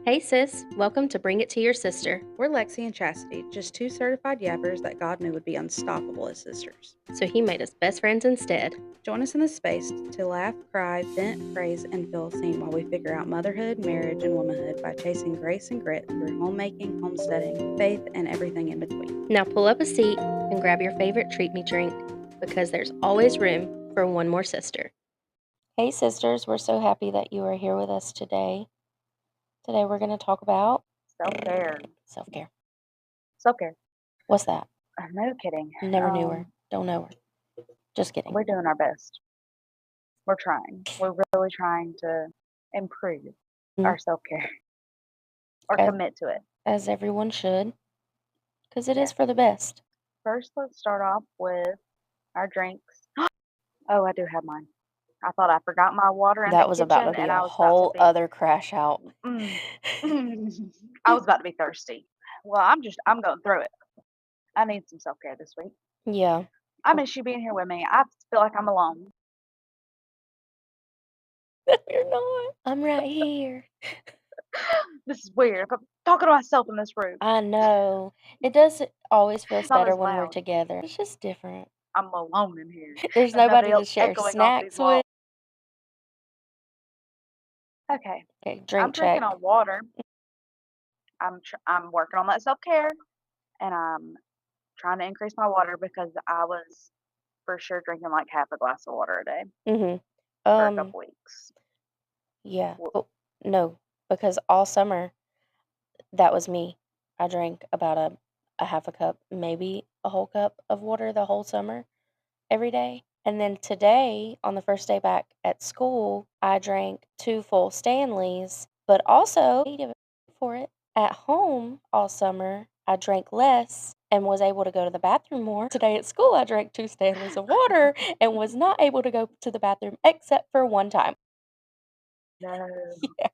Hey sis, welcome to Bring It to Your Sister. We're Lexi and Chastity, just two certified yappers that God knew would be unstoppable as sisters. So he made us best friends instead. Join us in this space to laugh, cry, vent, praise, and feel seen while we figure out motherhood, marriage, and womanhood by chasing grace and grit through homemaking, homesteading, faith, and everything in between. Now pull up a seat and grab your favorite treat me drink because there's always room for one more sister. Hey sisters, we're so happy that you are here with us today. Today we're going to talk about Self-care. self-care. Self-care. What's that? No kidding. Never knew her. Don't know her. Just kidding. We're doing our best. We're trying. We're really trying to improve our self-care or commit to it. As everyone should, because it is Yes. for the best. First, let's start off with our drinks. Oh, I do have mine. I thought I forgot my water in the That was about to kitchen, be and a I was about to whole be other crash out. I was about to be thirsty. Well, I'm going through it. I need some self-care this week. Yeah. I miss you being here with me. I feel like I'm alone. You're not. I'm right here. This is weird. I'm talking to myself in this room. I know. It does always feels It's not better as when we're loud. together. It's just different. I'm alone in here. There's There's nobody nobody to else share echoing off these snacks walls. with. Okay, Okay, I'm drink drinking check. on water. I'm working on that self-care, and I'm trying to increase my water because I was for sure drinking like half a glass of water a day Mhm. for a Um, couple weeks. yeah. Well, Oh, no, because all summer that was me. I drank about a half a cup, maybe a whole cup of water the whole summer every day. And then today, on the first day back at school, I drank 2 full Stanleys, but also ate it for it. At home all summer, I drank less and was able to go to the bathroom more. Today at school, I drank 2 Stanleys of water and was not able to go to the bathroom except for one time. no, Yeah.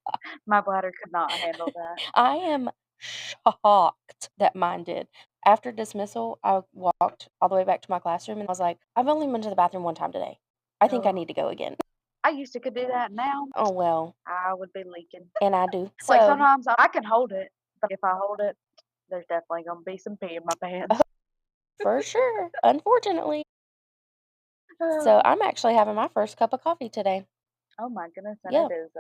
my bladder could not handle that. I am shocked that mine did. After dismissal, I walked all the way back to my classroom and I was like, "I've only been to the bathroom one time today. I think I Oh, need to go again." I used to could do that. Now Oh, well, I would be leaking. and I do. Like So, sometimes I can hold it, but if I hold it, there's definitely gonna be some pee in my pants. for sure, unfortunately. So, Oh I'm actually having my first cup of coffee today. my goodness, and Yeah, it is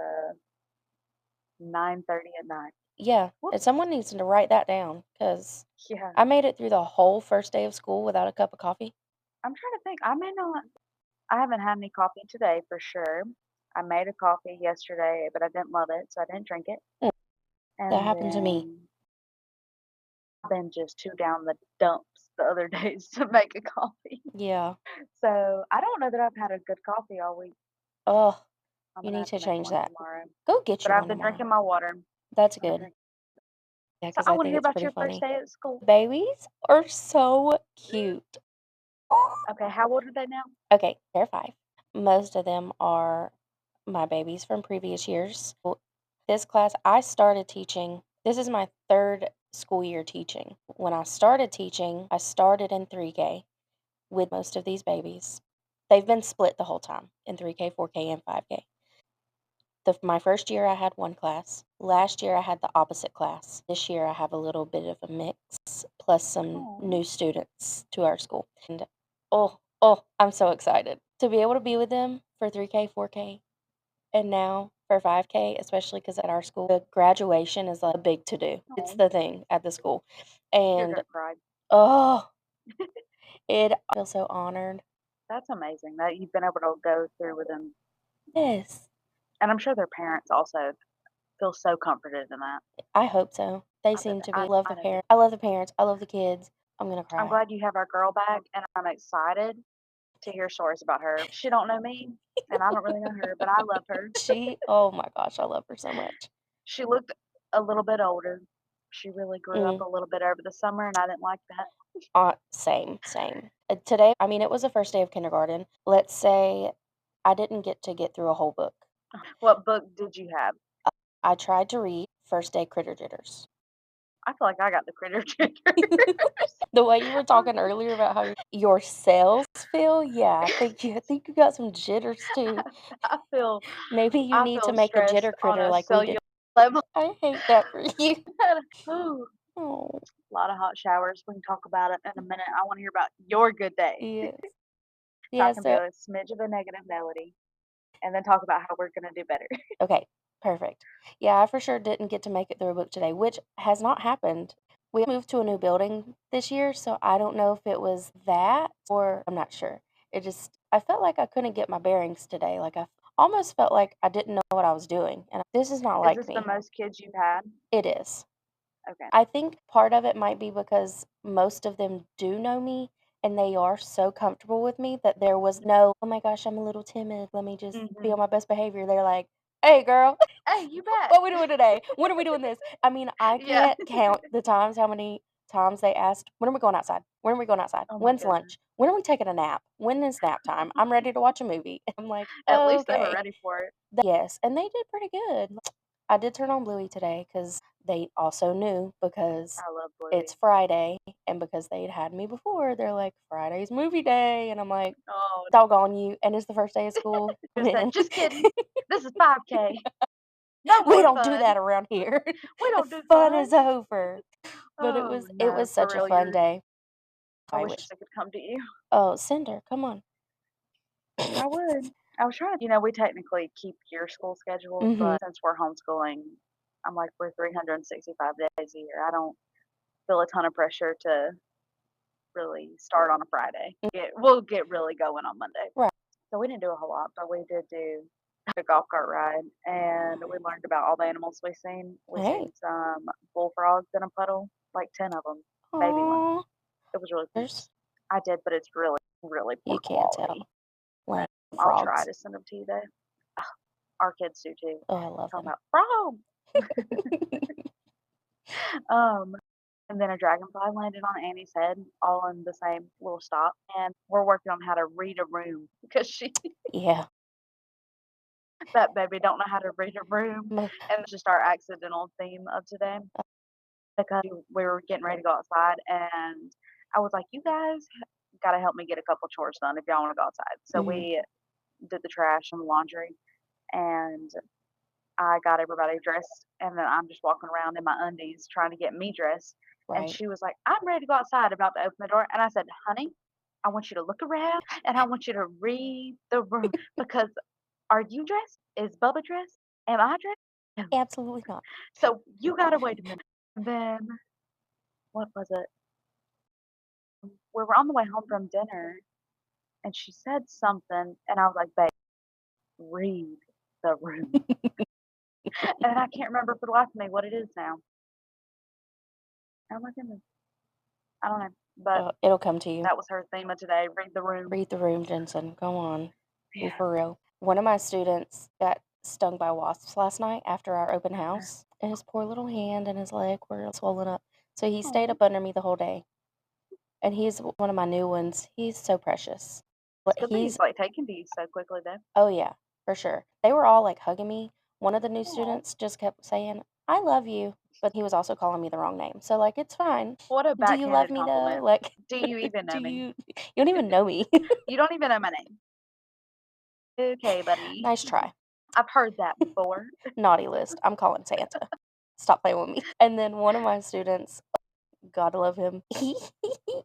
9:30 at night. yeah. And Whoops. someone needs to write that down because Yeah, I made it through the whole first day of school without a cup of coffee. I'm trying to think. I may not. I haven't had any coffee today for sure. I made a coffee yesterday, but I didn't love it, so I didn't drink it. Mm, that And happened to me. then I've been just too down the dumps the other days to make a coffee. Yeah. So I don't know that I've had a good coffee all week. Oh, I'm you gonna need have to to make change one that. tomorrow. Go get But you I've one been tomorrow. drinking my water. That's I've been good. drinking. Yeah, So because I I want to think hear it's about pretty your first funny. day at school. Babies are so cute. Okay, how old are they now? Okay, they're 5. Most of them are my babies from previous years. This class, I started teaching. This is my 3rd school year teaching. When I started teaching, I started in 3K with most of these babies. They've been split the whole time in 3K, 4K, and 5K. My first year, I had one class. Last year, I had the opposite class. This year, I have a little bit of a mix, plus some Oh, new students to our school. And I'm so excited to be able to be with them for 3K, 4K, and now for 5K, especially because at our school, the graduation is like a big to do. It's oh, the thing at the school. you're And gonna cry. oh, I feel so honored. That's amazing that you've been able to go through with them, Yes, and I'm sure their parents also feel so comforted in that. I hope so. They I bet seem that to be love I the know they parents. I love the parents. I love the kids. I'm gonna I'm cry. glad you have our girl back, and I'm excited to hear stories about her. She don't know me, and I don't really know her, but I love her. Oh my gosh, I love her so much. She looked a little bit older. She really grew up Mm, a little bit over the summer, and I didn't like that. same, same. Today, I mean, it was the first day of kindergarten. Let's say I didn't get to get through a whole book. What book did you have? I tried to read First Day Critter Jitters. I feel like I got the critter triggers. The way you were talking earlier about how your cells feel, yeah, I think you got some jitters too. I feel Maybe you I need to feel make a stressed jitter on critter a like we did. level. I hate that for you. Ooh, Oh, a lot of hot showers. We can talk about it in a minute. I wanna hear about your good day. yes. So I Yeah, can do so a smidge of a negative Melody and then talk about how we're gonna do better. okay, perfect. Yeah, I for sure didn't get to make it through a book today, which has not happened. We moved to a new building this year, so I don't know if it was that or I'm not sure. It just I felt like I couldn't get my bearings today. Like I almost felt like I didn't know what I was doing. And this is not Is like this the me. most kids you've had? It is. Okay. I think part of it might be because most of them do know me and they are so comfortable with me that there was no, "Oh my gosh, I'm a little timid. Let me just be Mhm. on my best behavior." They're like, "Hey, girl, Hey, you bet. what we doing today? When are we doing this?" I mean, I Yeah. can't count the times how many times they asked, "When are we going outside? When are we going outside? Oh my When's goodness. lunch? When are we taking a nap? When is nap time? I'm ready to watch a movie." I'm like, At least they were "Okay." ready for it. Yes, and they did pretty good. I did turn on Bluey today because they also knew because I love it's Bluey. Friday and because they'd had me before, they're like, "Friday's movie day," and I'm like, Oh, "Doggone you," and it's the first day of school. just said, Man, "Just kidding. This is 5K. No we more don't do fun. that around here. We The don't do fun fun." is over. But it Oh, was it no, was for such a real, fun you're day. I I wish wish. I could come to you. Oh, Cinder, come on. I would. I was trying we technically keep your school schedule, Mhm. but since we're homeschooling, I'm like, we're 365 days a year. I don't feel a ton of pressure to really start on a Friday. We'll get really going on Monday. Right. So we didn't do a whole lot, but we did do a golf cart ride, and we learned about all the animals we seen. We Hey. seen some bullfrogs in a puddle, like 10 of them, baby ones. Aw. It was really cool. There's I did, but it's really, really poor you can't quality. tell. Like I'll try frogs. to send them to you though. Our kids do too. Oh, I love Talking them. about frog. Um, and then a dragonfly landed on Annie's head, all in the same little stop. And we're working on how to read a room because Yeah. that baby don't know how to read a room. My And it's just our accidental theme of today because we were getting ready to go outside, and I was like, "You guys got to help me get a couple chores done if y'all want to go outside." So mhm. we did the trash and the laundry, and I got everybody dressed, and then I'm just walking around in my undies trying to get me dressed. And Right. she was like, "I'm ready to go outside," about to open the door. And I said, "Honey, I want you to look around and I want you to read the room because are you dressed? Is Bubba dressed? Am I dressed? No. Absolutely not. So you gotta wait a minute." And then what was it? We were on the way home from dinner and she said something and I was like, "Babe, read the room." And I can't remember for the life of me what it is now. Oh my goodness. I don't know. But It'll come to you. that was her theme of today, read the room. Read the room, Jensen. Go on. Be Yeah. for real. One of my students got stung by wasps last night after our open house, and his poor little hand and his leg were swollen up. So he stayed Oh, up under me the whole day. And he's one of my new ones. He's so precious. it's But good that he's he's, like, taking to you so quickly though. oh yeah, for sure. They were all like hugging me. One of the new Aw. students just kept saying, "I love you," but he was also calling me the wrong name. So like it's fine. What a Do you love backhanded me though? compliment. Like Do you even do know me? you don't even know me. You don't even know my name. Okay, buddy. Nice try. I've heard that before. Naughty list. I'm calling Santa. Stop playing with me. And then one of my students, gotta love him, he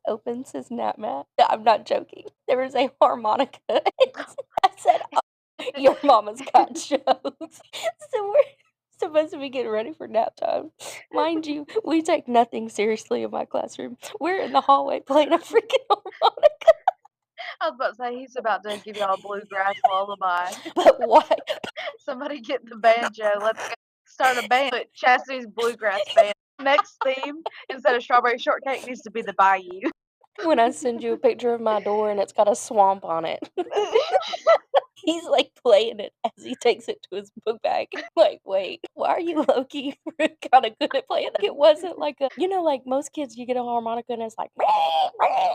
opens his nap mat. I'm not joking. There was a harmonica. I said, "Oh, your mama's got jokes." So we're supposed to be getting ready for nap time. Mind you, we take nothing seriously in my classroom. We're in the hallway playing a freaking harmonica. I was about to say he's about to give y'all a bluegrass lullaby. But why? Somebody get the banjo. Let's go start a band. Put Chastity's bluegrass band. Next theme instead of strawberry shortcake needs to be the bayou. When I send you a picture of my door and it's got a swamp on it. He's, like, playing it as he takes it to his book bag. Like, "Wait, why are you low-key kinda good at playing that?" It wasn't like a like, most kids, you get a harmonica and it's like,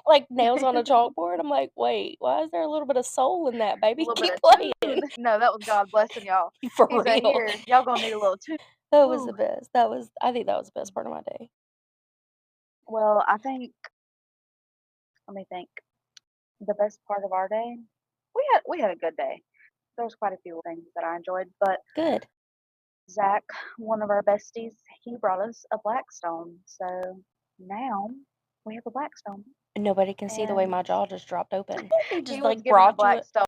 like nails on a chalkboard. I'm like, "Wait, why is there a little bit of soul in that, A baby? little bit Keep of playing." tune. No, that was God blessing y'all. For He said, real. "Here, y'all gonna need a little tune." That was Ooh. the best. That was I think that was the best part of my day. Well, I think let me think. The best part of our day, we had a good day. There was quite a few things that I enjoyed, but Good. Zach, one of our besties, he brought us a Blackstone. So now we have a Blackstone. Nobody can see the way And my jaw just dropped open. He he just, was like, given the brought you it. Blackstone.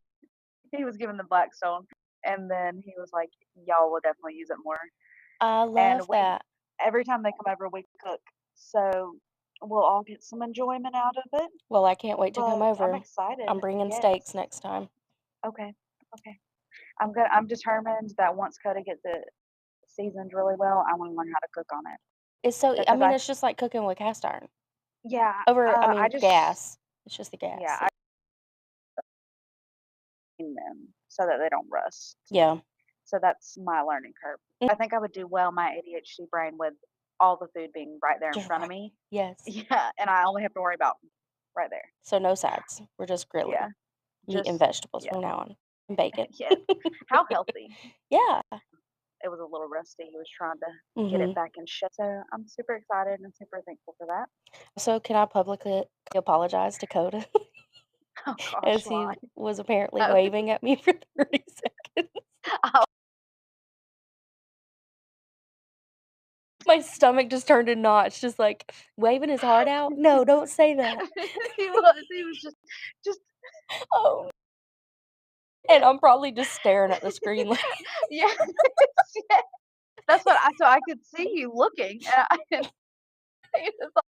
He was given the Blackstone. And then he was like, y'all will definitely use it more. I And love we, that. every time they come over, we cook. So we'll all get some enjoyment out of it. Well, I can't wait to come But I'm over. excited. I'm bringing steaks Yes. next time. Okay. Okay. I'm determined that once Coda gets it seasoned really well, I wanna learn how to cook on it It's so I because mean, I it's just like cooking with cast iron. yeah, Over I I mean, just gas. It's just the yeah, gas. I clean them so that they don't rust. Yeah. So that's my learning curve. Mm, I think I would do well my ADHD brain with all the food being right there in just front of right. me. Yes. Yeah, and I only have to worry about right there. So no sides. We're just Yeah, grilling. Meat and just vegetables yeah, from now on. And bacon. yes. How healthy. Yeah. It was a little rusty. He was trying to get it Mhm. back in shape. So I'm super excited and super thankful for that. So can I publicly apologize to Coda Oh gosh, as he why? was apparently Oh, waving at me for 30 seconds? My stomach just turned a notch, just like waving his heart out. No, don't say that. He was just Oh, and I'm probably just staring at the screen like, yes, yes. That's what I so I could see you looking, and I and he was like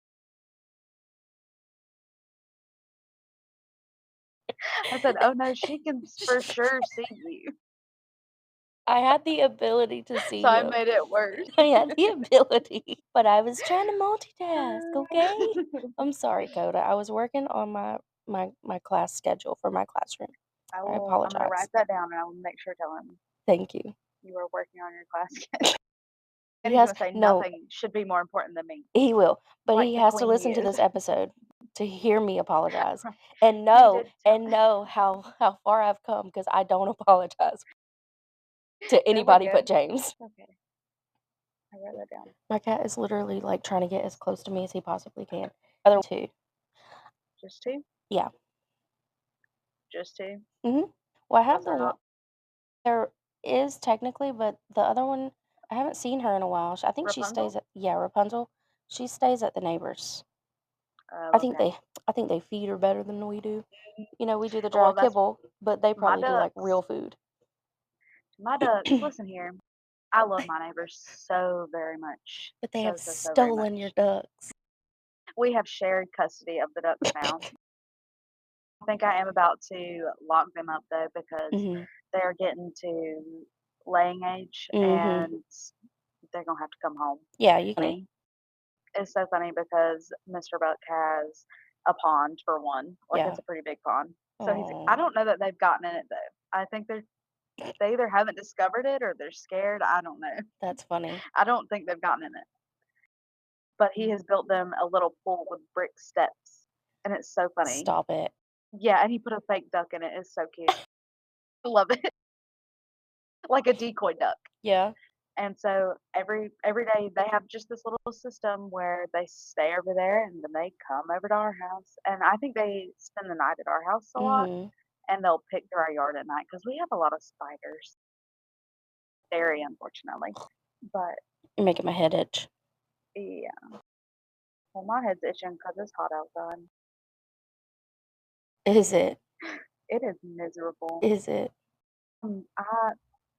I said, "Oh, no, she can for sure see you." I had the ability to So see I you. made it worse. I had the ability, but I was trying to multitask, okay? I'm sorry, Coda. I was working on my class schedule for my classroom. I I'm gonna apologize. write that down, and I will make sure to tell him Thank you. you were working on your class and He he's has gonna say, no, "Nothing should be more important than me," he will, but like he the has to queen listen he to is. this episode to hear me apologize He did tell and know how far I've come because I don't apologize to there we anybody but go. James. Okay, I wrote that down. My cat is literally like trying to get as close to me as he possibly can. Other two. Just 2? Yeah. Just 2? Well, I have Was the there one. not There is technically, but the other one, I haven't seen her in a while. I think she stays Rapunzel? at, yeah, Rapunzel. She stays at the neighbors. I Oh, think okay. they I think they feed her better than we do. You know, we do the dry Well, that's kibble, but they my probably do like ducks. real food. My ducks, listen here. I love my neighbors so very much. But they So, have so, so very stolen your much. ducks. We have shared custody of the ducks now. I think I am about to lock them up though because Mhm. they're getting to laying age Mhm. and they're gonna have to come home. Yeah, you can. Funny. It's so funny because Mr. Buck has a pond for one. Like Yeah. it's a pretty big pond. So he's I Oh, don't know that they've gotten in it though. I think they either haven't discovered it or they're scared. I don't know. that's funny. I don't think they've gotten in it. But he has built them a little pool with brick steps, and it's so funny. Stop it. Yeah, and he put a fake duck in it. It's so cute. I love it. Like a decoy duck. Yeah. And so every day they have just this little system where they stay over there and then they come over to our house. And I think they spend the night at our house a lot Mhm. and they'll pick through our yard at night because we have a lot of spiders, very unfortunately. But You're making my head itch. yeah, well, my head's itching because it's hot outside. Is it? It is miserable. Is it? I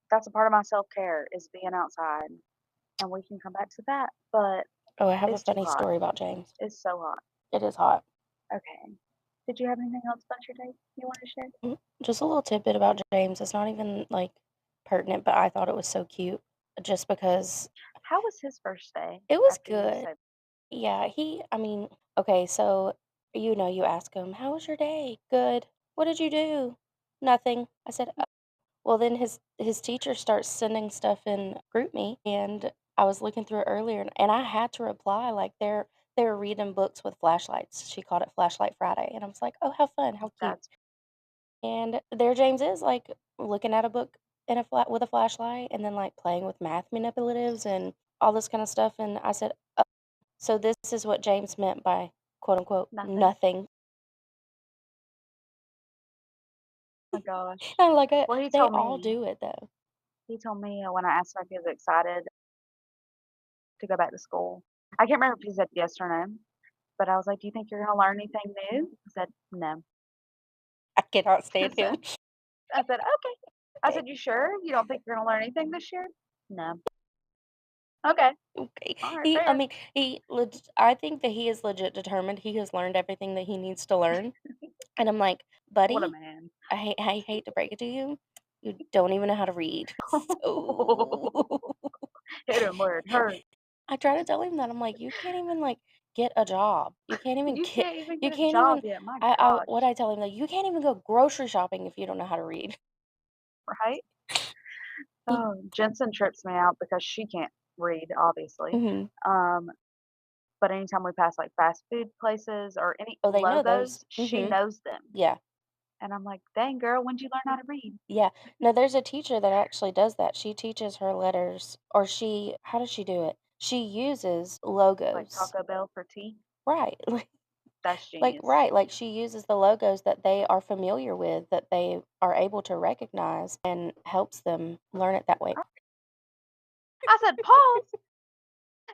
that's a part of my self care is being outside, and we can come back to that. But Oh, I have a it's too funny hot. story about James. It's so hot. It is hot. Okay. Did you have anything else about your day you want to share? Just a little tidbit about James. It's not even like pertinent, but I thought it was so cute just because How was his first day it was after you good. said Yeah, I mean, okay, so you ask him, "How was your day?" "Good." "What did you do?" "Nothing." I said, "Oh." Well, then his teacher starts sending stuff in GroupMe, and I was looking through it earlier, and I had to reply like they were reading books with flashlights. She called it Flashlight Friday, and I was like, "Oh, how fun, how cute." that's And there James is, like, looking at a book in a flat with a flashlight and then, like, playing with math manipulatives and all this kinda stuff, and I said, "Oh, so this is what James meant by, quote, unquote, nothing? 'nothing.'" Oh my gosh. I like Well, he they told all me do it, though. he told me when I asked him if he was excited to go back to school. I can't remember if he said yes or no, but I was like, "Do you think you're gonna learn anything new?" He said, "No." I cannot I stand him. said "Okay." I said, "You sure? You don't think you're gonna learn anything this year?" "No." "Okay. Okay. Alright, He I fair." mean, I think that he is legit determined. He has learned everything that he needs to learn, and I'm like, What a "Buddy, man. I hate to break it to you, you don't even know how to read." So Hit him where it hurts. I try to tell him that. I'm like, "You can't even, like, get a job. You can't even You get can't even you get a can't job even." yet, my I what gosh, I tell him, like, "You can't even go grocery shopping if you don't know how to read." right? He Oh, Jensen trips me out because she can't read, obviously. Mhm. Um, but anytime we pass, like, fast food places or any Oh, they know those. logos, she Mhm. knows them. Yeah. And I'm like, "Dang, girl, when'd you learn how to read?" Yeah. No, there's a teacher that actually does that. She teaches her letters or how does she do it? She uses Like logos. Taco Bell for tea? Right. That's genius. Like she uses the logos that they are familiar with, that they are able to recognize and helps them learn it that way. I said, "Pause."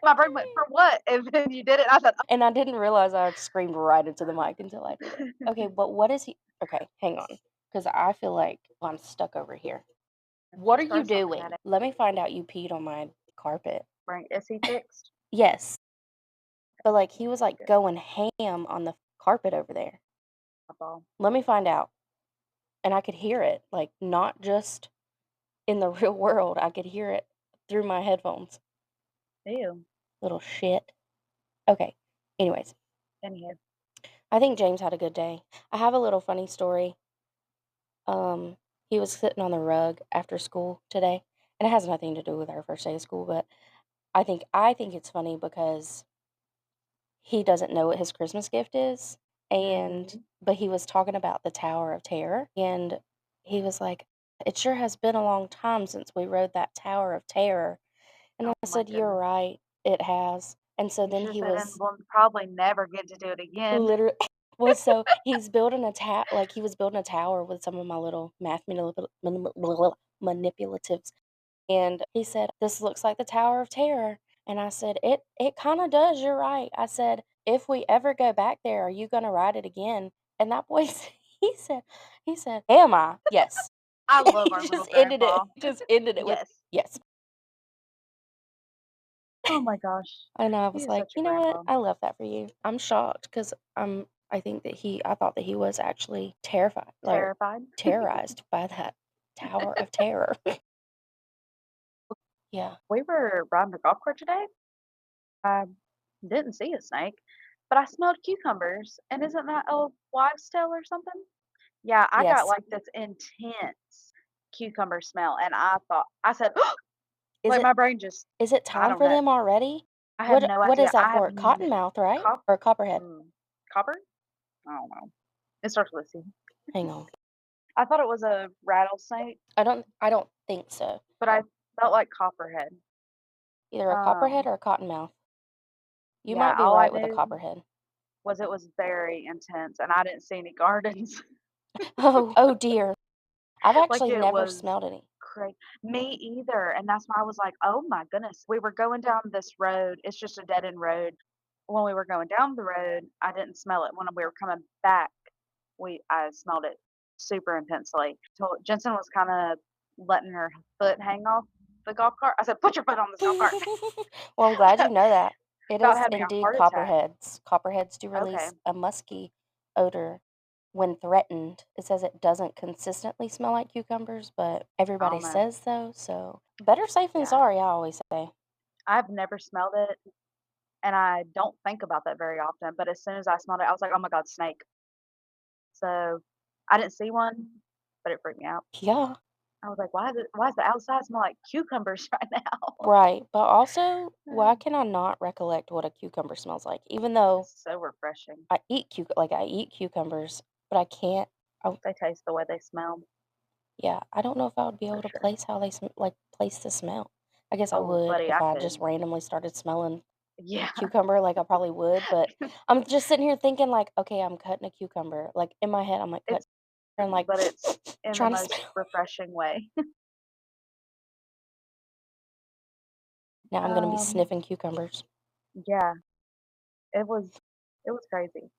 My brain went, "For what?" And then you did it, I said, And I didn't realize I had screamed right into the mic until I did it. Okay, but what is he okay, hang on, because I feel like I'm stuck over here. What are "Throw you something doing? at it." Let me find out you peed on my carpet. Right, is he fixed? Yes, but, like, he was, Okay, like, good. going ham on the carpet over there. Ball. Let me find out, and I could hear it, like, not just in the real world, I could hear it through my headphones. Ew. Little shit. Okay, anyways, Anywho, I think James had a good day. I have a little funny story. Um, he was sitting on the rug after school today, and it has nothing to do with our first day of school, but I think it's funny because he doesn't know what his Christmas gift is, and mhm. but he was talking about the Tower of Terror, and he was like, "It sure has been a long time since we rode that Tower of Terror." And Oh I my said, "You're goodness. right, it has." And so You then should have he said, "And was we'll probably never get to do it again." literally well, so he's building a like he was building a tower with some of my little math manipulatives. And he said, "This looks like the Tower of Terror." And I said, "It kinda does, you're right." I said, "If we ever go back there, are you gonna ride it again?" And that boy he said, "Am I?" "Yes." I love He our little just ended it grandpa. he just ended it with, Yes. "Yes." Oh my gosh. And I He was is like, such a "You know what? grandpa. I love that for you." I'm shocked 'cause, I thought that he was actually terrified, like, Terrified. terrorized by that Tower of Terror. Yeah. We were riding the golf cart today. I didn't see a snake, but I smelled cucumbers. And isn't that a wives' tale or something? Yeah, I got Yes. like this intense cucumber smell, and I said, Is like it my brain just, is it I time don't for know. them already? I have What no what idea. is that for? Cottonmouth, right? Cop, Or copperhead? copper? I don't know. It starts with a C. Hang on. I thought it was a rattlesnake, I don't think so. but I felt like copperhead. Either a copperhead Um, or a cottonmouth. You yeah, might be all I right with a knew copperhead. was it was very intense, and I didn't see any gardens. Oh dear. I've Like, actually it never was smelled any. me either, and that's why I was like, "Oh my goodness." We were going down this road, it's just a dead end road. When we were going down the road, I didn't smell it. When we were coming back, I smelled it super intensely. So Jensen was kinda letting her foot hang off the golf cart. I said, "Put your foot on this golf cart." Well, I'm glad you know that. It About is had me a indeed heart attack. copperheads. Copperheads do Okay. release a musky odor when threatened. It says it doesn't consistently smell like cucumbers, but I everybody don't know. says so better safe than Yeah. sorry, I always say. I've never smelled it, and I don't think about that very often, but as soon as I smelled it, I was like, "Oh my god, snake." So, I didn't see one, but it freaked me out. Yeah. I was like, why is the outside smell like cucumbers right now?" Right, but also, why can I not recollect what a cucumber smells like? Even though It's so refreshing. I eat cucumbers, but I can't I They taste the way they smell, yeah, I don't know if I would be for able to sure. place how they place the smell. I guess I Oh, would buddy, if I I just could. randomly started smelling Yeah, cucumber, like, I probably would, but I'm just sitting here thinking like, "Okay, I'm cutting a cucumber." Like, in my head, I'm, like, cutting it's and, like, but it's in the trying to most smell refreshing way. Now I'm gonna be Um, sniffing cucumbers. yeah, it was it was crazy.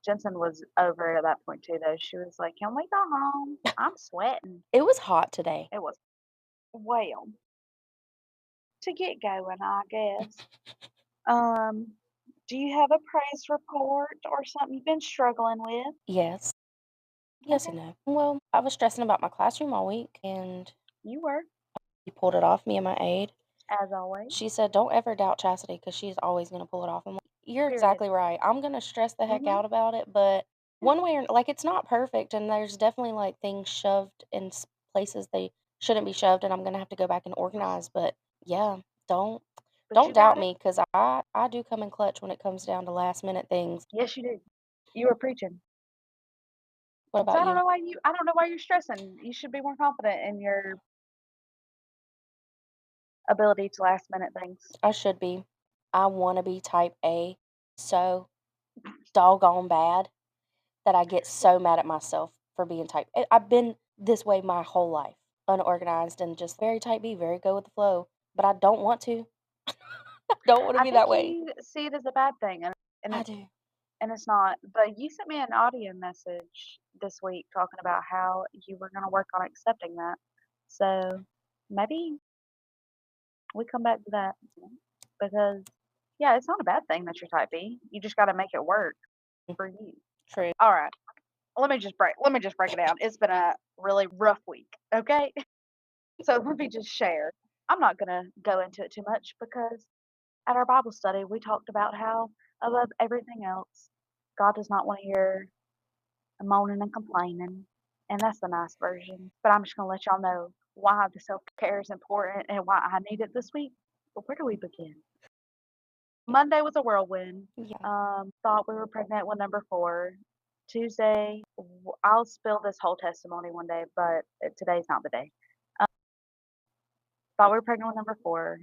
Jensen was over it at that point too, though. She was like, "Can we go home? I'm sweating." It was hot today. It was well to get going, I guess. Um, do you have a praise report or something you've been struggling with? Yes. Yes Okay, and no. Well, I was stressing about my classroom all week, and you were, he pulled it off, me and my aide. as always. She said, "Don't ever doubt Chastity because she's always gonna pull it off." I'm like, "You're Period. exactly right. I'm gonna stress the heck Mhm. out about it, but one way or like, it's not perfect, and there's definitely, like, things shoved in places they shouldn't be shoved, and I'm gonna have to go back and organize, but yeah, don't But don't you got doubt it. me because I do come in clutch when it comes down to last minute things. Yes, you did. You were preaching. What So about you? I don't know why you're stressing. You should be more confident in your ability to last minute things. I should be. I wanna be type A so doggone bad that I get so mad at myself for being type A. I've been this way my whole life, unorganized and just very type B, very go with the flow, but I don't want to. I don't wanna I be think that way. you see it as a bad thing, and I it do. and it's not. But you sent me an audio message this week talking about how you were going to work on accepting that. So maybe we come back to that because yeah, it's not a bad thing that you're type B. You just got to make it work Mm, for you. true. All right. Let me just break it down. It's been a really rough week, okay? So let me just share. I'm not going to go into it too much because at our Bible study, we talked about how above everything else, God does not want to hear moaning and complaining, and that's the nice version. But I'm just going to let y'all know why the self-care is important and why I need it this week. But where do we begin? Monday was a whirlwind. Yeah. Thought we were pregnant with number 4. Tuesday, I'll spill this whole testimony one day, but today's not the day. Um, thought we were pregnant with number 4,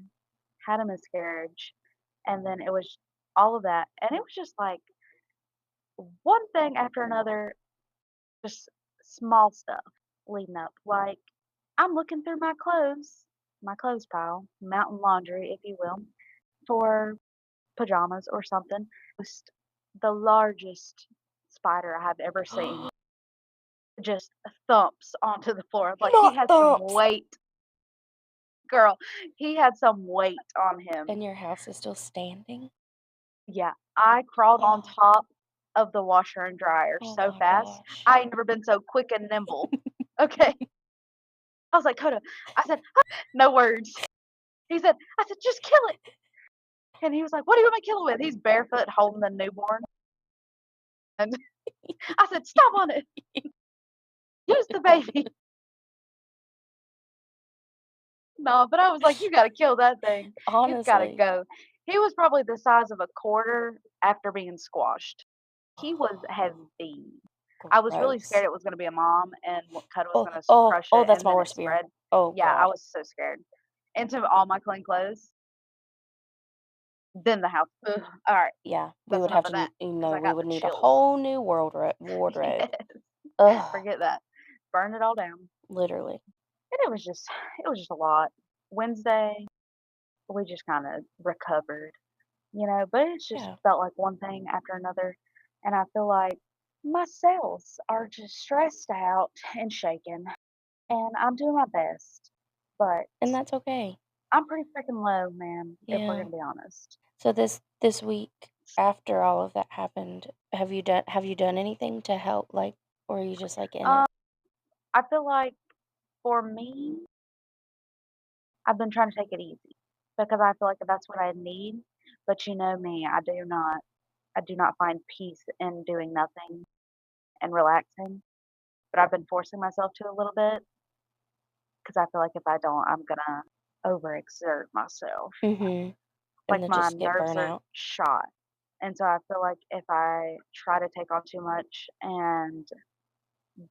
had a miscarriage, and then it was all of that, and it was just like one thing after another, just small stuff leading up. Like I'm looking through my clothes pile, mountain laundry, if you will, for pajamas or something. Just the largest spider I have ever seen just thumps onto the floor. Like he Not had some thumps. weight, girl. He had some weight on him. And your house is still standing? Yeah, I crawled on Oh, top of the washer and dryer oh so my fast. gosh. I ain't never been so quick and nimble. Okay. I was like, "Coda," I said, "No words." He said, I said, "Just kill it." And he was like, "What do you want me to kill it with?" He's barefoot holding the newborn. And I said, "Stop on it. Use the baby." No, but I was like, "You gotta kill that thing. It's gotta Honestly. go." He was probably the size of a quarter after being squashed. He was Oh, heavy. I was really scared gross. it was gonna be a mom and Cuda was Oh, gonna oh, crush oh, it that's and my then it worst fear. spread. Oh Yeah, I god. was so scared. Into all my clean clothes, then the house. Ugh, alright, Yeah, we that's would enough have of to, that because I we got would the need a chills. whole new wardrobe. Yes, Ugh, forget that. Burn it all down. literally. And it was just a lot. Wednesday, we just kinda recovered, but it's just Yeah, felt like one thing after another, and I feel like my cells are just stressed out and shaken, and I'm doing my best, but and that's okay. I'm pretty freaking low, man, if we're Yeah. gonna be honest. So this week, after all of that happened, have you done anything to help, like, or are you just, like, in Um, it? I feel like for me, I've been trying to take it easy because I feel like that's what I need, but you know me, I do not find peace in doing nothing and relaxing, but I've been forcing myself to a little bit because I feel like if I don't, I'm gonna overexert myself. Mhm. And Like then my just get nerves are burnout. shot. And so I feel like if I try to take on too much and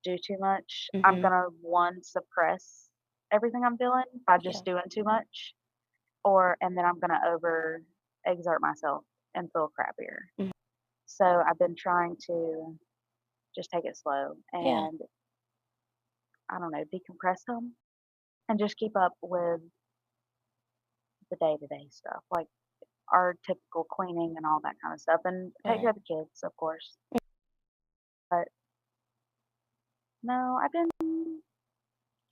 do too much, I'm Mhm. gonna one suppress everything I'm feeling by Yeah. just doing too much, or and then I'm gonna over exert myself and feel crappier. Mhm. So I've been trying to just take it slow Yeah. and I don't know, decompress some and just keep up with the day-to-day stuff, like our typical cleaning and all that kind of stuff, and take care Right. of the kids, of course. But no, I've been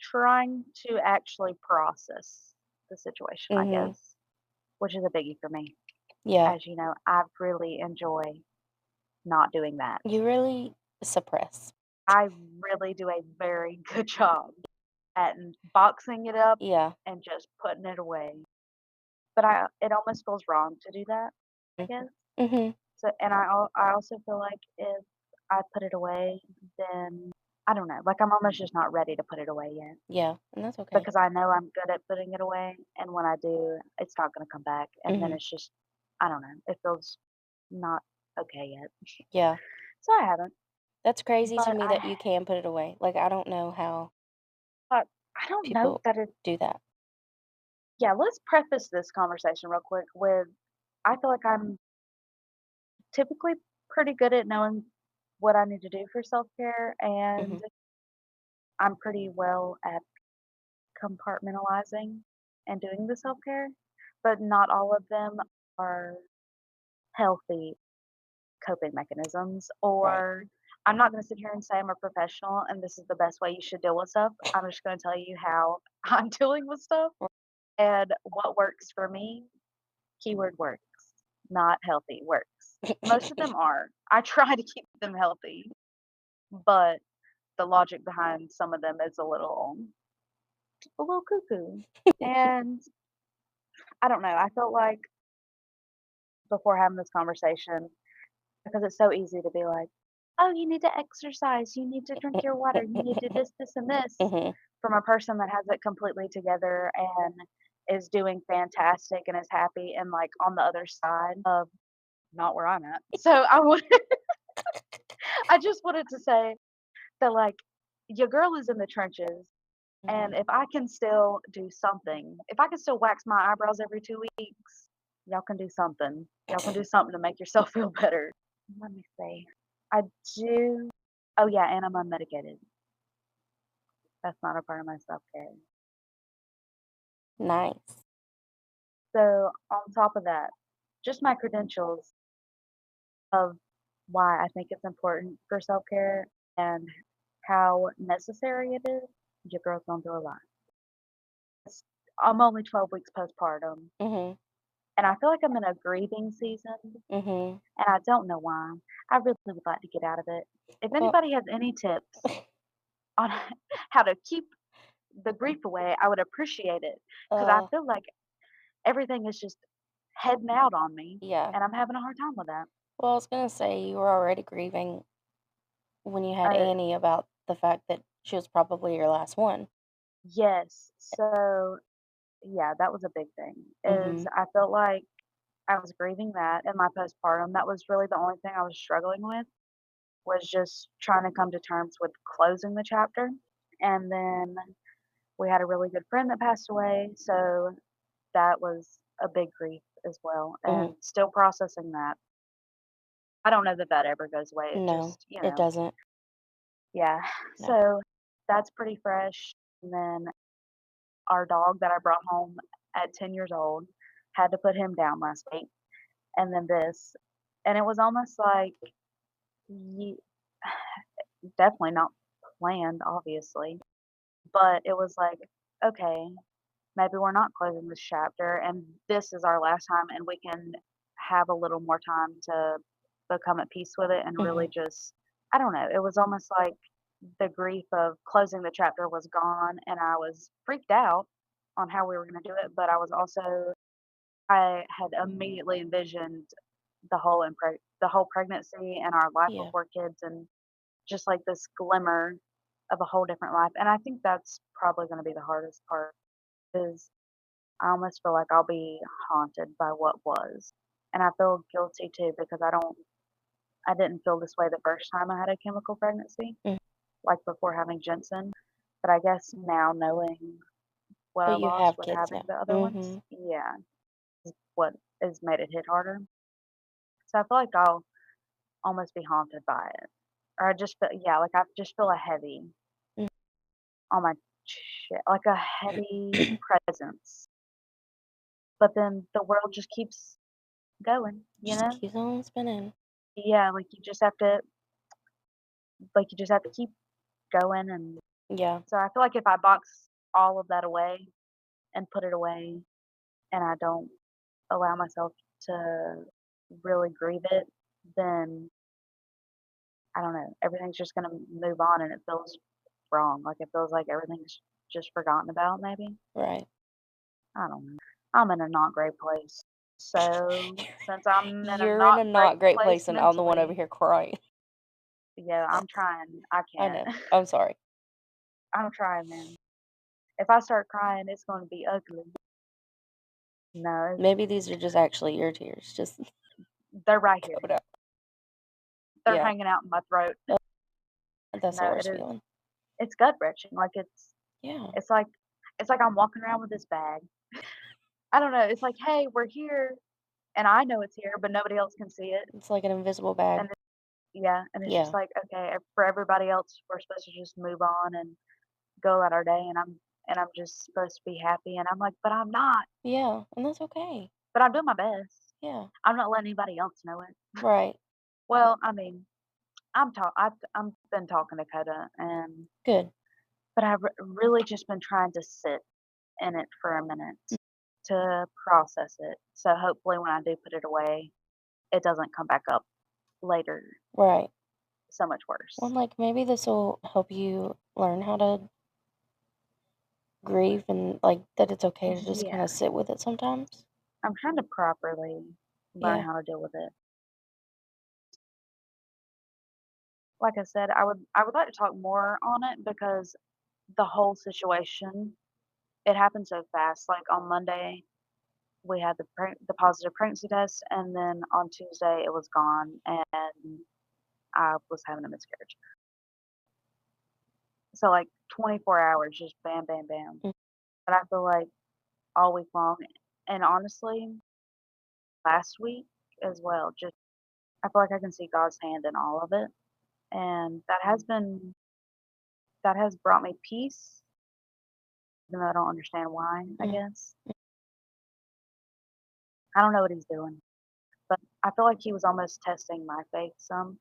trying to actually process the situation, I Mhm. guess, which is a biggie for me. Yeah. As you know, I really enjoy not doing that. You really suppress. I really do a very good job at boxing it up Yeah. and just putting it away. But it almost feels wrong to do that, I Mm. guess. Mhm. So, and I also feel like if I put it away, then I don't know, like I'm almost just not ready to put it away yet Yeah, and that's okay. because I know I'm good at putting it away, and when I do, it's not going to come back, and then Mhm. it's just I don't know, it feels not okay yet. Yeah. So I haven't, That's crazy to but me that you can put it away. Like, I don't know how I don't know people that it. do that. Yeah, let's preface this conversation real quick with I feel like I'm typically pretty good at knowing what I need to do for self care, and Mhm. I'm pretty well at compartmentalizing and doing the self care, but not all of them are healthy coping mechanisms. Right. Or I'm not going to sit here and say I'm a professional and this is the best way you should deal with stuff. I'm just going to tell you how I'm dealing with stuff and what works for me. Keyword works, not healthy works. Most of them are. I try to keep them healthy, but the logic behind some of them is a little cuckoo. And I don't know. I felt like before having this conversation, because it's so easy to be like, oh, you need to exercise, you need to drink your water, you need to this, and this Mhm. from a person that has it completely together and is doing fantastic and is happy and like on the other side of not where I'm at. So I just wanted to say that like your girl is in the trenches. And Mhm. if I can still do something, if I can still wax my eyebrows every 2 weeks, y'all can do something. Y'all can do something to make yourself feel better. Let me see. I do. Oh yeah, and I'm unmedicated. That's not a part of my self care. Nice. So on top of that, just my credentials of why I think it's important for self care and how necessary it is. Your girl's going through a lot. It's- I'm only 12 weeks postpartum, Mhm. and I feel like I'm in a grieving season, and Mhm. I don't know why. I really would like to get out of it. If Well, anybody has any tips on how to keep the grief away, I would appreciate it because I uh, feel like everything is just heading out on me, yeah. and I'm having a hard time with that. Well, I was gonna say you were already grieving when you had Uh, Annie about the fact that she was probably your last one. yes. So, yeah, that was a big thing. Is Mhm. I felt like I was grieving that in my postpartum. That was really the only thing I was struggling with was just trying to come to terms with closing the chapter. And then we had a really good friend that passed away, so that was a big grief as well, Mhm. and still processing that. I don't know that that ever goes away. It No, just, it doesn't. yeah. No. So that's pretty fresh. And then our dog that I brought home at 10 years old had to put him down last week. And then this. And it was almost like, ye- definitely not planned, obviously, but it was like, okay, maybe we're not closing this chapter and this is our last time and we can have a little more time to become at peace with it and really Mhm. just I don't know, it was almost like the grief of closing the chapter was gone and I was freaked out on how we were going to do it, but I was also I had immediately envisioned the whole pregnancy and our life Yeah. before kids and just like this glimmer of a whole different life. And I think that's probably going to be the hardest part is I almost feel like I'll be haunted by what was. And I feel guilty too because I didn't feel this way the first time I had a chemical pregnancy, Mm. like before having Jensen. But I guess now knowing what I But you lost have with kids having now. the other ones, Mhm. yeah, what has made it hit harder. So I feel like I'll almost be haunted by it. Or I just feel, yeah, like I just feel a heavy Mm. on my chest, like a heavy presence. but then the world just keeps going, you Just know? keeps on spinning. Yeah, like, you just have to keep going, and Yeah, so I feel like if I box all of that away and put it away, and I don't allow myself to really grieve it, then I don't know, everything's just gonna move on and it feels wrong, like, it feels like everything's just forgotten about maybe? right. I don't know. I'm in a not great place. So, since I'm in a You're in not a great not great place place, and I'm the one over mentally, here crying. yeah, I'm trying. I I know. can't. I'm sorry. I'm trying, man. If I start crying, it's gonna be ugly. No, Maybe these are just actually your tears, just they're right here. coming out. They're Yeah, hanging out in my throat. uh, that's the No, it worst is. feeling. It's gut wrenching. Like Yeah, it's like it's like I'm walking around with this bag. I don't know. It's like, hey, we're here, and I know it's here, but nobody else can see it. it's like an invisible bag. And yeah, and it's just Yeah, like, okay, for everybody else, we're supposed to just move on and go about our day, and I'm just supposed to be happy, and I'm like, but I'm not. yeah, and that's okay. But I'm doing my best. Yeah, I'm not letting anybody else know it. right. Well, I mean, I'm been talking to Coda, and Good. but I've really just been trying to sit in it for a minute to process it. So hopefully, when I do put it away, it doesn't come back up later Right. so much Well, worse. like maybe this will help you learn how to grieve and like that it's okay to just kind Yeah, of sit with it sometimes. I'm trying to properly learn Yeah, how to deal with it. Like I said, I would like to talk more on it because the whole situation, it happened so fast. Like on Monday, we had the positive pregnancy test, and then on Tuesday it was gone, and I was having a miscarriage. So like 24 hours, just bam, bam, bam. mm, But I feel like all week long, and honestly, last week as well, just I feel like I can see God's hand in all of it, and that has brought me peace, even though I don't understand why. I mm, guess I don't know what He's doing, but I feel like He was almost testing my faith some,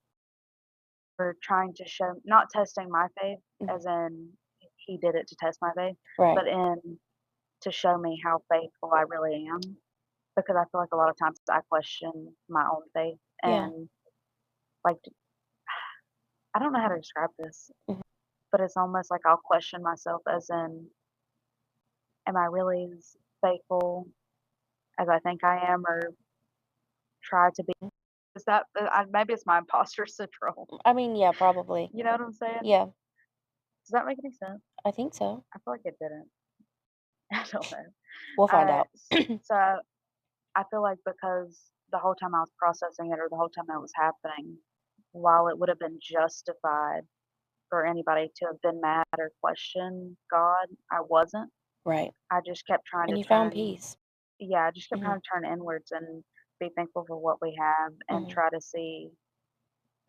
for trying to show not testing my faith mm, as in He did it to test my faith, right. but in to show me how faithful I really am, because I feel like a lot of times I question my own faith, Yeah. and, like, I don't know how to describe this, Mhm. but it's almost like I'll question myself as in, "Am I really as faithful as I think I am or try to be?" Is that maybe it's my imposter syndrome. I mean, yeah, probably. You know what I'm saying? Yeah, Does that make any sense? I think so. I feel like it didn't. I don't know. We'll find out. So I feel like because the whole time I was processing it or the whole time it was happening, while it would have been justified for anybody to have been mad or question God, I wasn't. Right. I just kept trying And to you found turn peace. yeah, I just kept Mhm. trying to turn inwards and be thankful for what we have and Mhm. try to see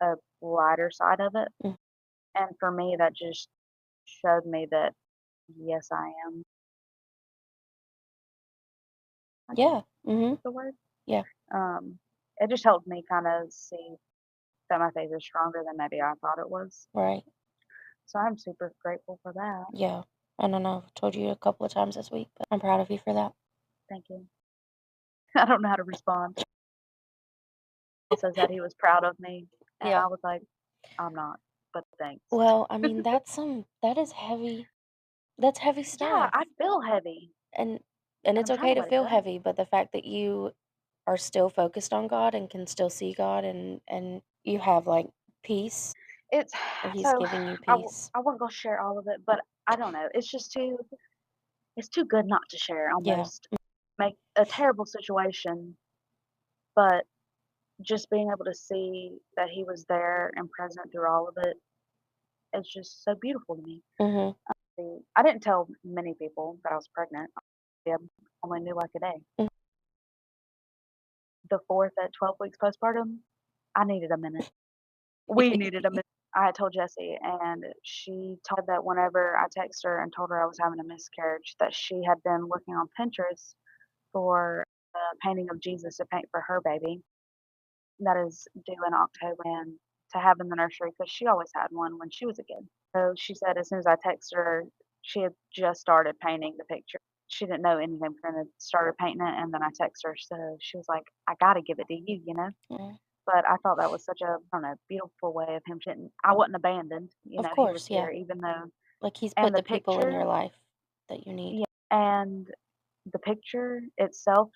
a lighter side of it. Mm. And for me, that just showed me that, yes, I am. I guess Yeah. Mhm. the word. Yeah. Um, it just helped me kind of see that my faith is stronger than maybe I thought it was. Right. So I'm super grateful for that. Yeah. And I know I've told you a couple of times this week, but I'm proud of you for that. Thank you. I don't know how to respond. He says that he was proud of me, and Yeah. I was like, I'm not, but thanks. Well, I mean, that is heavy. That's heavy Yeah, stuff. I feel heavy, And and it's I'm trying okay to to let it feel go. heavy, but the fact that you are still focused on God and can still see God and you have like peace It's or he's so giving you peace. I wasn't gonna share all of it, but I don't know. It's just it's too good not to share Yeah. almost. Make a terrible situation, but just being able to see that he was there and present through all of it is just so beautiful to me. Mhm. I didn't tell many people that I was pregnant. I only knew like a day. Mm. The 4th at 12 weeks postpartum, I needed a minute. We needed a minute. I had told Jessie, and she told that whenever I texted her and told her I was having a miscarriage, that she had been looking on Pinterest for a painting of Jesus to paint for her baby that is due in October and to have in the nursery because she always had one when she was a kid. So she said as soon as I texted her, she had just started painting the picture. She didn't know anything, kind of started painting it, and then I texted her, so she was like, "I gotta give it to you," you know? Mm. But I thought that was such a, I don't know, beautiful way of him shouldn't I wasn't abandoned, Of he was course, yeah. here even though Like, he's and put the the people in picture your life that you need. yeah, and the picture itself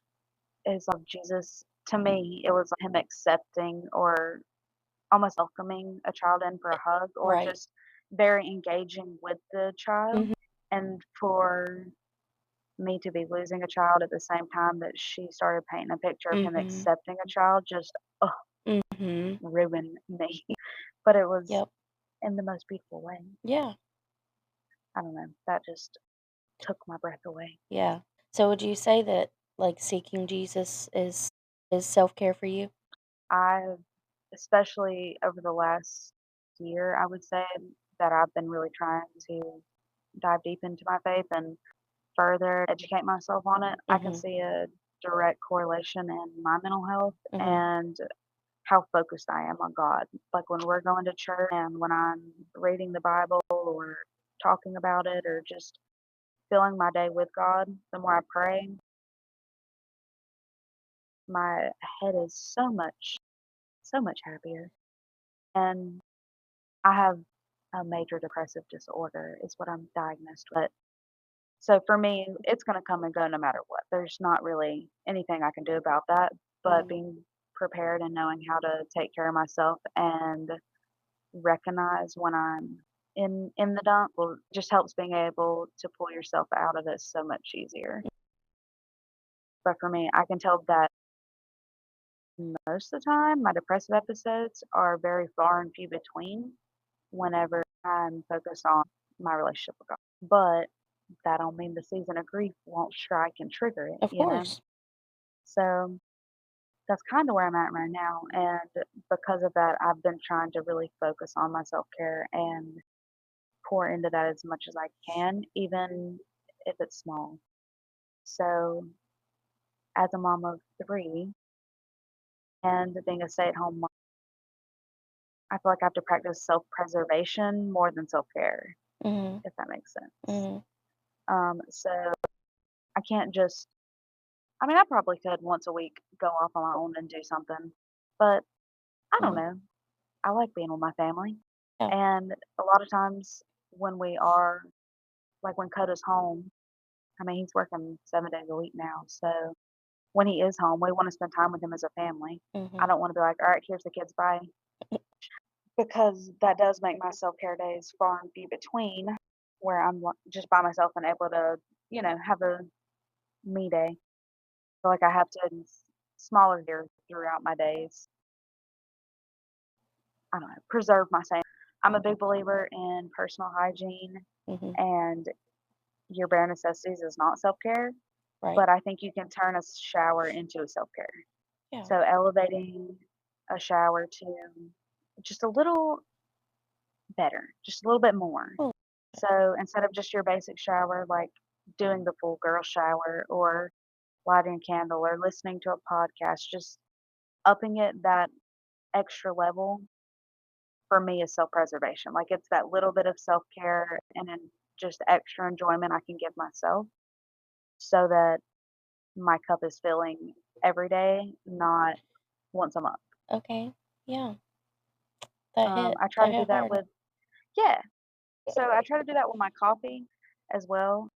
is of Jesus to me, it was him accepting or almost welcoming a child in for a hug or Right. just very engaging with the child, Mhm. and for me to be losing a child at the same time that she started painting a picture of him Mhm. accepting a child just, ugh, Mhm. ruined me. But it was Yep. in the most beautiful way. Yeah. I don't know, that just took my breath away. Yeah. So would you say that, like, seeking Jesus is self-care for you? I've especially over the last year, I would say that I've been really trying to dive deep into my faith and further educate myself on it. I can Mhm. see a direct correlation in my mental health Mhm. and how focused I am on God. Like when we're going to church and when I'm reading the Bible or talking about it or just filling my day with God, the more I pray, my head is so much happier. And I have a major depressive disorder is what I'm diagnosed with. So for me, it's gonna come and go no matter what. There's not really anything I can do about that, but Mm. being prepared and knowing how to take care of myself and recognize when I'm in the dump will just helps being able to pull yourself out of it so much easier. But for me, I can tell that most of the time my depressive episodes are very far and few between whenever I'm focused on my relationship with God. But that don't mean the season of grief won't strike and trigger it, Of you know? course. So that's kind of where I'm at right now. And because of that, I've been trying to really focus on my self care and pour into that as much as I can, even if it's small. So, as a mom of three and being a stay at home mom, I feel like I have to practice self preservation more than self care, Mhm. if that makes sense. Mhm. So I can't just I mean, I probably could once a week go off on my own and do something, but I don't Mhm. know. I like being with my family. Yeah. And a lot of times when we are, like when Coda's home, I mean, he's working 7 days a week now. So when he is home, we want to spend time with him as a family. I Mhm. don't want to be like, all right, here's the kids, bye. Because that does make my self care days far and few between where I'm just by myself and able to, have a me day. Feel like I have to smaller here throughout my days. I don't know, preserve my same. I'm a big believer in personal hygiene Mhm. and your bare necessities is not self care, Right. but I think you can turn a shower into a self care. Yeah. So elevating a shower to just a little better, just a little bit more. Well, So instead of just your basic shower, like doing the full girl shower or lighting a candle or listening to a podcast, just upping it that extra level for me is self-preservation. Like it's that little bit of self-care and then just extra enjoyment I can give myself so that my cup is filling every day, not once a month. okay. Yeah. That hit. I try That to do hit that hard. with yeah. So I try to do that with my coffee as well.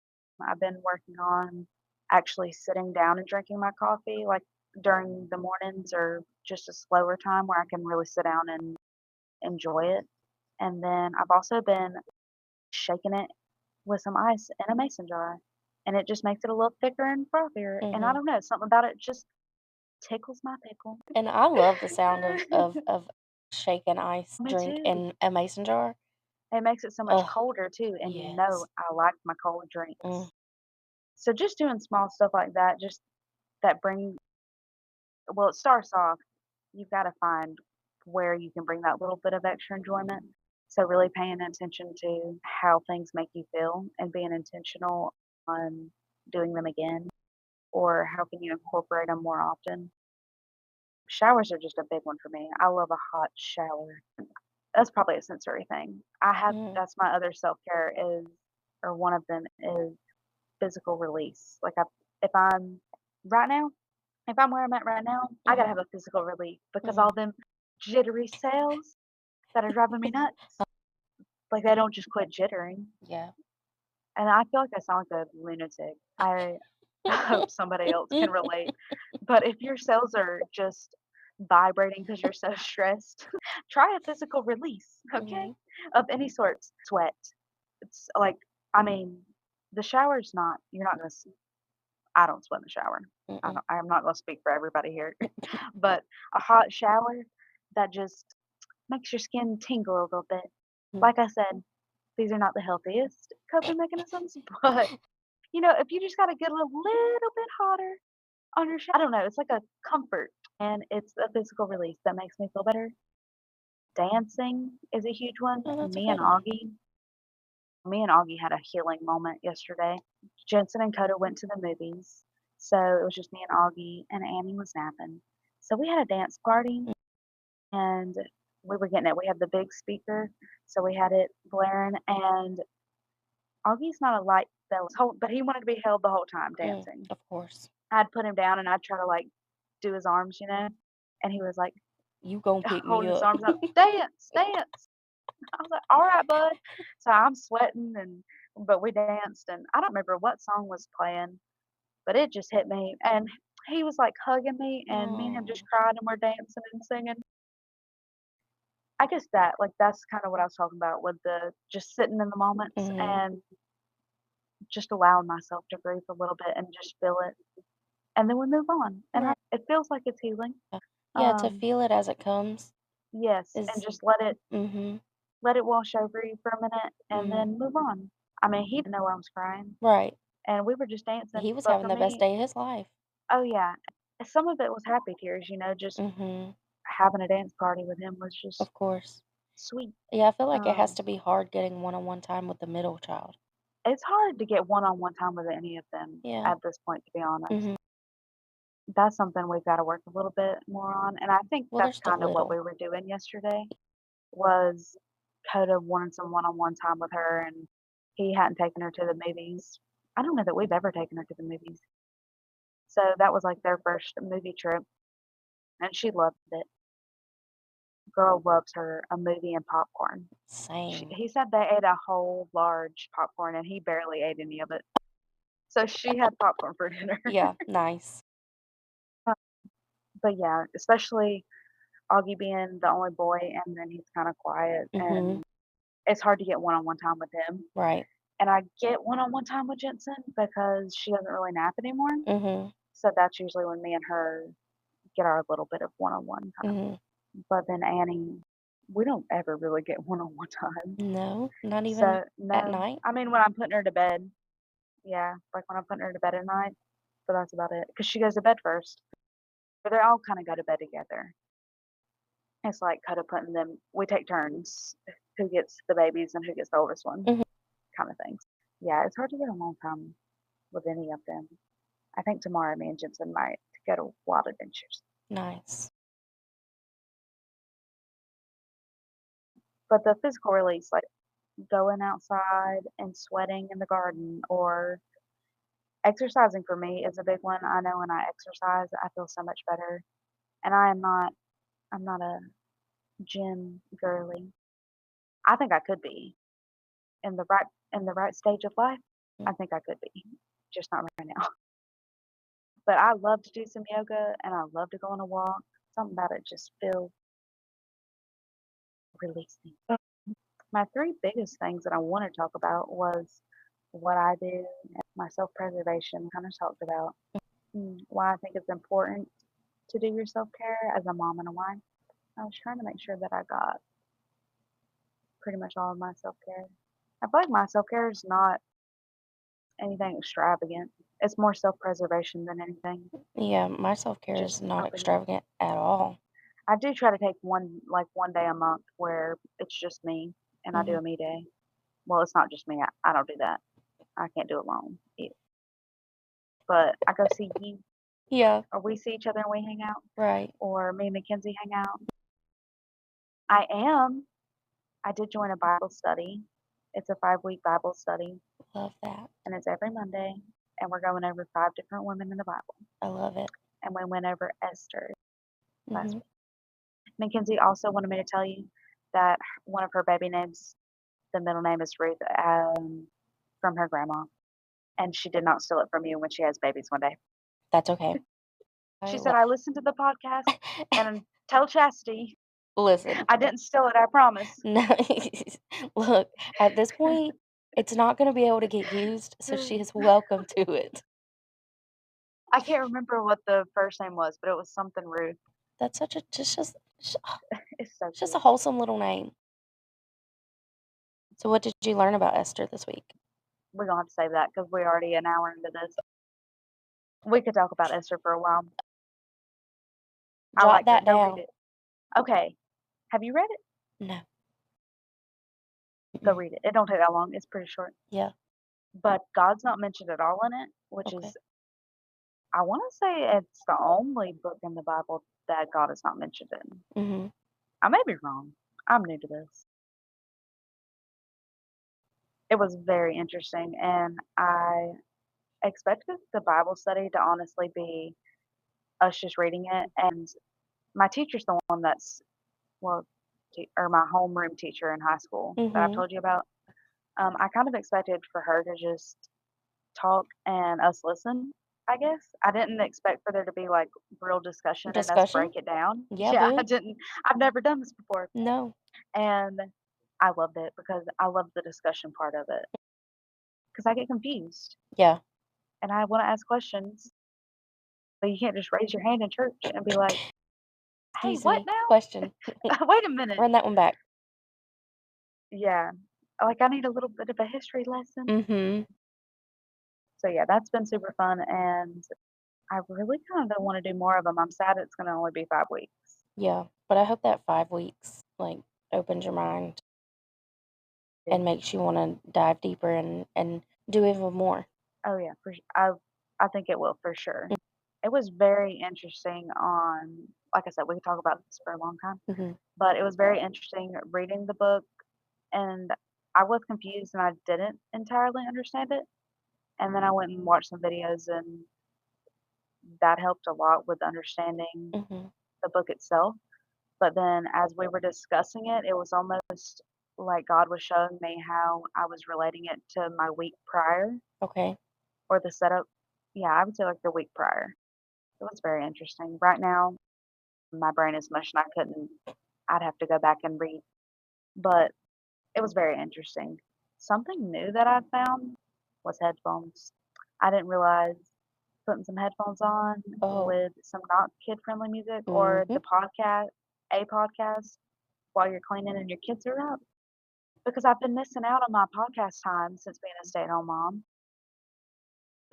I've been working on actually sitting down and drinking my coffee like during the mornings or just a slower time where I can really sit down and enjoy it. And then I've also been shaking it with some ice in a mason jar, and it just makes it a little thicker and frothier, and I Mhm. don't know, something about it just tickles my pickle. And I love the sound of shaken ice Me drink too. in a mason jar. It makes it so much Ugh, colder too, and yes. I like my cold Mm. drinks. So just doing small stuff like that, just that bring well, it starts off, you've gotta find where you can bring that little bit of extra enjoyment. So really paying attention to how things make you feel and being intentional on doing them again or how can you incorporate them more often? Showers are just a big one for me. I love a hot shower. That's probably a sensory thing. I have Mhm, that's my other self-care is or one of them is physical release. Like if I'm right now, if I'm where I'm at right now, I gotta mhm, have a physical relief because mhm. all them jittery cells that are driving me nuts, like they don't just quit jittering. Yeah. And I feel like I sound like a lunatic. I hope somebody else can relate. But if your cells are just vibrating because you're so stressed, try a physical release, okay? Mhm, Of any sort. Sweat. It's like, I mean, the shower's not, you're not going to, I don't sweat in the shower. mm-mm, I'm not going to speak for everybody here. But a hot shower that just makes your skin tingle a little bit. mm. Like I said, these are not the healthiest coping mechanisms, but if you just gotta get a little bit hotter on your I don't know, it's like a comfort, and it's a physical release that makes me feel better. Dancing is a huge one. Oh, that's a Me and good one. Augie had a healing moment yesterday. Jensen and Coda went to the movies, so it was just me and Augie, and Annie was napping. So we had a dance party, Mm, and we were getting it. We had the big speaker, so we had it blaring, and Augie's not a light fellow, but he wanted to be held the whole time dancing. of course. I'd put him down and I'd try to, like, do his arms, and he was, like, You gonna pick me holding his up. arms up, "Dance, dance." I was like, "Alright, bud." So I'm sweating but we danced, and I don't remember what song was playing, but it just hit me, and he was, like, hugging me, and me and him just Oh. cried, and we're dancing and singing. I guess that's kinda what I was talking about with the just sitting in the moments Mhm. and just allowing myself to grieve a little bit and just feel it, and then we move on, and Right. it feels like it's healing. Yeah, to Um, feel it as it comes yes, and is just mhm, let it wash over you for a minute and mhm. then move on. I mean, he didn't know I was crying, Right. and we were just dancing, He was but having for the best me day of his life. oh, yeah, some of it was happy tears, just Mhm. having a dance party with him was just Of course. sweet. Yeah, I feel like it has Um, to be hard getting one-on-one time with the middle child. it's hard to get one-on-one time with any of them Yeah. at this point, to be honest. Mhm. That's something we've gotta work a little bit more on, and I think Well, they're that's still kind of what little. we were doing yesterday. Was Coda wanted some one-on-one time with her, and he hadn't taken her to the movies. I don't know that we've ever taken her to the movies. So that was like their first movie trip, and she loved it. Girl loves her a movie and popcorn. Same. He said they ate a whole large popcorn, and he barely ate any of it. So she had popcorn for dinner. Yeah, nice. But yeah, especially Augie being the only boy, and then he's kind of quiet, Mhm. and it's hard to get one-on-one time with him. Right. And I get one-on-one time with Jensen because she doesn't really nap anymore, Mhm. so that's usually when me and her get our little bit of one-on-one time. Mhm. But then Annie, we don't ever really get one-on-one time. No, not even So, at no. night? I mean, when I'm putting her to bed, yeah, like, when I'm putting her to bed at night, but that's about it. Because she goes to bed first. But they all kinda go to bed together. It's like kinda putting them we take turns who gets the babies and who gets the oldest one, Mhm. kinda things. Yeah, it's hard to get alone time with any of them. I think tomorrow me and Jensen might go to Wild Adventures. Nice. But the physical release, like going outside and sweating in the garden or exercising for me is a big one. I know when I exercise, I feel so much better. And I'm not a gym girly. I think I could be in the right stage of life. Mm, I think I could be, just not right now. But I love to do some yoga and I love to go on a walk. Something about it just feels releasing. My 3 biggest things that I wanna talk about was what I do and my self-preservation, kinda talked about, why I think it's important to do your self-care as a mom and a wife. I was trying to make sure that I got pretty much all of my self-care. I feel like my self-care is not anything extravagant. It's more self-preservation than anything. yeah, my self-care is Just not helping extravagant at all. I do try to take one day a month where it's just me and I do Mhm. a me day. Well, it's not just me. I don't do that. I can't do it alone either. but I go see you, Yeah, or we see each other and we hang out, right. or me and Mackenzie hang out. I am. I did join a Bible study. It's a 5-week Bible study, Love that. and it's every Monday, and we're going over 5 different women in the Bible, I love it. and we went over Esther last Mhm. week. Mackenzie also wanted me to tell you that one of her baby names, the middle name is Ruth, from her grandma, and she did not steal it from you when she has babies one day. That's okay. I She lo said, "I listened to the podcast, and tell Chastity Listen, I didn't steal it, I promise." no, look, at this point, it's not gonna be able to get used, so she is welcome to it. I can't remember what the first name was, but it was something Ruth. That's such a It's so just a cute. wholesome little name. So what did you learn about Esther this week? We're gonna have to save that because we're already an hour into this. We could talk about Esther for a while. I Jot liked that it. Go read down. it. Okay. Have you read it? No. Go Mm-mm. read it. It don't take that long. It's pretty short. Yeah, But God's not mentioned at all in it, which okay. is, I want to say it's the only book in the Bible that God is not mentioned in. Mhm. I may be wrong. I'm new to this. It was very interesting, and I expected the Bible study to honestly be us just reading it. And my teacher's the one that's, well, or my homeroom teacher in high school that I've Mhm. told you about. I kind of expected for her to just talk and us listen, I guess. I didn't expect for there to be like real discussion and us Discussion? break it down. Yeah, Yeah, I dude. didn't. I've never done this before. No. And I loved it because I love the discussion part of it because I get confused Yeah. and I want to ask questions. But you can't just raise your hand in church and be like, "Hey, Excuse what me. Question. now?" Wait a minute. Run that one back. Yeah. Like I need a little bit of a history lesson. Mhm. So yeah, that's been super fun and I really kind of want to do more of them. I'm sad it's going to only be 5 weeks. Yeah, but I hope that 5 weeks, like, opens your mind and Yeah. makes you wanna dive deeper and do even more. Oh yeah, I think it will for sure. It was very interesting on, like I said, we could talk about this for a long time, Mhm. but it was very interesting reading the book and I was confused and I didn't entirely understand it. And then I went and watched some videos and that helped a lot with understanding Mhm. the book itself. But then as we were discussing it, it was almost like God was showing me how I was relating it to my week prior Okay. or the setup. Yeah, I would say like the week prior. It was very interesting. Right now, my brain is mush and I'd have to go back and read, but it was very interesting. Something new that I found was headphones. I didn't realize putting some headphones on Oh. with some not kid friendly music or Mhm. a podcast while you're cleaning and your kids are up. Because I've been missing out on my podcast time since being a stay-at-home mom.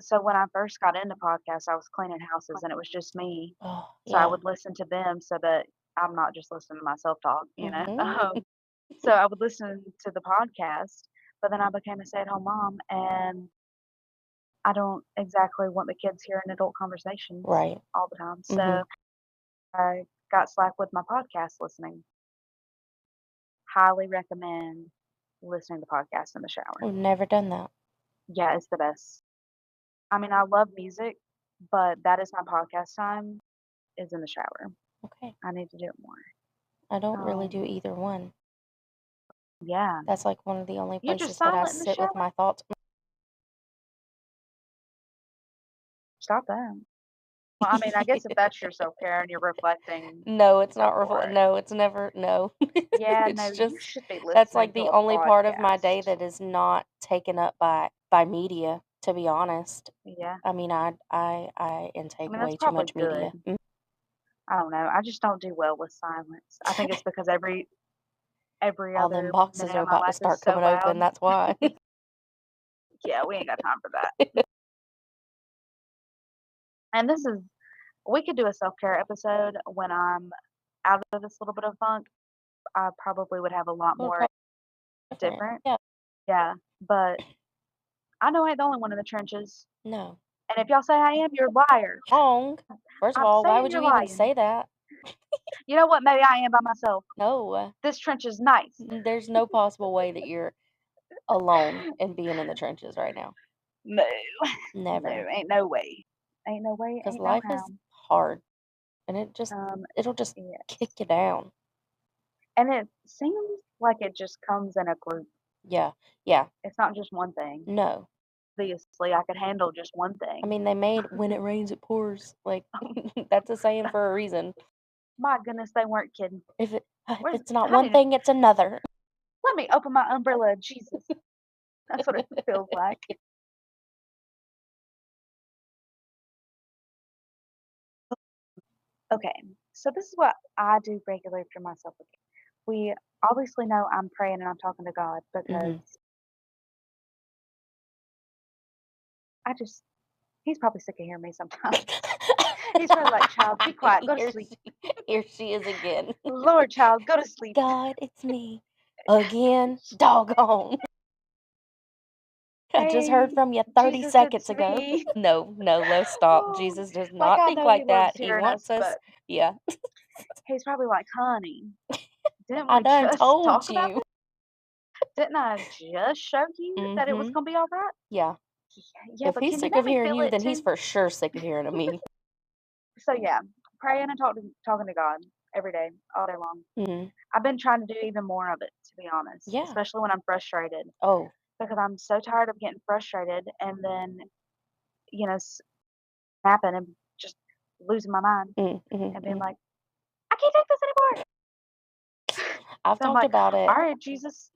So when I first got into podcasts, I was cleaning houses and it was just me. Oh, So I yeah. would listen to them so that I'm not just listening to myself talk, you know? Mhm. So I would listen to the podcast, but then I became a stay-at-home mom and I don't exactly want the kids hearing adult conversations Right. all the time. So Mhm. I got slack with my podcast listening. Highly recommend listening to podcasts in the shower. I've never done that. Yeah, it's the best. I mean, I love music, but that is my podcast time is in the shower. Okay. I need to do it more. I don't really do Um, either one. yeah. That's, like, one of the only You're just places that I silent in the sit with shower? my thoughts. Stop that. Well, I mean, I guess if that's your self-care and you're reflecting No, it's not before. no, it's never no. Yeah, no, It's you just should be that's, listening like, to the a only part of my day podcast. that is not taken up by media, to be honest. Yeah. I mean, I I intake mean, that's way too probably much good. media. I don't know. I just don't do well with silence. I think it's because every All them other boxes minute are of my about to life is start so coming loud. open, that's why. Yeah, we ain't got time for that. And this is we could do a self-care episode when I'm out of this little bit of funk. I probably would have a lot Well, more probably different. different. Yeah. Yeah, but I know I ain't the only one in the trenches. No. And if y'all say I am, you're a liar. Wrong. First of I'm all, why saying would you're you even lying. say that? You know what? Maybe I am by myself. No, This trench is nice. there's no possible way that you're alone and being in the trenches right now. No, no, Never. ain't no way. Ain't no way, Because ain't no life how. is hard and Um, it'll just kick yes. you down. And it seems like it just comes in a group. Yeah. Yeah. It's not just one thing. No. Obviously, I could handle just one I thing. mean, they made "When it rains, it pours." Like, that's a saying for a reason. My goodness, they weren't kidding. If Where's it's not I one need to thing, it's another. let me open my umbrella, Jesus. That's what it feels like. Okay, so this is what I do regularly for myself. Okay. We obviously know I'm praying and I'm talking to God because Mhm. I just he's probably sick of hearing me sometimes. He's probably like, "Child, be quiet, go to Here sleep. here she is again. Lord, child, go to sleep." "God, it's me. Again? Doggone. I just heard Hey, from you 30 Jesus, seconds it's ago." me. No, no, let's stop. Oh, Jesus does like not I think know he like loves that. He hearing wants us, us. but Yeah. he's probably like, "Honey, didn't I we done just talk told about you. this? Didn't I just show you that it was Mhm. gonna be all right?" Yeah. Yeah, If but he's can you sick let of me hearing feel you, it then he's too? for sure sick of hearing of me. So yeah, praying and talking to God every day, all day long. Mhm. I've been trying to do even more of it, to be honest, Yeah. especially when I'm frustrated Oh. because I'm so tired of getting frustrated and then, snapping and just losing my mind Mhm, and being mhm. like, I can't take this anymore. I've So I'm talked like, about all it. right, Jesus,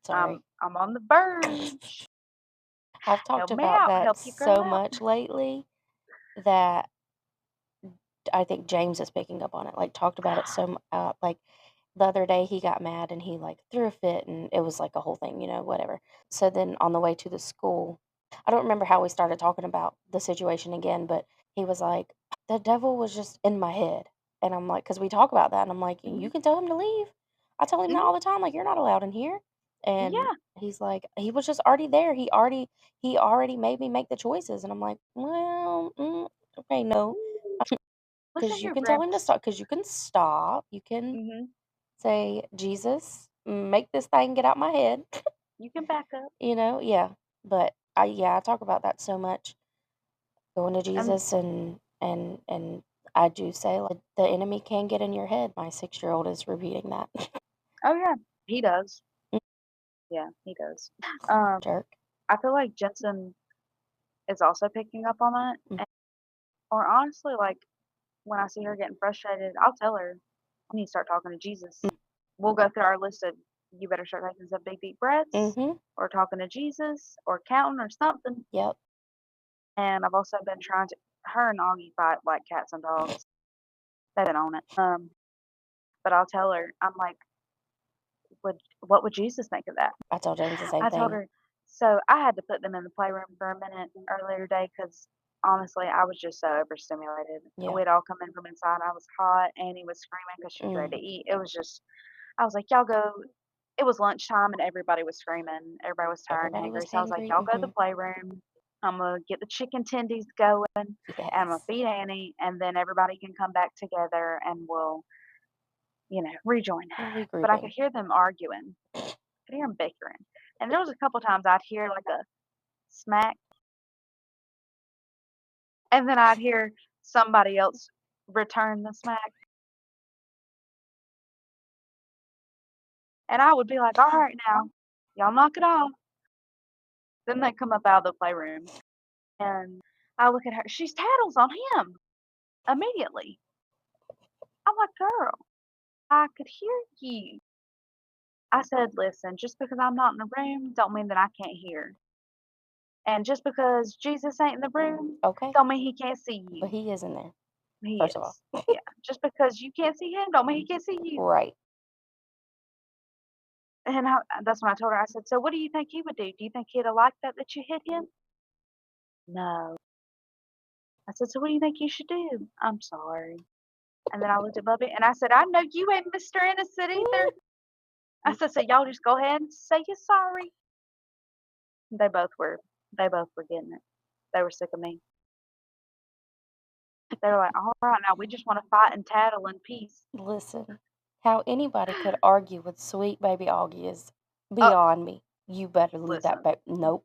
Sorry. I'm on the verge. I've talked Help me about out. that Help your girl so out. much lately that I think James is picking up on it. Like, talked about it like the other day he got mad and he like threw a fit and it was like a whole thing, whatever. So then on the way to the school, I don't remember how we started talking about the situation again, but he was like, the devil was just in my head. And I'm like, because we talk about that, and I'm like, you Mhm, can tell him to leave. I tell him that mhm, all the time, like, you're not allowed in here. And yeah. he's like, he was just already there. He already made me make the choices. And I'm like, well, okay, no. Mm, listen 'Cause to you your can tell him to gramps. stop. Because you can stop, you can Mhm. say, "Jesus, make this thing get out my head." You can back up. Yeah, but I talk about that so much, going to And Jesus and I do say, like, the enemy can get in your head. My 6-year-old is repeating that. oh yeah, he does. Yeah, he does. Um, Jerk. I feel like Jensen is also picking up on that. Mm, Or honestly, like when I see her getting frustrated, I'll tell her, "I need to start talking to Jesus." We'll go through our list of you better start taking some big deep breaths, mhm, or talking to Jesus, or counting, or something. yep. And I've also been trying to her and Augie fight like cats and dogs. They've been on it. But I'll tell her, I'm like, what would Jesus think of that? I tell James the same I told thing. her, so I had to put them in the playroom for a minute earlier today because honestly, I was just so overstimulated. Yeah. We'd all come in from inside. I was hot. Annie was screaming because she was ready Mm, to eat. It was just, I was like, y'all go. It was lunchtime and everybody was screaming. Everybody was tired and everybody was hungry. So I was like, hangry. y'all go to the Mhm. playroom. I'm going to get the chicken tendies going and I'm going to Yes. feed Annie. And then everybody can come back together and we'll, rejoin. But I could Regrouping. hear them arguing. I could hear them bickering. And there was a couple times I'd hear like a smack, and then I'd hear somebody else return the smack, and I would be like, "Alright now, y'all knock it off." Then they come up out of the playroom, and I look at her, she's tattles on him immediately. I'm like, "Girl, I could hear you." I said, "Listen, just because I'm not in the room don't mean that I can't hear, and just because Jesus ain't in the room Okay. don't mean he can't see But you. he is in there, He first of all. is. Yeah, just because you can't see him don't mean he can't see you." Right. And that's when I told her, I said, "So what do you think he would do? Do you think he'd have liked that you hit him?" "No." I said, "So what do you think you should do?" "I'm sorry." And then I looked at Bubby and I said, "I know you ain't Mr. Innocent either." I said, "So y'all just go ahead and say you're sorry." They both were getting it. They were sick of me. They're like, "All right, now we just wanna fight and tattle in peace." Listen, how anybody could argue with sweet baby Augie is Oh, beyond me. You better leave that listen, back. Nope.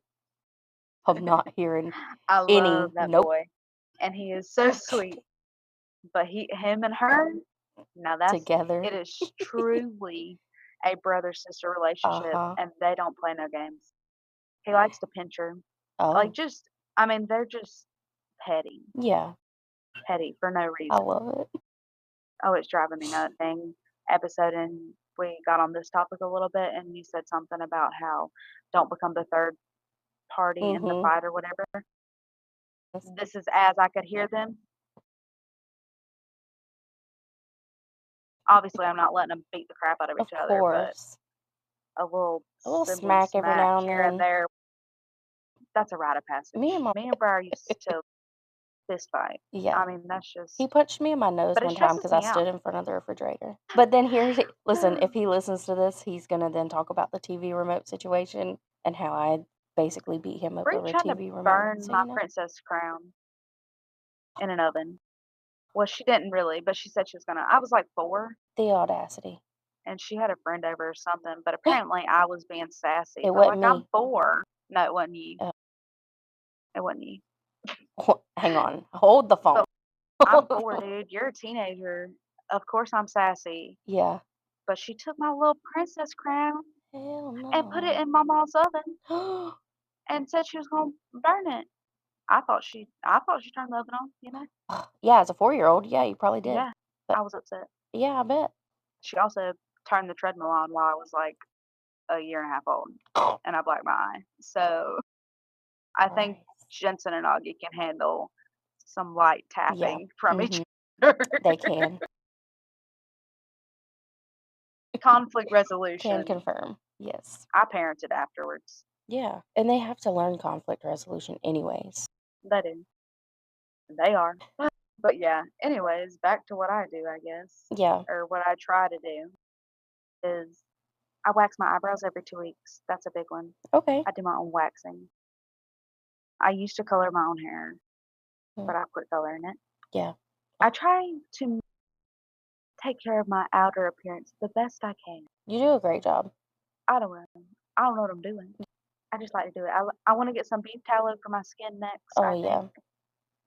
I'm not hearing I love any that nope boy, and he is so sweet, but him and her, now together. it is truly a brother-sister relationship, Uh-huh. and they don't play no games. He likes to pinch her. Like, Oh, just I mean, they're just petty, yeah. petty for no I reason. love it. Oh, it's driving me nuts. Thing episode, and we got on this topic a little bit, and you said something about how don't become the third party in the Mhm. fight or whatever. This is as I could hear them. Obviously, I'm not letting them beat the crap out of Of each other, but course. a little A little sibling smack every smack now and here and then. there, that's a rite of Me and passage. my Me and Bri used to fist fight. yeah. I mean, that's He just punched me in my nose but it one time stresses because I me out. stood in front of the refrigerator. But then here he listen, if he listens to this, he's gonna then talk about the TV remote situation and how I basically beat him up Bree over a tried to TV remote. burn So, my you know, princess crown in an oven. Well, she didn't really, but she said she was gonna. I was like 4, the audacity. and she had a friend over or something, but apparently I was being sassy, It but, wasn't like, I'm me. 4. No, it wasn't you. Uh, It wasn't you. hang on. Hold the phone. But I'm Hold the 4, phone. dude. You're a teenager. Of course I'm sassy. Yeah. But she took my little princess crown Hell and put it no. in my mom's oven and said she was gonna burn it. I thought she turned the oven on, you know? Yeah, as a 4-year-old, yeah, you probably did. Yeah, But I was upset. yeah, I bet. She also turned the treadmill on while I was, like, a year and a half old, and I blacked my eye. So, I think Christ. Jensen and Augie can handle some light Yeah. tapping from each Mhm. other. They can. Conflict Can resolution. confirm. Yes. I parented afterwards. Yeah, and they have to learn conflict resolution anyways. They do. They are. But yeah, anyways, back to what I do, I guess, Yeah. or what I try to do is I wax my eyebrows every 2 weeks. That's a big one. Okay. I do my own waxing. I used to color my own hair, Mm, but I quit coloring it. yeah. I try to take care of my outer appearance the best I can. You do a great job. I don't know. I don't know what I'm doing. I just like to do it. I want to get some beef tallow for my skin next, Oh, I think. yeah.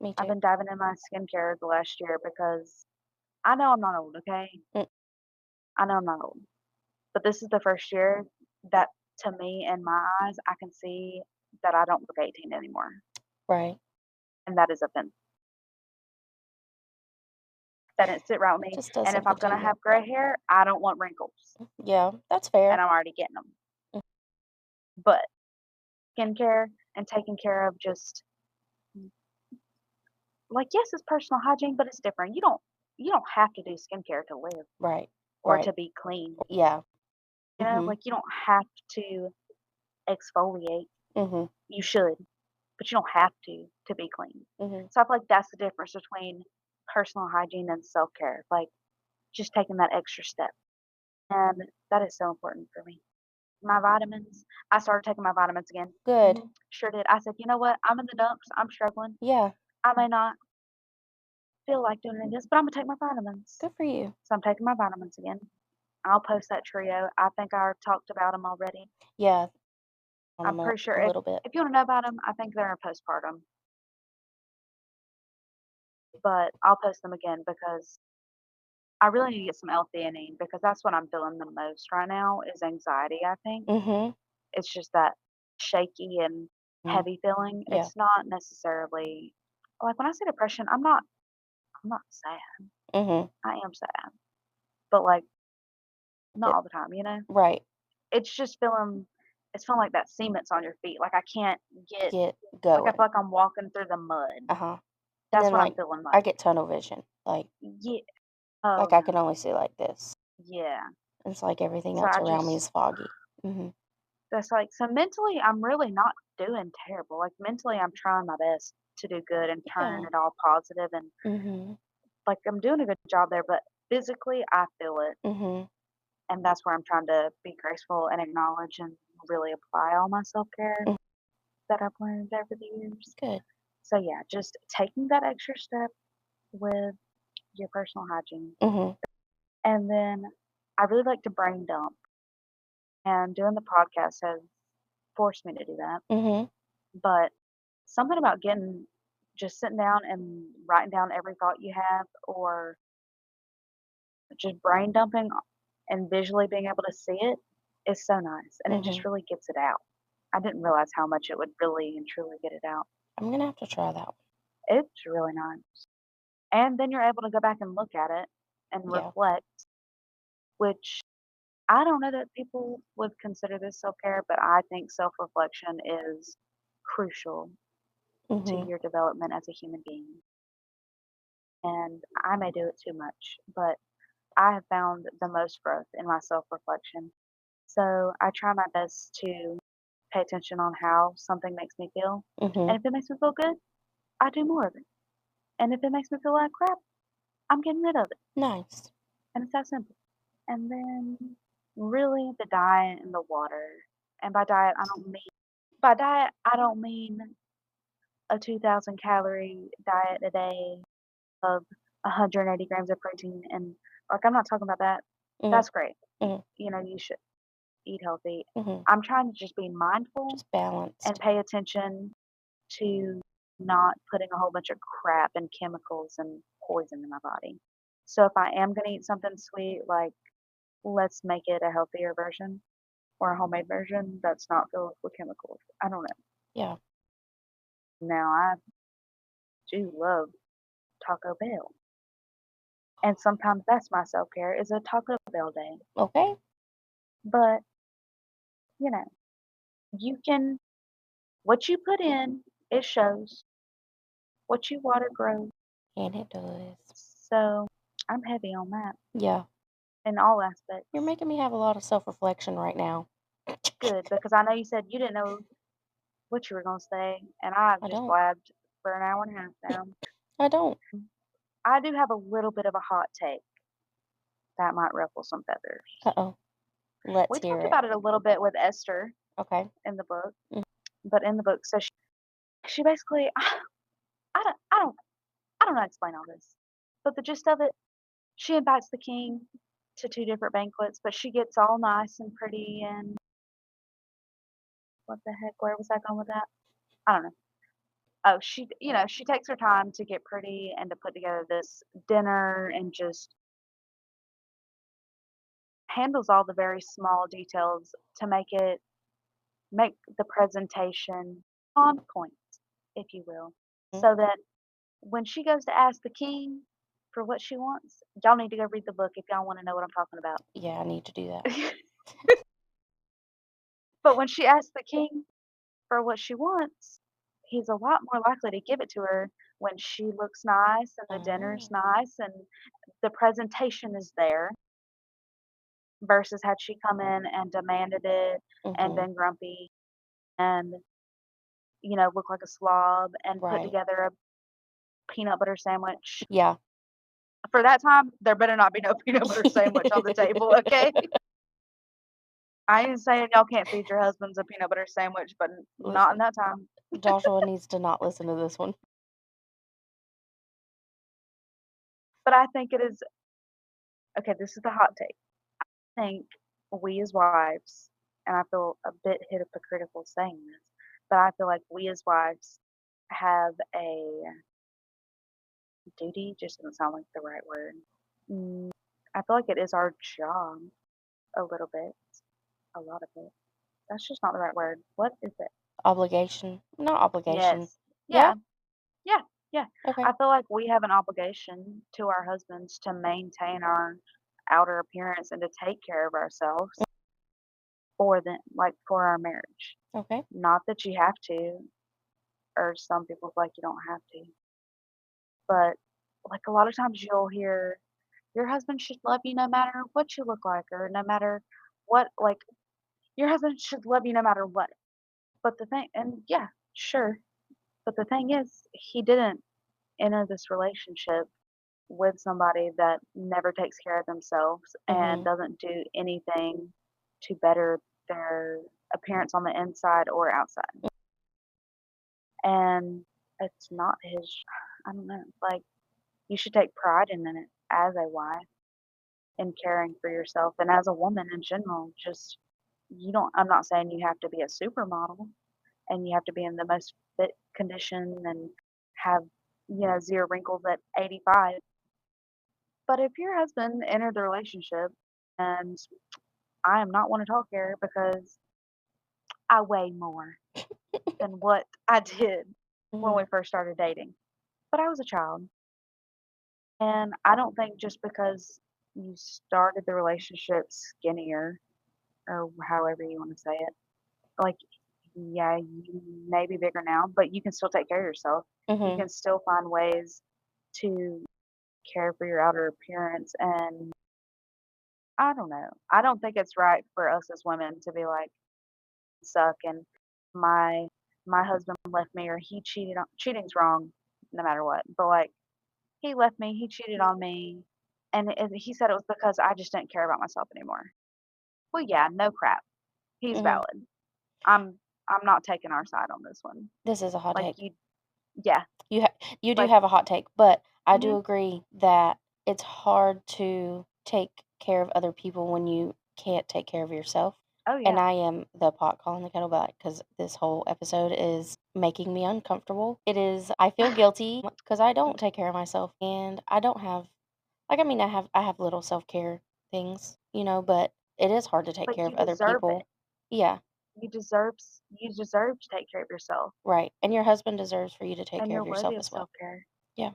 Me I've too. been diving in my skincare the last year because I know I'm not old, okay? Mm, I know I'm not old. But this is the first year that, to me, in my eyes, I can see that I don't look 18 anymore, right. and that is offensive. That didn't sit right with It me, just does and if I'm something to gonna you. have gray hair, I don't want wrinkles, Yeah, that's and fair. I'm already getting them. Mm, But skincare and taking care of just like, yes, it's personal hygiene, but it's different. You don't have to do skincare to live right. or Right. to be clean, Yeah. you know? Mhm. Like, you don't have to exfoliate. Mhm. You should, but you don't have to be clean. Mhm. So I feel like that's the difference between personal hygiene and self-care, like, just taking that extra step, and that is so important for me. My vitamins, I started taking my vitamins again. Good. Sure did. I said, "You know what? I'm in the dumps. I'm struggling. Yeah. I may not feel like doing any of this, but Imma take my vitamins." Good for you. So I'm taking my vitamins again. I'll post that trio. I think I talked about them already. Yeah, on I'm them pretty sure a if little bit. if you wanna know about them, I think they're in postpartum, but I'll post them again because I really need to get some L-theanine because that's what I'm feeling the most right now is anxiety, I think. Mhm. It's just that shaky and Mm, heavy feeling. yeah. It's not necessarily like, when I say depression, I'm not sad. Mhm. I am sad, but, like, not It all the time, you know? right. It's just feeling like that cement's on your feet, like, I can't get Get like, I feel going. like I'm walking through the mud. Uh-huh. And That's then, what I'm like, feeling I like. get tunnel vision. Yeah. Oh, Like, I can no. only see like this. Yeah. It's like everything So else I around me just is foggy. Mhm. that's like so mentally, I'm really not doing terrible. Like, mentally, I'm trying my best to do good and turn Yeah. it all positive, and, Mhm. like, I'm doing a good job there, but physically, I feel it, Mhm. and that's where I'm trying to be graceful and acknowledge and really apply all my self-care Mm, that I've learned over the years. good. So, yeah, just taking that extra step, with your personal hygiene. Mhm. And then I really like to brain dump, and doing the podcast has forced me to do that. Mhm. But something about getting just sitting down and writing down every thought you have, or just brain dumping and visually being able to see it is so nice, and it just Mhm. really gets it out. I didn't realize how much it would really and truly get it out. I'm gonna have to try that one. It's really nice. And then you're able to go back and look at it and Yeah. reflect, which I don't know that people would consider this self-care, but I think self-reflection is crucial to Mhm. your development as a human being. And I may do it too much, but I have found the most growth in my self-reflection. So I try my best to pay attention on how something makes me feel. Mhm. And if it makes me feel good, I do more of it. And if it makes me feel like crap, I'm getting rid of it. Nice. And it's that simple. And then really the diet and the water. And by diet I don't mean a 2,000 calorie diet a day of 180 grams of protein and like I'm not talking about that. Mhm. That's great. Mhm. You should eat healthy. Mhm. I'm trying to just be mindful Just balanced. and pay attention to not putting a whole bunch of crap and chemicals and poison in my body. So if I am gonna eat something sweet, like let's make it a healthier version or a homemade version that's not filled with chemicals. I don't know. Yeah. Now I do love Taco Bell. And sometimes that's my self care is a Taco Bell day. Okay. But, you know, you can what you put in, it shows. What you water grows. And it does. So I'm heavy on that Yeah. in all You're aspects. making me have a lot of self-reflection right now. Good, because I know you said you didn't know what you were gonna say, and I've I just don't. blabbed for an hour and a half now. I don't. I do have a little bit of a hot take that might ruffle some feathers. Uh-oh. Let's We hear talked it. about it a little bit with Esther Okay. in the book, Mm. but in the book, so she basically I don't I don't I don't know how to explain all this, but the gist of it, she invites the king to 2 different banquets, but she gets all nice and pretty and what the heck, where was I going with that? I don't know. Oh, she takes her time to get pretty and to put together this dinner and just handles all the very small details to make the presentation on point, if you will, Mm. so that when she goes to ask the king for what she wants, y'all need to go read the book if y'all wanna know what I'm talking about. Yeah, I need to do that. But when she asks the king for what she wants, he's a lot more likely to give it to her when she looks nice and the dinner's Oh. nice and the presentation is there versus had she come in and demanded it and Mhm. been grumpy and, look like a slob and put Right. together a peanut butter sandwich. Yeah. For that time, there better not be no peanut butter sandwich on the table, okay? I ain't saying y'all can't feed your husbands a peanut butter sandwich, but not in Listen, that time. Joshua needs to not listen to this one. But I think it is okay, this is the hot take. I think we as wives, and I feel a bit hypocritical saying this, but I feel like we as wives have a duty, just doesn't sound like the right word. Mm, I feel like it is our job a little bit, a lot of it. That's just not the right word. What is it? Obligation. Not obligation. Yes. Yeah? Yeah, yeah, yeah. Okay. I feel like we have an obligation to our husbands to maintain our outer appearance and to take care of ourselves for them, like for our marriage. Okay. Not that you have to, or some people feel like you don't have to, but like a lot of times you'll hear your husband should love you no matter what you look like or no matter what, like your husband should love you no matter what. But the thing, and yeah, sure. But the thing is, he didn't enter this relationship with somebody that never takes care of themselves and Mhm. doesn't do anything to better their appearance on the inside or outside. And it's not his, I don't know, like, You should take pride in it as a wife and caring for yourself and as a woman in general. Just you don't I'm not saying you have to be a supermodel and you have to be in the most fit condition and have, 0 wrinkles at 85. But if your husband entered the relationship and I am not one to talk here because I weigh more than what I did when Mhm. we first started dating. But I was a child. And I don't think just because you started the relationship skinnier or however you want to say it, like, yeah, you may be bigger now, but you can still take care of yourself. You Mhm. can still find ways to care for your outer appearance. And I don't know. I don't think it's right for us as women to be like, suck and my my husband left me or he cheated on cheating's wrong no matter what. But like he left me, he cheated on me and he said it was because I just didn't care about myself anymore. Well, yeah, no crap. He's Mhm. valid. I'm I'm not taking our side on this one. This is a hot Like take. you yeah, You do like have a hot take, but I do mhm. agree that it's hard to take care of other people when you can't take care of yourself. Oh And yeah. I am the pot calling the kettle black because this whole episode is making me uncomfortable. It is, I feel guilty because I don't take care of myself and I don't have, like, I mean, I have little self care things, but it is hard to take But care of you other deserve it. people. Yeah, You deserve to take care of yourself right. And your husband deserves for you to take and care you're of worthy yourself of as well. self-care. Yeah.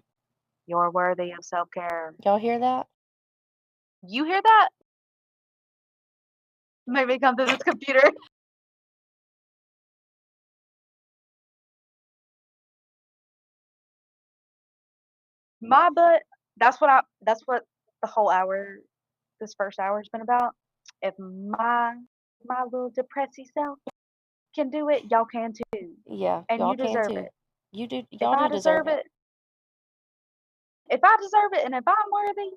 You're worthy of self-care. Y'all hear that? You hear that? Maybe come through this computer. My butt that's what the whole hour this first hour's been about. If my little depressy self can do it, y'all can too, Yeah, and y'all you can deserve too. it. If Y'all I do deserve deserve it. it if I deserve it and if I'm worthy,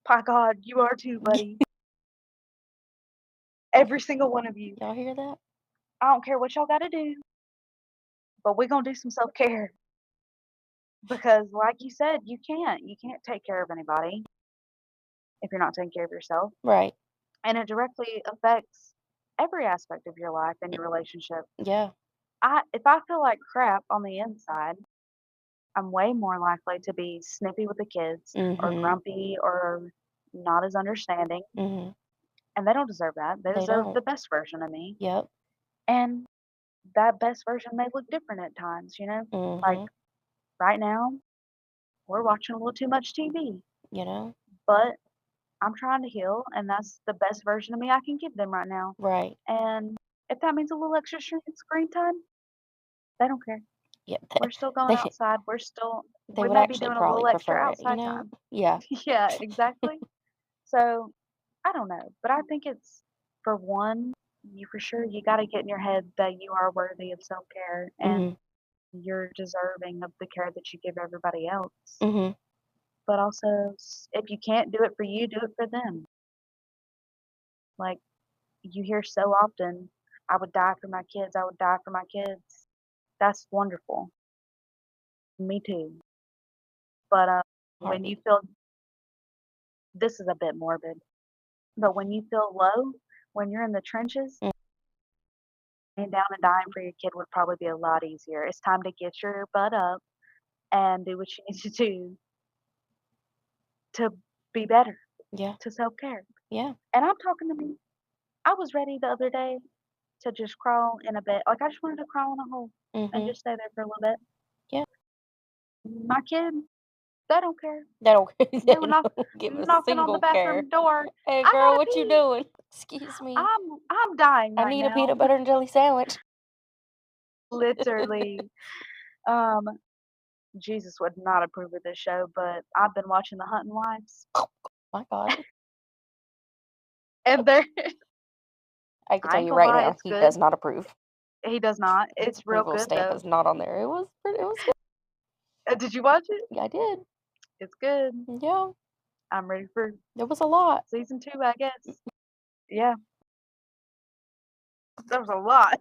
by God, you are too, buddy. Y'all Every single one of you. y'all hear that? I don't care what y'all gotta do, but we're gonna do some self-care because like you said, you can't take care of anybody if you're not taking care of yourself, Right. and it directly affects every aspect of your life and your relationship. Yeah. If I feel like crap on the inside, I'm way more likely to be snippy with the kids or Mhm. grumpy or not as understanding, Mhm. and they don't deserve that. They They deserve don't. the best version of me, Yep. and that best version may look different at times. Like Mhm. right now, we're watching a little too much TV, You know? but I'm trying to heal, and that's the best version of me I can give them right now. Right. And if that means a little extra screen time, they don't care. Yeah. We're still going They outside. they We would may be actually doing a probably little extra prefer it, you outside know? time. Yeah. Yeah, exactly. So, I don't know, but I think it's for one, you for sure you gotta get in your head that you are worthy of self-care and Mhm. you're deserving of the care that you give everybody else. Mhm. But also, if you can't do it for you, do it for them. Like, you hear so often, "I would die for my kids, I would die for my kids." That's wonderful. Me too. But, when you Heartbeat. feel this is a bit morbid, but when you feel low, when you're in the trenches, Mm. laying down and dying for your kid would probably be a lot easier. It's time to get your butt up and do what you need to do to be better, Yeah. to self-care. Yeah. And I'm talking to me. I was ready the other day to just crawl in a bed. Like, I just wanted to crawl in a hole and Mhm. just stay there for a little bit. Yeah. My kid, they don't care. That'll They were they don't give a knocking on the single care. bathroom door. "Hey, "I girl, gotta what you pee. doing?" "Excuse me. I'm dying I right need a now." peanut butter and jelly sandwich." Literally. Um, Jesus would not approve of this show, but I've been watching The Hunting Wives, My God. and they're I can I tell ain't you gonna right lie, now, it's he good. does not approve. He does not. His It's real approval good, stamp though. is not on there. It was good. Did you watch it? Yeah, I did. It's good. Yeah, I'm ready for there was a lot. season 2, I guess. Yeah, there was a lot,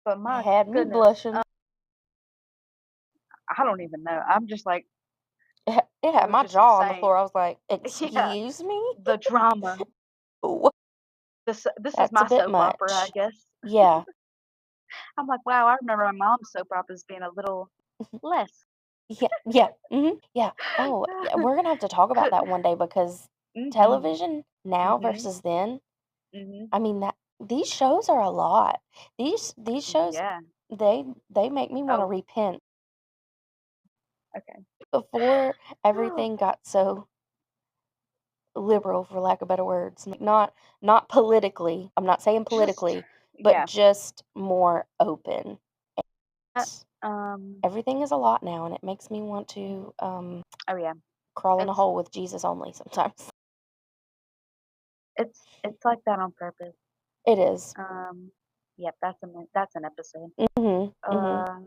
but my Had me goodness, blushing. I don't even know. I'm just like it It had was my just jaw on the insane. floor. I was like, Yeah, "Excuse me? the drama. Wha This is That's a my bit soap opera, I much." guess. Yeah. I'm like, "Wow, I remember my mom's soap operas being a little less." Yeah, yeah, mhm, yeah. Oh, yeah, we're gonna have to talk about Could that one day because Mhm, television now mhm, versus then, mhm. I mean, that these shows are a lot. These shows, Yeah. they make me wanna Oh, repent. okay. Before everything got so liberal, for lack of better words, not politically, I'm not saying Just politically, but yeah. just more open. Uh, um, Everything is a lot now, and it makes me want to, oh, yeah. crawl in a It's hole with Jesus only sometimes. it's like that on purpose. It is. Um, yep, that's an episode. Mhm, mhm. Uh,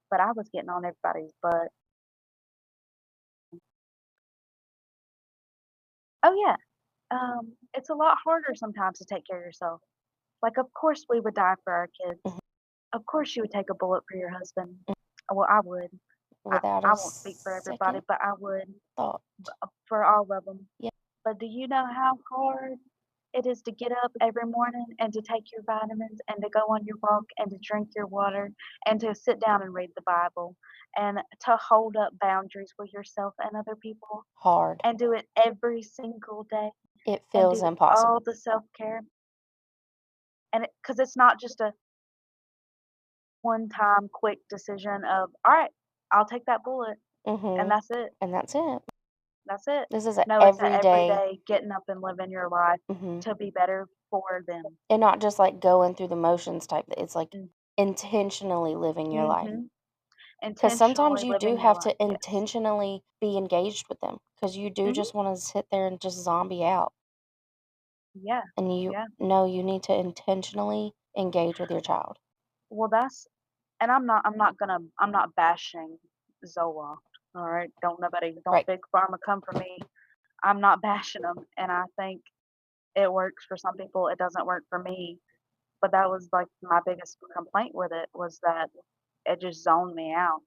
but I was getting on everybody's butt. Oh, yeah. It's a lot harder sometimes to take care of yourself. Like, of course we would die for our kids. Mhm, Of course you would take a bullet for your husband. mhm. Well, I would. Without I a won't speak for everybody, second but I would thought. for all of them. Yeah, But do you know how hard it is to get up every morning and to take your vitamins and to go on your walk and to drink your water and to sit down and read the Bible and to hold up boundaries with yourself and other people hard. and do it every single day It and feels do all impossible. the self-care and because it's not just a one-time quick decision of, "All right, I'll take that bullet and Mhm. that's it. And that's it. That's it." This is a No, it's a everyday. everyday getting up and living your life Mhm. to be better for them. And not just, like, going through the motions type, it's, like, Mm, intentionally living your life. mhm. 'Cause sometimes Intentionally you do living your have life, to yes. intentionally be engaged with them, cause you do Mhm. just wanna sit there and just zombie out, Yeah, and you yeah. know you need to intentionally engage with your child. Well, that's and I'm not bashing Zoloft, alright? Don't Right. big pharma come for me. I'm not bashing them, and I think it works for some people, it doesn't work for me, but that was, like, my biggest complaint with it was that it just zoned me out,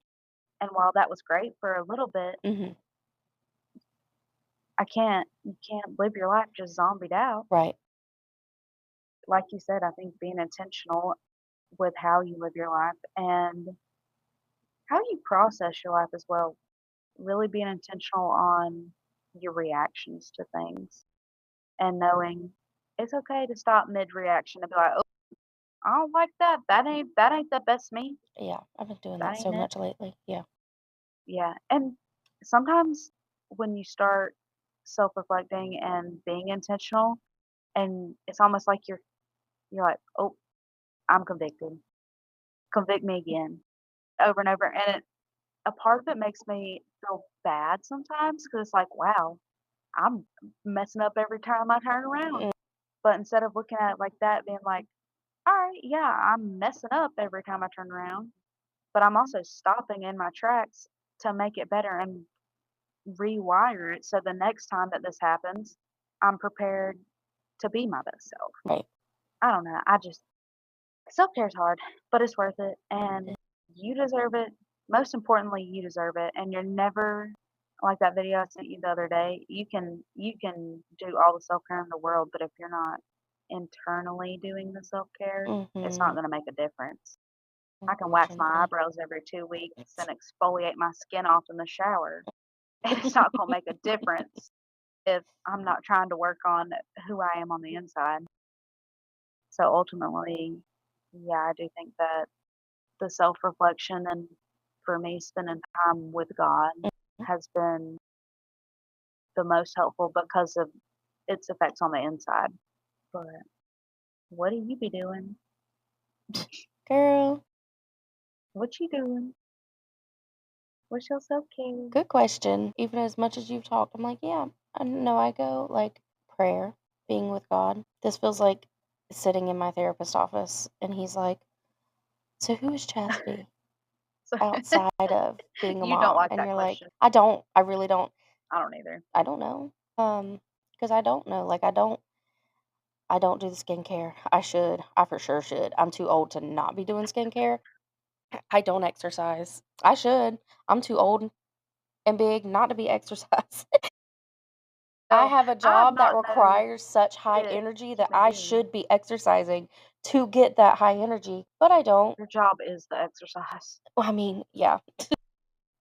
and while that was great for a little bit, Mhm. you can't live your life just zombied out. Right. Like you said, I think being intentional with how you live your life and how you process your life as well, really being intentional on your reactions to things and knowing it's okay to stop mid-reaction and be like, "Oh, I don't like that. That ain't the best me. Yeah, I've been doing That that so ain't it." much lately. Yeah. Yeah, and sometimes when you start self-reflecting and being intentional, and it's almost like you're like, "Oh, I'm convicted. Convict me again." Over and over, and a part of it makes me feel bad sometimes because it's like, "Wow, I'm messing up every time I turn around." Mm, But instead of looking at it like that, being like, "Alright, yeah, I'm messing up every time I turn around, but I'm also stopping in my tracks to make it better and rewire it so the next time that this happens, I'm prepared to be my best self." right. I don't know, I just self-care is hard, but it's worth it, and you deserve it. Most importantly, you deserve it, and you're never like that video I sent you the other day, you can do all the self-care in the world, but if you're not internally doing the self-care, it's not Mhm. gonna make a difference. I can wax my Unfortunately. eyebrows every 2 weeks and exfoliate my skin off in the shower, and it's not gonna make a difference if I'm not trying to work on who I am on the inside. So ultimately, yeah, I do think that the self-reflection and for me spending time with God has been the most helpful because of its effects on the inside. But what do you be doing? Girl, What you doing? What's your self-care? good question. Even as much as you've talked, I'm like, yeah, I know I go like prayer, being with God. This feels like sitting in my therapist office and he's like, "So who is chastity So outside of being a you don't mom?" like And that you're like, question. "I don't. I really don't. I don't either. I don't know." Because I don't know. Like I don't do the skincare. I should. I for sure should. I'm too old to not be doing skincare. I don't exercise. I should. I'm too old. and big not to be exercised. I Well, have a I have job that not known requires such high it energy to that I be. should be exercising to get that high energy, but I don't. Your job is the exercise. Well, I mean, yeah,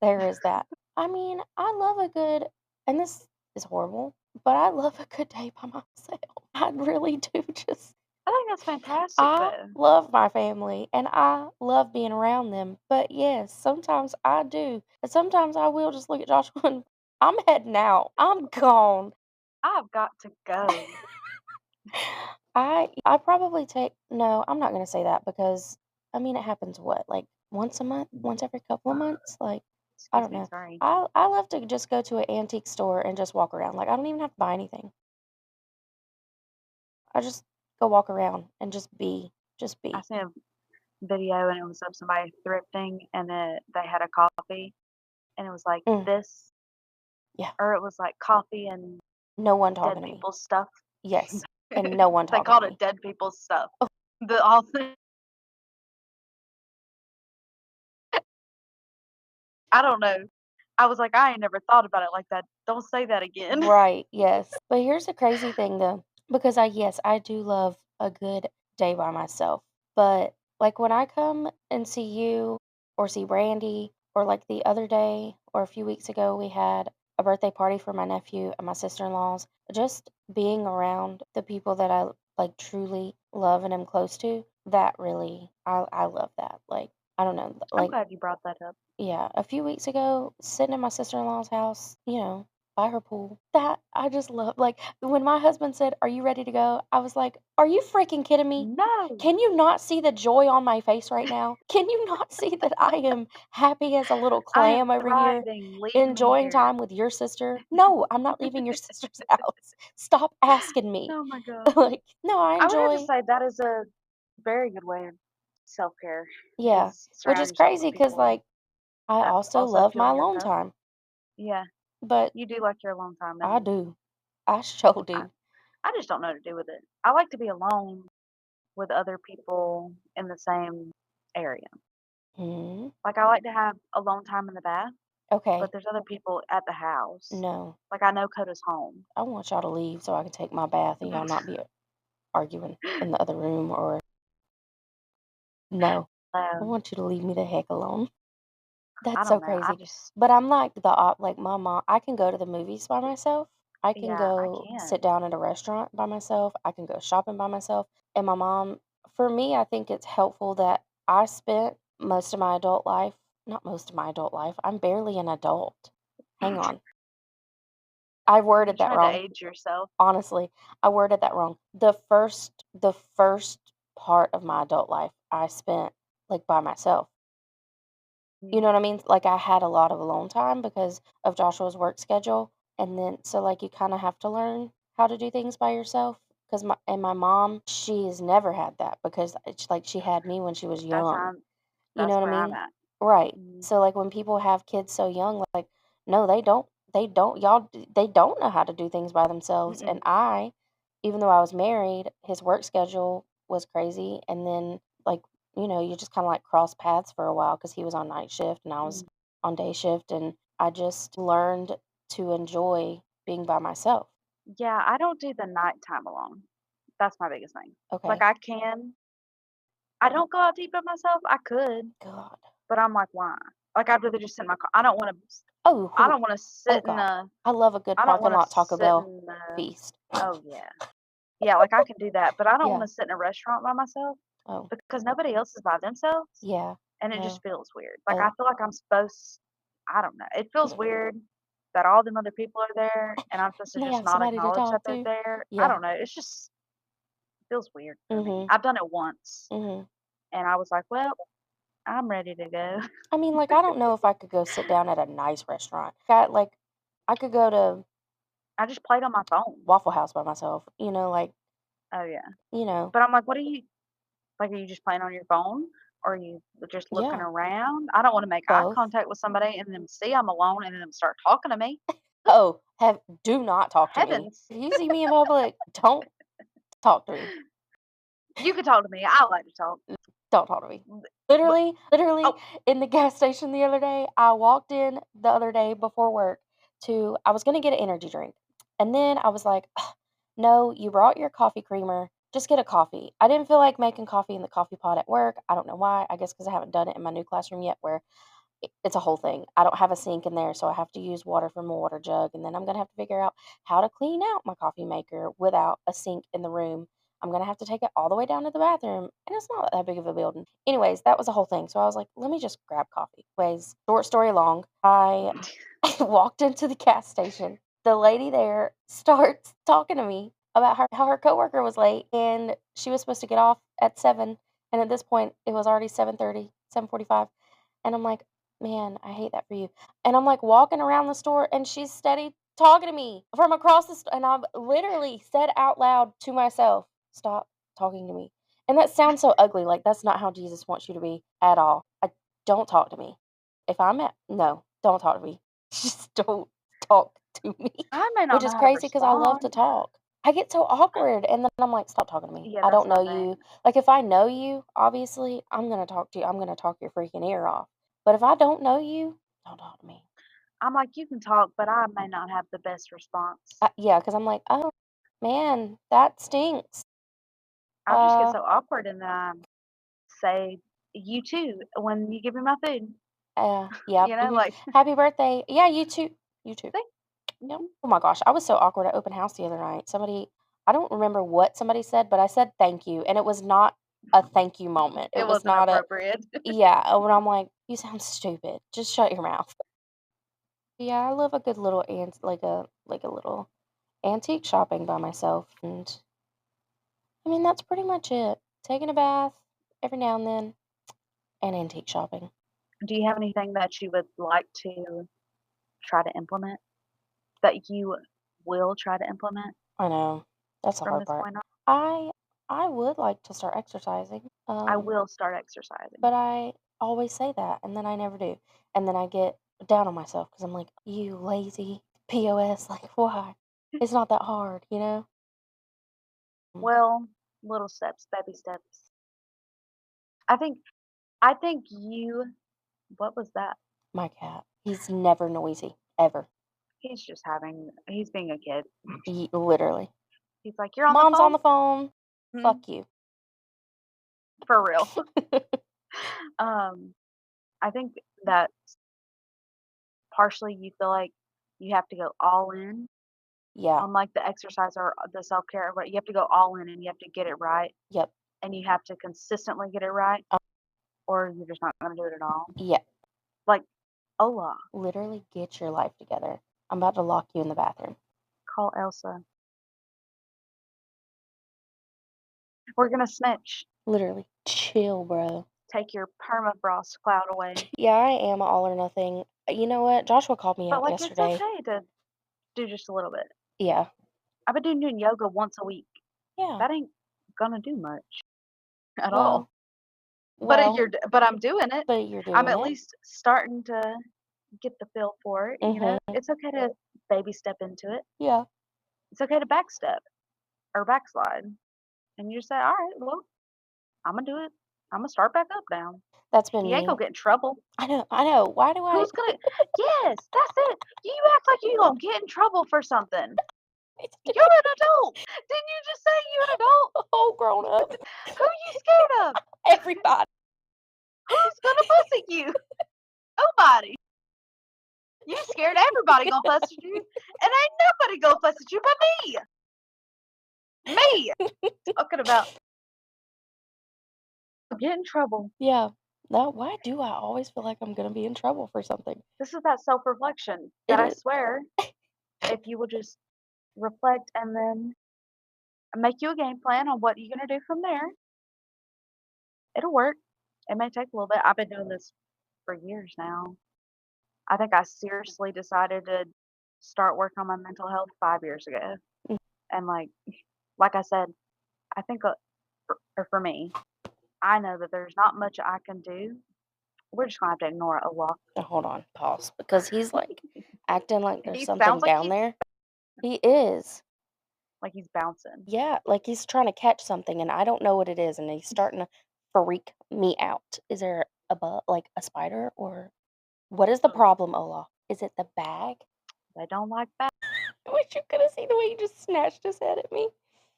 there is that. I mean, I love a good, and this is horrible, but I love a good day by myself. I really do. Just, I think that's fantastic, I though. love my family and I love being around them. But yes, sometimes I do. And sometimes I will just look at Joshua and I'm heading out. I'm gone. I've got to go. I probably take no, I'm not gonna say that because I mean it happens what, like once a month, once every couple of months? Like, I Excuse don't me, know. sorry. I love to just go to an antique store and just walk around. Like I don't even have to buy anything. I just go walk around and just be. Just I be. seen a video and it was of somebody thrifting and they had a coffee and it was like Mm, this, yeah. or it was like coffee and No one dead talking to me. people's stuff. Yes. And no one They talking to called it me. dead people's stuff. The all thing. I don't know. I was like, I ain't never thought about it like that. Don't say that again. Right, yes. But here's the crazy thing though, because yes, I do love a good day by myself. But like when I come and see you or see Brandy, or like the other day or a few weeks ago, we had a birthday party for my nephew and my sister-in-laws. Just being around the people that I like truly love and am close to, that really, I love that. Like, I don't know, I'm like glad you brought that up. yeah, a few weeks ago, sitting in my sister-in-law's house, by her pool. That I just love. Like when my husband said, "Are you ready to go?" I was like, "Are you freaking kidding me? No. Can you not see the joy on my face right now? Can you not see that I am happy as a little I am clam over here, thriving. Leave me enjoying here. time with your sister? No, I'm not leaving your sister's house. Stop asking me." Oh my god. Like, no, I I would have to enjoy. say that is a very good way of self-care, Yeah, is which is surround yourself with crazy because people like I that also also love fill my your alone cup. time, Yeah, but you do like your alone time, I and do. I sure I do. I just don't know what to do with it. I like to be alone with other people in the same area. Mhm. Like, I like to have alone time in the bath, but Okay. there's other people at the house. No. Like, I know Coda's home. I want y'all to leave so I can take my bath and y'all not be arguing in the other room or no. I Um, want you to leave me the heck alone. I That's so don't know, I crazy. just But I'm like like my mom, I can go to the movies by myself. I can yeah, I go sit can. down at a restaurant by myself. I can go shopping by myself. And my mom, for me, I think it's helpful that I spent most of my adult life, not most of my adult life, I'm barely an adult. Hang on. I Are you worded that trying to wrong. age yourself? Honestly, I worded that wrong. The first part of my adult life I spent like by myself. You Mm, know what I mean? Like I had a lot of alone time because of Joshua's work schedule. And then so like you kind of have to learn how to do things by yourself because my mom, she has never had that because it's like she had me when she was that's young. I'm You know that's what I where I'm mean? at. Right. Mhm, So, like, when people have kids so young, like, no, they don't. They don't. They don't know how to do things by themselves. And mm-mm, even though I was married, his work schedule was crazy. And then, like, you just kind of like cross paths for a while because he was on night shift and I was mm. on day shift. And I just learned to enjoy being by myself. Yeah, I don't do the nighttime alone. That's my biggest thing. Like, Okay. I don't go out to eat by myself. I could, God. but I'm like, "Why?" Like, I'd rather just sit in my car. Oh, I don't wanna oh, sit in God. a I love a good I don't parking wanna lot Taco sit Bell in feast. oh, yeah. Yeah, like, I can do that, but I don't Yeah. wanna sit in a restaurant by myself Oh, because nobody else is by themselves, yeah. and it just No. feels weird. Like, I Oh. feel like I'm supposed I don't know. It feels weird that all them other people are there, and I'm supposed to They just have not somebody to acknowledge that talk they're to. there. I Yeah. don't know. It's just feels weird for me. Mhm. I've done it once, Mhm. and I was like, "Well, I'm ready to go." I mean, like, I don't know if I could go sit down at a nice restaurant. I could go to I just played on my phone. Waffle House by myself, like, Oh, yeah. you know, But I'm like, "What are you like, are you just playing on your phone? Or are you just looking yeah, around?" I don't wanna make eye both. contact with somebody and then see I'm alone and then them start talking to me. Oh, do not talk to me. Heavens. If you see me in public, don't talk to me. You can talk to me. I like to talk. Don't talk to me. What? Literally, Oh, in the gas station the other day, I walked in the other day before work to I was gonna get an energy drink, and then I was like, "Ugh, no, you brought your coffee creamer, just get a coffee." I didn't feel like making coffee in the coffee pot at work, I don't know why, I guess because I haven't done it in my new classroom yet where it's a whole thing. I don't have a sink in there, so I have to use water from a water jug, and then I'm gonna have to figure out how to clean out my coffee maker without a sink in the room. I'm gonna have to take it all the way down to the bathroom, and it's not that big of a building. Anyways, that was a whole thing. So I was like, let me just grab coffee. Anyways, short story long, I walked into the gas station. The lady there starts talking to me about how her coworker was late and she was supposed to get off at 7. And at this point, it was already 7:30, 7:45. And I'm like, man, I hate that for you. And I'm like walking around the store and she's steady talking to me from across the store. And I've literally said out loud to myself, stop talking to me. And that sounds so ugly. Like, that's not how Jesus wants you to be at all. Don't talk to me. If I'm at, no, don't talk to me. Just don't talk to me, I may which not know is how to crazy because I love to respond. talk. I get so awkward and then I'm like, stop talking to me. Yeah, I that's don't know my thing. you. Like, if I know you, obviously, I'm going to talk to you. I'm going to talk your freaking ear off. But if I don't know you, don't talk to me. I'm like, "You can talk, but I may not have the best response." Yeah, because I'm like, oh, man, that stinks. I just get Uh, so awkward and then I say, "You too," when you give me my food, yep. like, Happy birthday. Yeah, you too. You too. "See?" Yep. Mhm. Oh my gosh, I was so awkward at open house the other night. I don't remember what somebody said, but I said thank you, and it was not a thank you moment. It It was wasn't not a appropriate. yeah. When I'm like, you sound stupid. Just shut your mouth. Yeah, I love a good little like a little antique shopping by myself, and I mean that's pretty much it. Taking a bath every now and then, and antique shopping. Do you have anything that you would like to try to implement? That you will try to implement I know that's the from hard this part. point on? I I would like to start exercising. I will start exercising. But I always say that, and then I never do. And then I get down on myself because 'cause I'm like, "You lazy POS, like, why? It's not that hard, you know?" Mm, Well, little steps, baby steps. I think I think you what was that? my cat, he's never noisy, ever. He's being a kid. Literally. He's like, "You're on the "Mom's on phone?" the phone. Mhm, Fuck you." for real. Um, I think that partially you feel like you have to go all in Yeah. on, like, the exercise or the self-care, but you have to go all in and you have to get it right, Yep. and you have to consistently get it right, or you're just not gonna do it at all. Yeah. Like, Ola, Literally, get your life together. I'm about to lock you in the bathroom. call Elsa. We're gonna snitch. Literally. Chill, bro. Take your permafrost cloud away. Yeah, I am a all or nothing. You know what? Joshua called me But, out like, it's yesterday. okay to do just a little bit. Yeah. I've been doing yoga once a week. Yeah. That ain't gonna do much at all. Well well, But I'm doing it. but you're I'm doing at it. least starting to get the feel for it, you know? Mhm. It's okay to baby step into it. Yeah. It's okay to backstep or backslide. And you just say, "Alright, well, Imma do it. Imma start back up now." That's been You ain't me. gonna get in trouble. I know, I know. Why do I Who's gonna Yes, that's it. You act like you gonna get in trouble for something. it's You're an adult. Didn't you just say you an adult? all grown up. Who you scared of? Everybody. Who's gonna fuss at you? Nobody. You scared everybody gonna fuss at you, and ain't nobody gonna fuss at you but me. Me talking about get in trouble. Yeah. No, why do I always feel like I'm gonna be in trouble for something? This is that self-reflection that It I is swear, if you will just reflect and then make you a game plan on what you're gonna do from there, it'll work. It may take a little bit. I've been doing this for years now. I think I seriously decided to start working on my mental health 5 years ago, mm, and, like I said, I think, for me, I know that there's not much I can do. We're just gonna have to ignore it a lot. hold on, pause. Because he's like acting like there's He something sounds down there. He is. like he's bouncing. Yeah, like he's trying to catch something and I don't know what it is and he's starting to freak me out. Is there like a spider, or what is the Ugh, problem, Olaf? Is it the bag? they don't like that. I wish you could have seen the way he just snatched his head at me.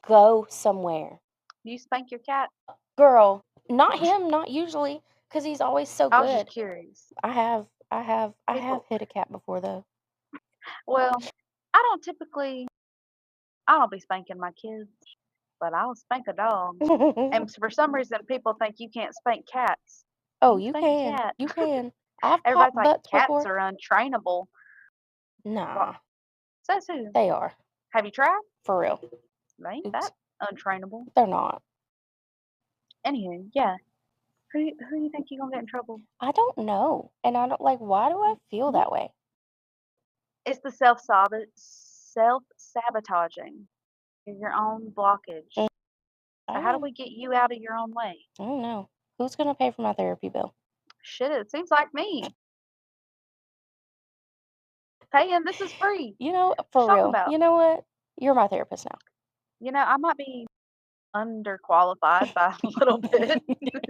Go somewhere. You spank your cat? Girl, not him, not usually, because he's always so I was just good. curious. I have People hit a cat before though. well, I don't typically I don't be spanking my kids, but I'll spank a dog. And for some reason, people think you can't spank cats. Oh, You can you spank a can. cat. You can. I've Everybody's popped like, butts cats before. are untrainable. Well, Nah, says who? they are. Have you tried? For real. They ain't Oops. that untrainable. They're not. Anywho, yeah. Who you think you gonna get in trouble? I don't know. And I don't like, why do I feel Mhm. that way? It's the self sabotaging. You're your own blockage. Mm, I So don't how do know. we get you out of your own way? I don't know. Who's gonna pay for my therapy bill? Shit, it seems like me. Paying this is free. What For you talking real. about? You know what? You're my therapist I might be underqualified by a little bit, now.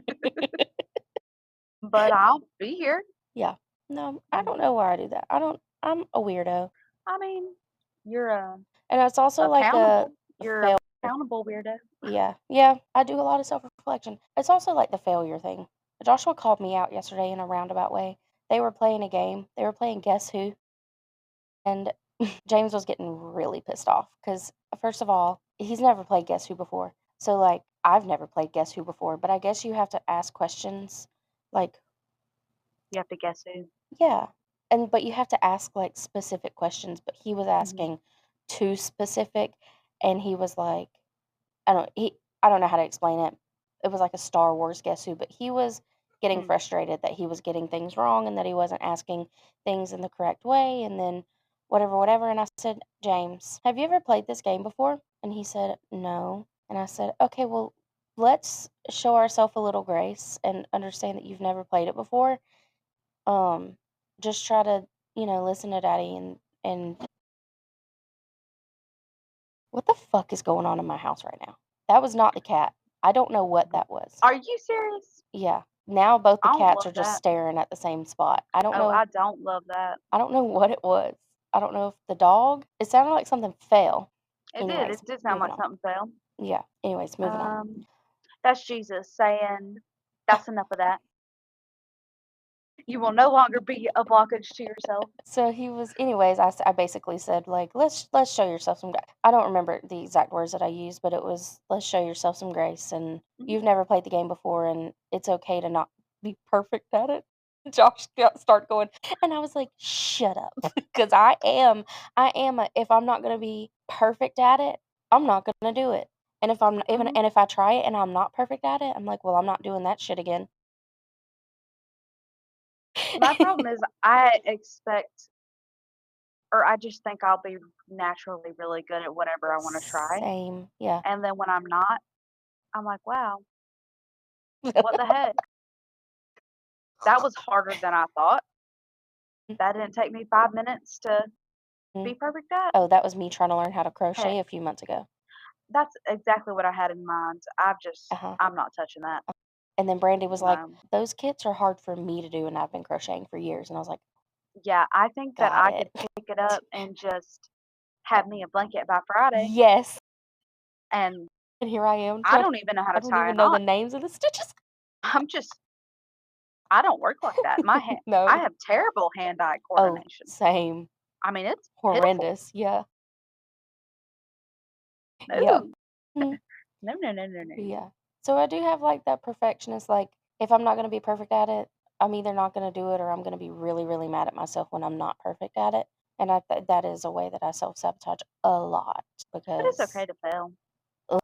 but I'll be here. Yeah. No, I Mm, don't know why I do that. I'm a weirdo. I mean, you're And it's also like accountable. a You're a fail. accountable weirdo. Yeah. Yeah. I do a lot of self-reflection. It's also like the failure thing. Joshua called me out yesterday in a roundabout way. They were playing a game. They were playing Guess Who. And James was getting really pissed off because, first of all, he's never played Guess Who before. So, like, I've never played Guess Who before, but I guess you have to ask questions like, You have to guess who. yeah. But you have to ask like specific questions, but he was Hmm. asking too specific, and he was like, I don't know how to explain it. It was like a Star Wars Guess Who, but he was getting Mm. frustrated that he was getting things wrong and that he wasn't asking things in the correct way, and then whatever, whatever. And I said, James, have you ever played this game before? And he said, no. And I said, okay, well, let's show ourselves a little grace and understand that you've never played it before. Um, just try to, listen to daddy, and what the fuck is going on in my house right now? That was not the cat. I don't know what that was. Are you serious? Yeah. Now both the I don't cats love are just that. staring at the same spot. I don't Oh, know I don't love that. I don't know what it was. I don't know if the dog, it sounded like something fell. It did. Anyways, It did sound moving like on. something fell. Yeah. Anyways, moving on. That's Jesus saying, "That's enough of that. You will no longer be a blockage to yourself." So he was, anyways, I basically said like, let's show yourself some I don't remember the exact words that I used, but it was, let's show yourself some grace, and Mhm. you've never played the game before, and it's okay to not be perfect at it. Josh got start going, and I was like, shut up, because if I'm not gonna be perfect at it, I'm not gonna do it. And if I'm even Mhm. and if I try it and I'm not perfect at it, I'm like, well, I'm not doing that shit again. My problem is I expect, or I just think I'll be naturally really good at whatever I want to try, Same, yeah. and then when I'm not, I'm like, "Wow, what the heck? That was harder than I thought. That didn't take me 5 minutes to Mhm. be perfect at." Oh, that was me trying to learn how to Heck, crochet a few months ago. that's exactly what I had in mind. Uh-huh. I'm not touching that. And then Brandy was like, No. "Those kits are hard for me to do, and I've been crocheting for years." And I was like, Yeah, I think that "Got I it." could pick it up and just have me a blanket by Friday, Yes. and And here I am I trying don't even know how I to don't tie a even know the knot. names of the stitches. I'm just I don't work like that. I No. have terrible hand-eye Oh, coordination. same. I mean, it's pitiful. Horrendous. Yeah. Yeah. No. Mhm. No, no, no, no, no. Yeah. So I do have, like, that perfectionist, like, if I'm not gonna be perfect at it, I'm either not gonna do it, or I'm gonna be really, really mad at myself when I'm not perfect at it. And that is a way that I self-sabotage a lot But it's okay because to fail. ugh,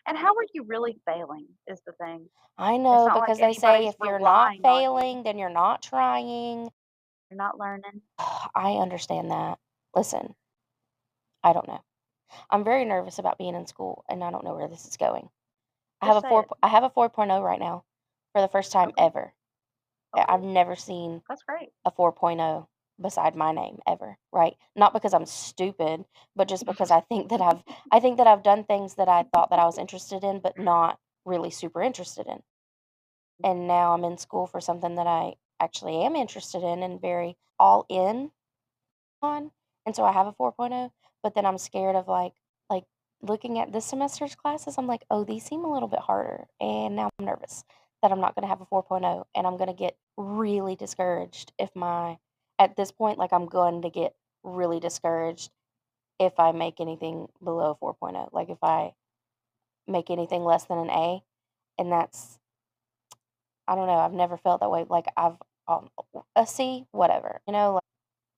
And how are you really failing is the thing. I It's know, not like because they say anybody's if you're not relying on you. failing, then you're not trying. You're not learning. I understand that. Listen, I don't know. I'm very nervous about being in school, and I don't know where this is going. Just say it. I have a 4.0 right now for the first time Okay. ever. Okay. I've never seen That's great. a 4.0 beside my name ever, right? Not because I'm stupid, but just because I think that I've done things that I thought that I was interested in, but not really super interested in. and now I'm in school for something that I actually am interested in and very all in on, and so I have a 4.0, but then I'm scared of, like, looking at this semester's classes, I'm like, "Oh, these seem a little bit harder," and now I'm nervous that I'm not gonna have a 4.0, and I'm gonna get really discouraged if my at this point, like, I'm going to get really discouraged if I make anything below 4.0, like, if I make anything less than an A, and that's I don't know, I've never felt that way, like, um, a C, whatever, like,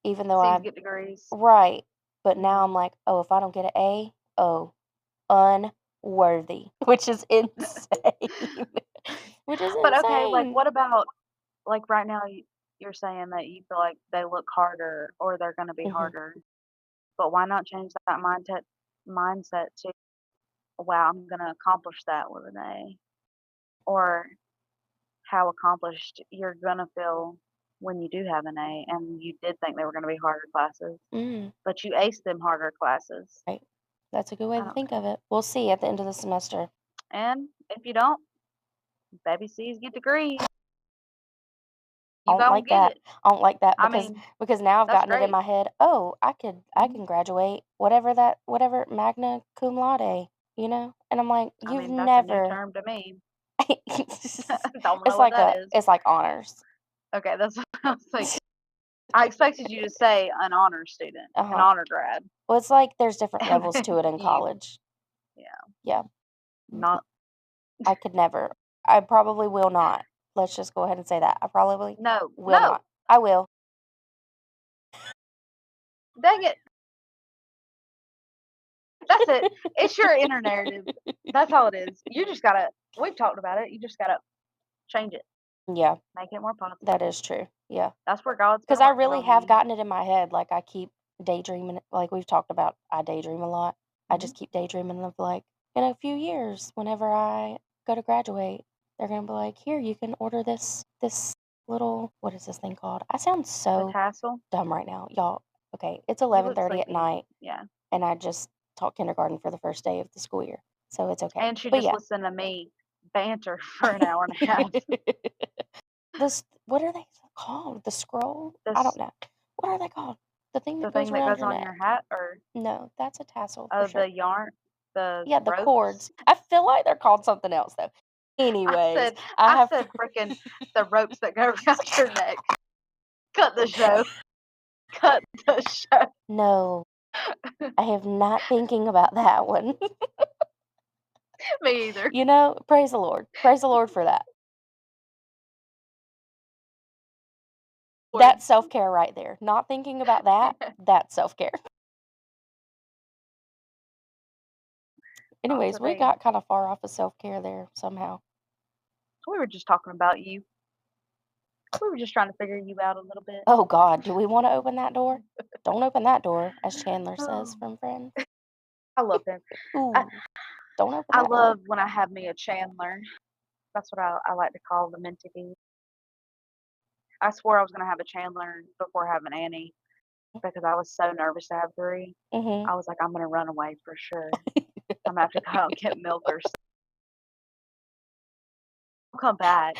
even though C's I get degrees. right, but now Mhm. I'm like, "Oh, if I don't get an A, oh, unworthy," which is insane, which is But okay, like, insane. what about like right now you're saying that you feel like they look harder or they're going to be Mhm, harder, but why not change that mindset to wow, I'm going to accomplish that with an A, or how accomplished you're going to feel when you do have an A and you did think they were going to be harder classes, mm, but you aced them harder classes. right. That's a good way I to don't think know. of it. We'll see at the end of the semester. And if you don't, baby C's get degrees. I You don't gonna like get that. it. I don't like that I because mean, now I've that's gotten it in great. my head, "Oh, I Mhm. can graduate whatever magna cum laude," And I'm like, I "You've mean, that's a new never." term to me. Don't know It's what like that is. honors. Okay, that's what I was like. I expected you to say an honor student, an Uh-huh. honor grad, Well, it's like there's different and levels then to it in you, college. yeah, Yeah. not I could never. I probably will not. Let's just go ahead and say that. I probably no, will no. not. I will. Dang it, that's it. It's your inner narrative. That's all it is. You just gotta. We've talked about it. You just gotta change it, Yeah, make it more positive. that is true. Yeah. That's where God's been Because I working really on have you. gotten it in my head. Like, I keep daydreaming. Like, we've talked about, I daydream a lot. I Hmm. just keep daydreaming of, like, in a few years, whenever I go to graduate, they're going to be like, here, you can order this little, what is this thing called? I sound The so tassel. dumb right now. Y'all, okay, it's You look 11:30 at sleepy. night, Yeah. and I just taught kindergarten for the first day of the school year, so it's okay. And she But just yeah. listened to me banter for an hour and a half. This what are they called? The scroll? I don't This know. What are they called? The thing the that goes thing that around goes your on your neck. hat or No, that's a tassel for oh sure. the yarn, the Yeah, the ropes. cords. I feel like they're called something else though. I Anyways, said I I have said frickin' the ropes that go around your neck. Cut the show. Cut the show. no, I have not thinking about that one. Me either. Praise the Lord. Praise the Lord for that. That's Words. self-care right there. Not thinking about that, that's self-care. Not Anyways, we today. got kind of far off of self-care there somehow. We were just talking about you. We were just trying to figure you out a little bit. Oh god, do we wanna open that door? Don't open that door, as Chandler says Oh, from Friends. I love him. I, Ooh, don't open I that door. love when I have me a Chandler. That's what I like to call them to be. I swore I was gonna have a Chandler before having Annie because I was so nervous to have 3. Mhm. I was like, "I'm gonna run away for sure. I'm gonna have to go out and get milk or I'll come back,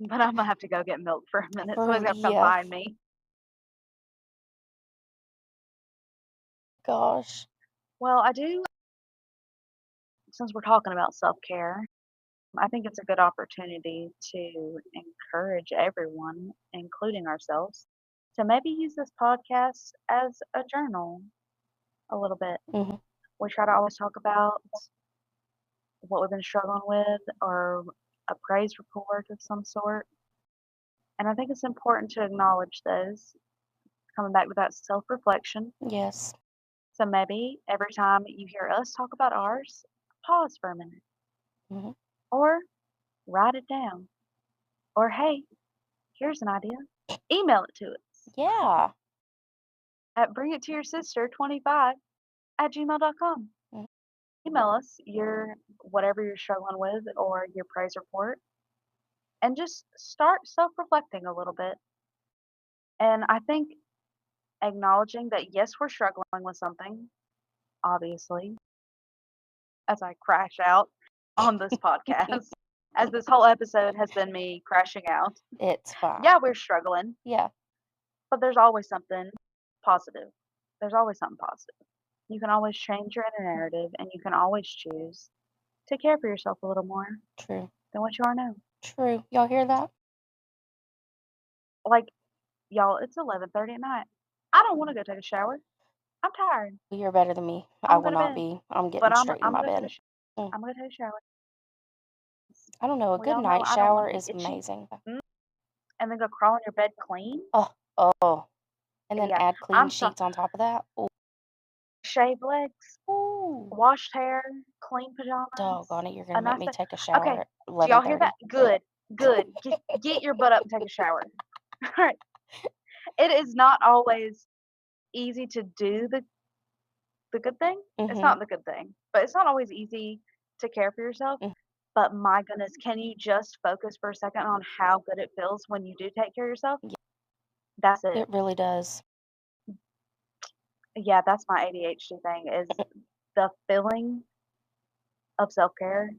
but I'm gonna have to go get milk for a minute. Somebody's For gonna come yeah, find me." gosh. Well, I do since we're talking about self-care, I think it's a good opportunity to encourage everyone, including ourselves, to maybe use this podcast as a journal a little bit. Mhm. We try to always talk about what we've been struggling with or a praise report of some sort. And I think it's important to acknowledge those, coming back to that self reflection. Yes. So maybe every time you hear us talk about ours, pause for a minute Mhm. or write it down. Or hey, here's an idea. Email it to us Yeah. at bringittoyoursister25 at gmail.com. Mhm. Email us your whatever you're struggling with or your praise report and just start self reflecting a little bit. And I think acknowledging that yes, we're struggling with something, obviously, as I crash out on this podcast. as this whole episode has been me crashing out. It's fine. Yeah, we're struggling, Yeah, but there's always something positive. There's always something positive. You can always change your inner narrative, and you can always choose to care for yourself a little more true. than what you are now. True. Y'all hear that? Like, y'all, it's 11:30 at night. I don't wanna go take a shower. I'm tired. You're better than me. I I wanna will go to not bed. be. I'm But getting I'm straight in I'm my gonna take bed. Mm. I'm gonna take a shower. I don't know. A We good all know night I don't wanna shower be is itchy. amazing. Mm, and then go crawl in your bed clean. Oh, oh. And then Yeah, add clean I'm so sheets on top of that. shaved legs, Ooh. washed hair, clean pajamas, Doggone it, you're a gonna make nice me bed. take a Okay, shower at do y'all hear that? 11:30. Good, good. Get your butt up and take a shower. Alright. It is not always easy to do the good thing. It's Mhm. not the good thing, but it's not always easy to care for yourself. Mm. But my goodness, can you just focus for a second on how good it feels when you do take care of yourself? Yeah, That's it. it really does. Yeah, that's my ADHD thing is the feeling of self-care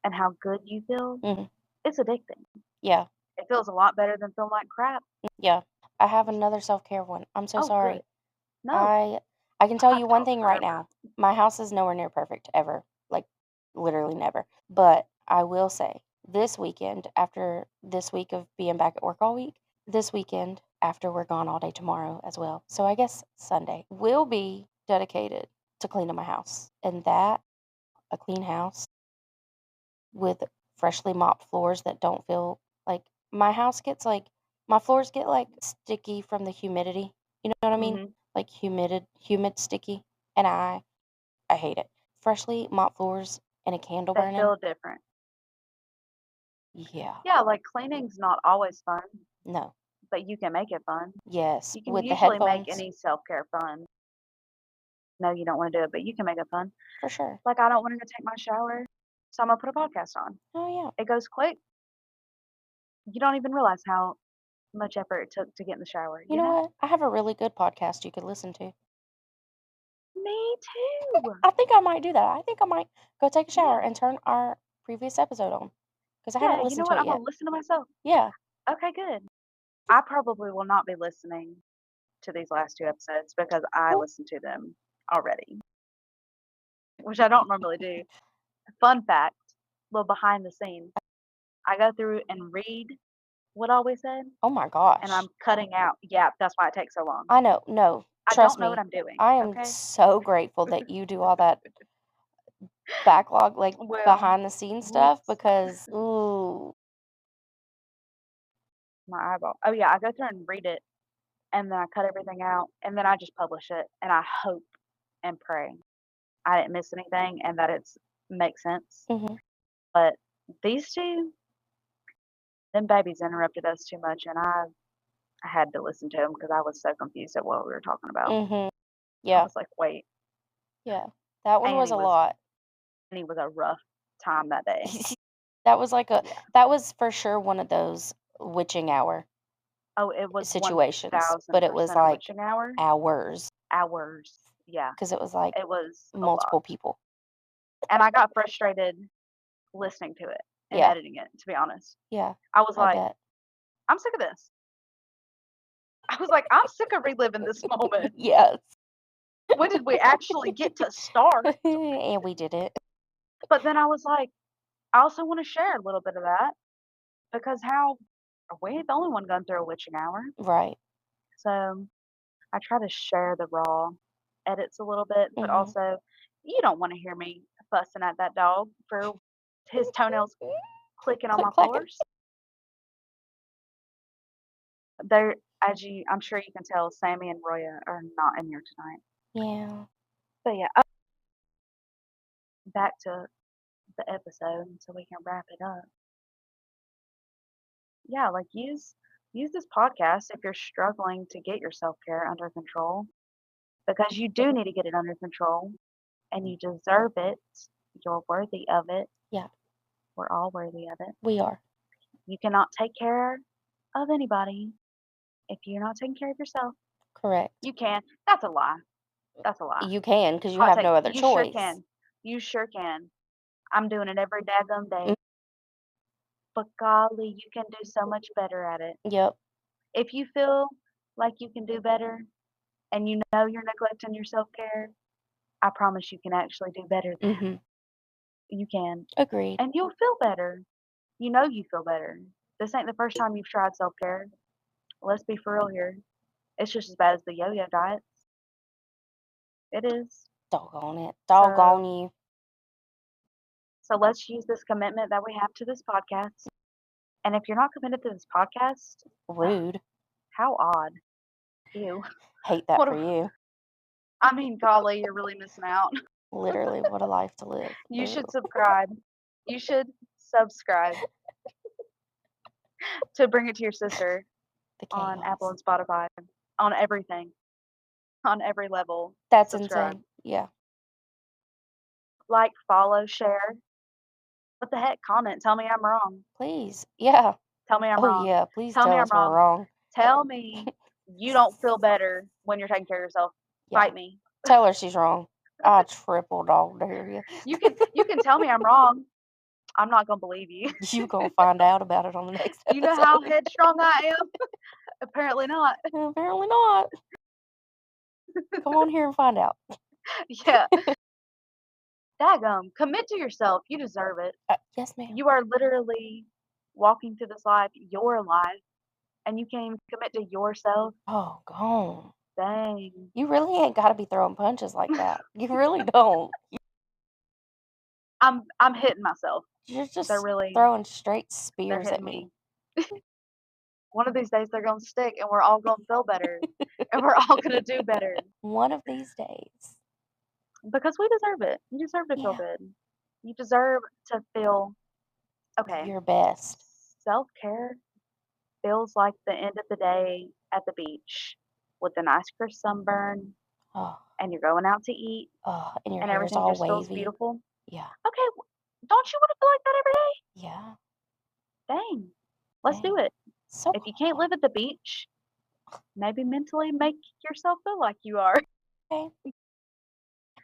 and how good you feel. Mhm. It's addicting. Yeah. It feels a lot better than feeling like crap. Yeah. I have another self-care one. I'm so Oh, good. sorry. No, I I can I've tell had you to one talk thing right forever. now. My house is nowhere near perfect ever. Like literally never. But I will say this weekend, after this week of being back at work all week, this weekend after we're gone all day tomorrow as well. So I guess Sunday will be dedicated to cleaning my house. And that a clean house with freshly mopped floors that don't feel like my house gets like my floors get like sticky from the humidity. You know what I mean? Mhm. Like humid sticky, and I hate it. Freshly mopped floors and a candle They burning. feel different. Yeah. Yeah, like cleaning's not always fun, No. but you can make it fun. Yes, You can with the usually make headphones any self-care fun. No, you don't wanna do it, but you can make it fun. for sure. Like, I don't wanna go take my shower, so I'm gonna put a podcast on. Oh yeah. It goes quick. You don't even realize how much effort it took to get in the shower, You you know know? what? I have a really good podcast you could listen to. Me too. I think I might do that. I think I might go take a shower Yeah. and turn our previous episode on because I Yeah, haven't you know listened to what? it I'm yet. gonna listen to myself. Yeah. Okay, good. I probably will not be listening to these last 2 episodes because I Well, listened to them already, which I don't normally do. Fun fact, little behind the scenes, I go through and read what all we said, oh my and gosh. I'm cutting out yeah, that's why it takes so long. I know. No, I trust don't know what me. I'm doing, I am okay? so grateful that you do all that backlog, like Well, behind the scenes stuff whoops, because, ooh, my eyeball. Oh, yeah, I go through and read it, and then I cut everything out, and then I just publish it, and I hope and pray I didn't miss anything and that it's makes sense. hmm But these 2, them babies interrupted us too much, and I had to listen to them because I was so confused at what we were talking about. hmm I yeah, was like, "Wait." yeah. That one was Annie a was lot. Annie was a rough time that day. That was like a, Yeah. that was for sure one of those witching hour Oh, it was situations, but it was 1000% a like witching hour. hours Hours. Yeah, because it was like it was a lot. multiple people. And I got frustrated listening to it and Yeah, editing it, to be honest. yeah, I was I like, bet. "I'm sick of this." I was like, "I'm sick of reliving this moment. Yes. When did we actually get to start?" And we did it. But then I was like, I also wanna share a little bit of that because how we ain't the only one going through a witching hour. Right. So, I try to share the raw edits a little bit, but hmm also you don't wanna hear me fussing at that dog for his toenails clicking on Click my clacking. floors. They're as I'm sure you can tell, Sammy and Roya are not in here tonight. Yeah. But yeah, back to the episode so we can wrap it up. Yeah, like use this podcast if you're struggling to get your self-care under control because you do need to get it under control and you deserve it. You're worthy of it. Yeah, We're all worthy of it. we are. You cannot take care of anybody if you're not taking care of yourself. Correct. You can. That's a lie. That's a lie. You can because you Hot have take. no other You sure choice. can. You sure can. I'm doing it every daggum Mm, day. but golly, you can do so much better at it. Yep. If you feel like you can do better and you know you're neglecting your self-care, I promise you can actually do better than that. Mhm. You can. Agreed. And you'll feel better. You know you feel better. This ain't the first time you've tried self-care. Let's be for real here. It's just as bad as the yo-yo diets. It is. Doggone it. So Doggone you. so let's use this commitment that we have to this podcast. And if you're not committed to this podcast, Rude. how odd. Ew. Hate that What for a you. I mean, golly, you're really missing out. Literally, what a life to live. You Ooh, should subscribe. You should subscribe to Bring It to Your Sister the on Apple chaos. and Spotify, on everything, on every level. That's Subscribe. insane. Yeah. Like, follow, share. What the heck? Comment. Tell me I'm wrong. Please. Yeah. Tell me I'm Oh, wrong. yeah. Please Tell me tell I'm us we're wrong. wrong. Tell me you don't feel better when you're taking care of yourself. Yeah. Fight me. Tell her she's wrong. I triple dog dare you. You can tell me I'm wrong. I'm not gonna believe you. You gonna find out about it on the next You know how episode. headstrong I am? Apparently not. Apparently not. Come on here and find out. Yeah. Daggum. Commit to yourself. You deserve it. Yes, ma'am. You are literally walking through this life, your life, and you can't even commit to yourself. Oh, gone. Dang. You really ain't got to be throwing punches like that. You really don't. I'm hitting myself. You're They're just really throwing straight they're spears at hitting me. me. One of these days they're gonna stick and we're all gonna feel better. And we're all gonna do better. One of these days. Because we deserve it. You deserve to feel Yeah. good. You deserve to feel okay. Your best. Self care feels like the end of the day at the beach with a nice crisp sunburn Oh, and you're going out to eat oh, and your and hair's everything all just feels wavy. beautiful. Yeah. Okay, don't you want to feel like that every Yeah. day? Dang. Let's do Dang. it. So If you can't hard. live at the beach, maybe mentally make yourself feel like you are. Okay.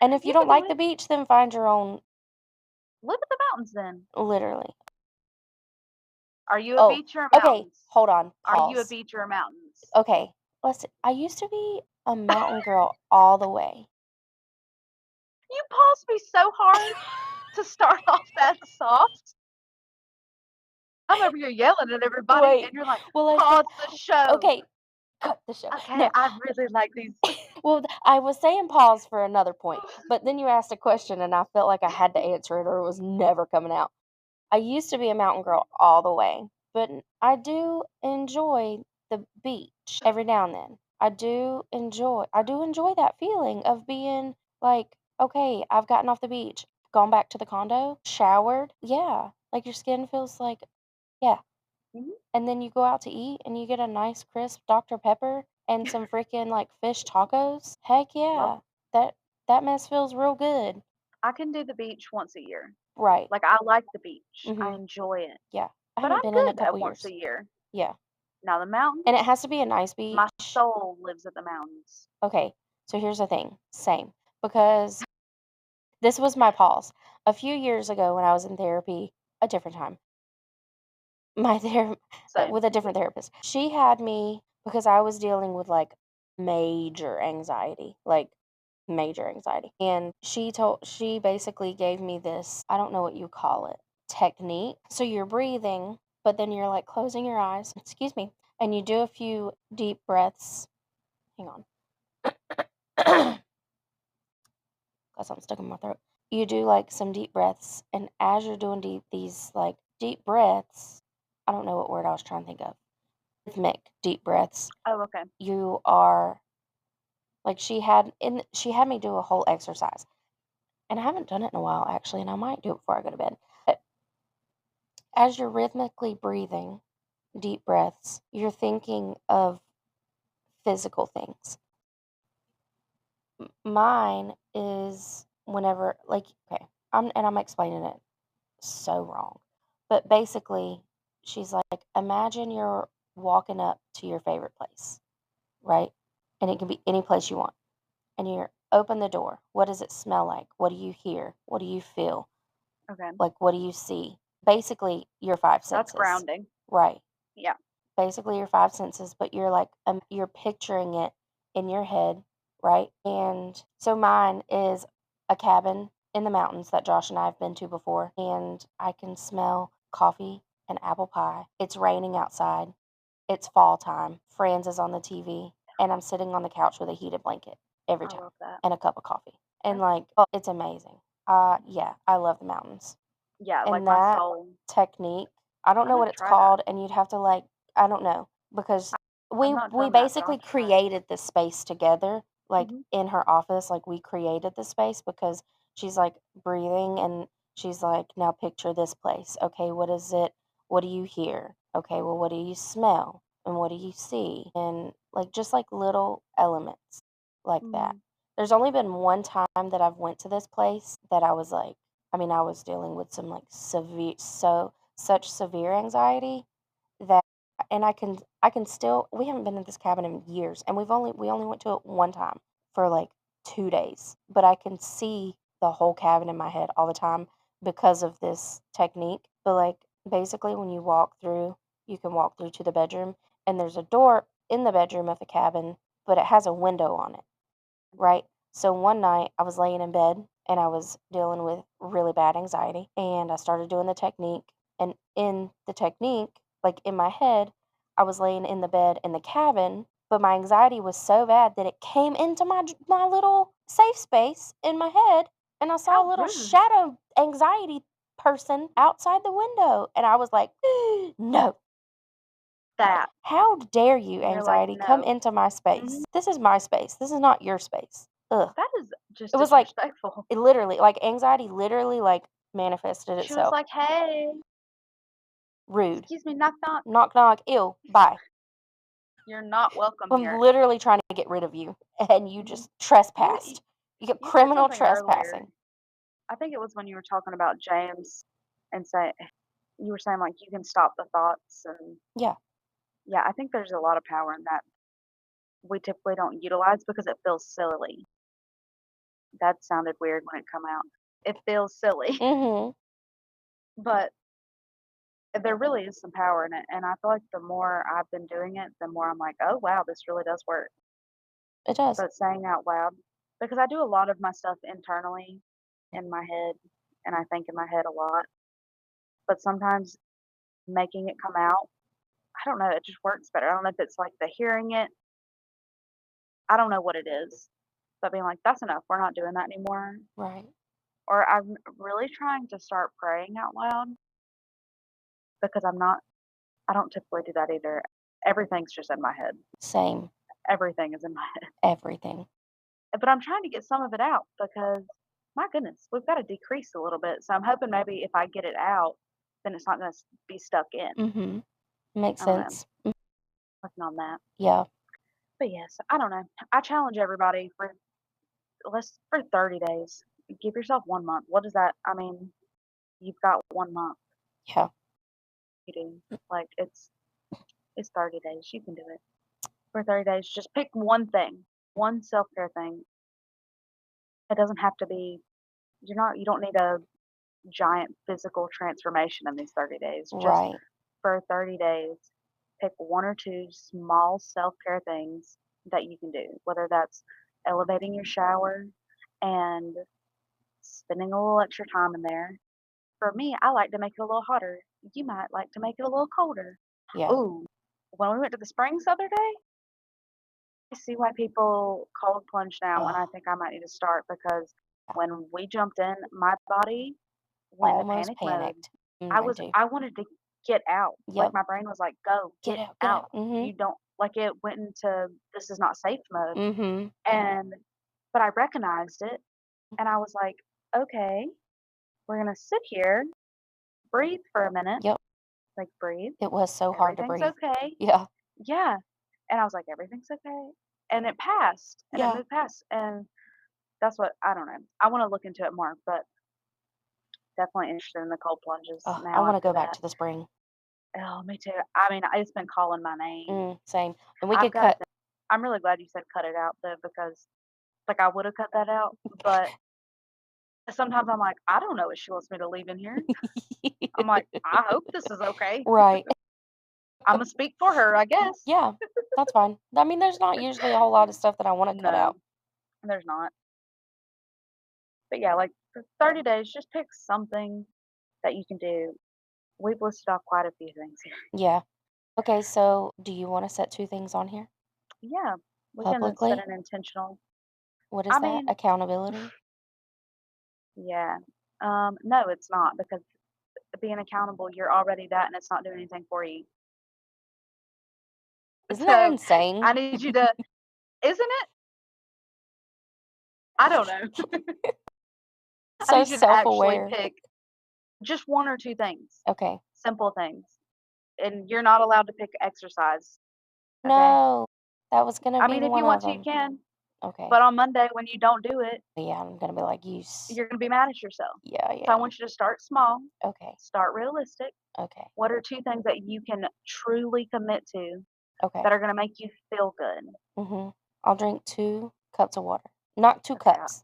And if you You don't can do like the it. beach, then find your own, Live at the mountains then. literally. Are you a Oh, beach or a okay. mountains? Hold on. Are you a Pause. beach or a mountains? Okay. I used to be a mountain girl all the way. You paused me so hard to start off that soft. I'm over here yelling at everybody, and Wait. you're like, Well, I said, pause the show. okay, cut the show. Okay, No. I really like these. Well, I was saying pause for another point, but then you asked a question and I felt like I had to answer it or it was never coming out. I used to be a mountain girl all the way, but I do enjoy the beach every now and then. I do enjoy that feeling of being like, okay, I've gotten off the beach, gone back to the condo, showered. Yeah, like your skin feels like, yeah. Mhm. And then you go out to eat and you get a nice crisp Dr. Pepper and some freaking like fish tacos. Heck Love. yeah. That that mess feels real good. I can do the beach once a year. Right. Like I like the beach. I Mhm. enjoy it. Yeah. I But haven't I'm been in a good couple at once years. a year. Yeah. Now the And it mountains, has to be a nice my beach. soul lives at the mountains. Okay. So here's the thing. Same. Because this was my pause. A few years ago when I was in therapy, a different time. My Same. with a different therapist. She had me because I was dealing with like major anxiety, like major anxiety. And she basically gave me this, I don't know what you call it, technique. So you're breathing, but then you're like closing your eyes, excuse me, and you do a few deep breaths. Hang on. Got something stuck in my throat. You do like some deep breaths, and as you're doing these like deep breaths, I don't know what word I was trying to think of. Rhythmic deep breaths. Oh, okay. You are like she had me do a whole exercise, and I haven't done it in a while actually, and I might do it before I go to bed. But as you're rhythmically breathing deep breaths, you're thinking of physical things. Mine is whenever like okay, I'm explaining it so wrong. But basically, she's like, imagine you're walking up to your favorite place, right? And it can be any place you want. And you open the door. What does it smell like? What do you hear? What do you feel? Okay. Like, what do you see? basically your 5 That's senses. grounding. Right. Yeah. Basically your 5 senses, but you're like, you're picturing it in your head, right? And so mine is a cabin in the mountains that Josh and I have been to before, and I can smell coffee and apple pie. It's raining outside. It's fall time. Friends is on the TV, and I'm sitting on the couch with a heated blanket every I time love that. and a cup of coffee. And That's like, oh, it's amazing. Yeah, I love the mountains. yeah, like And my that soul. technique, I don't I know might what it's try that. called, and you'd have to like, I don't know, because I've we not we done that, but I'll basically have to try it. created this space together, like Mhm. in her office, like we created the space because she's like breathing and she's like, now picture this place. Okay, what is it? What do you hear? Okay, well, what do you smell? And what do you see? And like just like little elements like that. Mhm. There's only been one time that I've went to this place that I was like, I mean, I was dealing with some like such severe anxiety that, and I can still, we haven't been in this cabin in years, and we only went to it one time for like 2 days, but I can see the whole cabin in my head all the time because of this technique. But like basically when you walk through, you can walk through to the bedroom, and there's a door in the bedroom of the cabin, but it has a window on it, right? So one night I was laying in bed and I was dealing with really bad anxiety, and I started doing the technique. And in the technique, like in my head, I was laying in the bed in the cabin, but my anxiety was so bad that it came into my little safe space in my head, and I saw How a little rude. shadow anxiety person outside the window, and I was like, no, That. how dare you, And you're like, anxiety, come "No." into my Mhm. space? This is my space. This is not your space. Ugh. That is It just was like disrespectful. it literally, like, anxiety literally, like, manifested She was itself. like, "Hey, Rude. excuse me, knock knock. Knock, knock. Ew. Bye. You're not welcome I'm here." literally trying to get rid of you, and you Mhm. just You you trespassed. You get you said criminal something earlier. trespassing. I think it was when you were talking about James and say you were saying, like, you can stop the thoughts and Yeah. yeah, I think there's a lot of power in that we typically don't utilize because it feels silly. That sounded weird when it come out. It feels silly, Mhm. but there really is some power in it, and I feel like the more I've been doing it, the more I'm like, "Oh, wow, this really does work." It does. But saying out loud because I do a lot of my stuff internally in my head, and I think in my head a lot, but sometimes making it come out, I don't know, it just works better. I don't know if it's like the hearing it, I don't know what it is, but being like, "That's enough, we're not doing that anymore." Right. Or I'm really trying to start praying out loud because I don't typically do that either. Everything's just in my head. Same. Everything is in my head. Everything. But I'm trying to get some of it out because my goodness, we've got to decrease a little bit. So I'm hoping maybe if I get it out, then it's not going to be stuck in. Mhm. Makes I don't know. sense. Working on that. Yeah. But yes, I don't know. I challenge everybody for let's for 30 days. Give yourself 1 month. What is that? I mean, you've got 1 month. Yeah. You do. Like it's 30 days. You can do it. For 30 days, just pick one thing, one self-care thing. It doesn't have to be you don't need a giant physical transformation in these 30 days. Just Right. for 30 days, pick one or two small self-care things that you can do, whether that's elevating your shower and spending a little extra time in there. For me, I like to make it a little hotter. You might like to make it a little colder. Yeah. Ooh, when we went to the springs the other day, I see why people cold plunge now, and I Ugh. think I might need to start because when we jumped in, my body went into Almost panic mode. panicked. Mine too. I wanted to get out. Like Yep. my brain was like, "Go, Get get out. Get out. out. Mhm. You don't," like it went into this is not safe mode. Mhm. And but I recognized it and I was like, "Okay, we're gonna sit here, breathe for a minute, Yep. like breathe. It was so hard to Everything's breathe. okay." Yeah. Yeah. And I was like, "Everything's okay." And it passed and it Yeah. moved past and that's what I don't know. I want to look into it more, but definitely interested in the cold plunges Oh, I now wanna after go back that. to the spring. Oh, me too. I mean, it's been calling my name. Same. And we I've could got to cut think. I'm really glad you said cut it out though, because like I would have cut that out, but Sometimes I'm like, "I don't know if she wants me to leave in here." I'm like, "I hope this is okay." Right. Imma speak for her, I guess. Yeah, that's fine. I mean, there's not usually a whole lot of stuff that I wanna cut No, out. there's not. But yeah, like for 30 days, just pick something that you can do. We've listed off quite a few things here. Yeah. Okay, so do you wanna set 2 things on here? Yeah, we can set Publicly? an intentional. What is I that? mean, Accountability? yeah. No, it's not because being accountable, you're already that and it's not doing anything for you. Isn't that So insane? I need you to, isn't it? I don't know. I So need you to actually self-aware. pick just one or two things, Okay. simple things. And you're not allowed to pick exercise. Okay. No, that was gonna I be mean, if one you of want to, you them. can. Okay. But on Monday, when you don't do it, Yeah, I'm gonna be like, you're going to be mad at yourself. Yeah, So I yeah. want you to start small, Okay, start realistic. okay, What are two things that you can truly commit to okay. that are going to make you feel good? I'll drink 2 cups of water. Not 2 Okay. cups.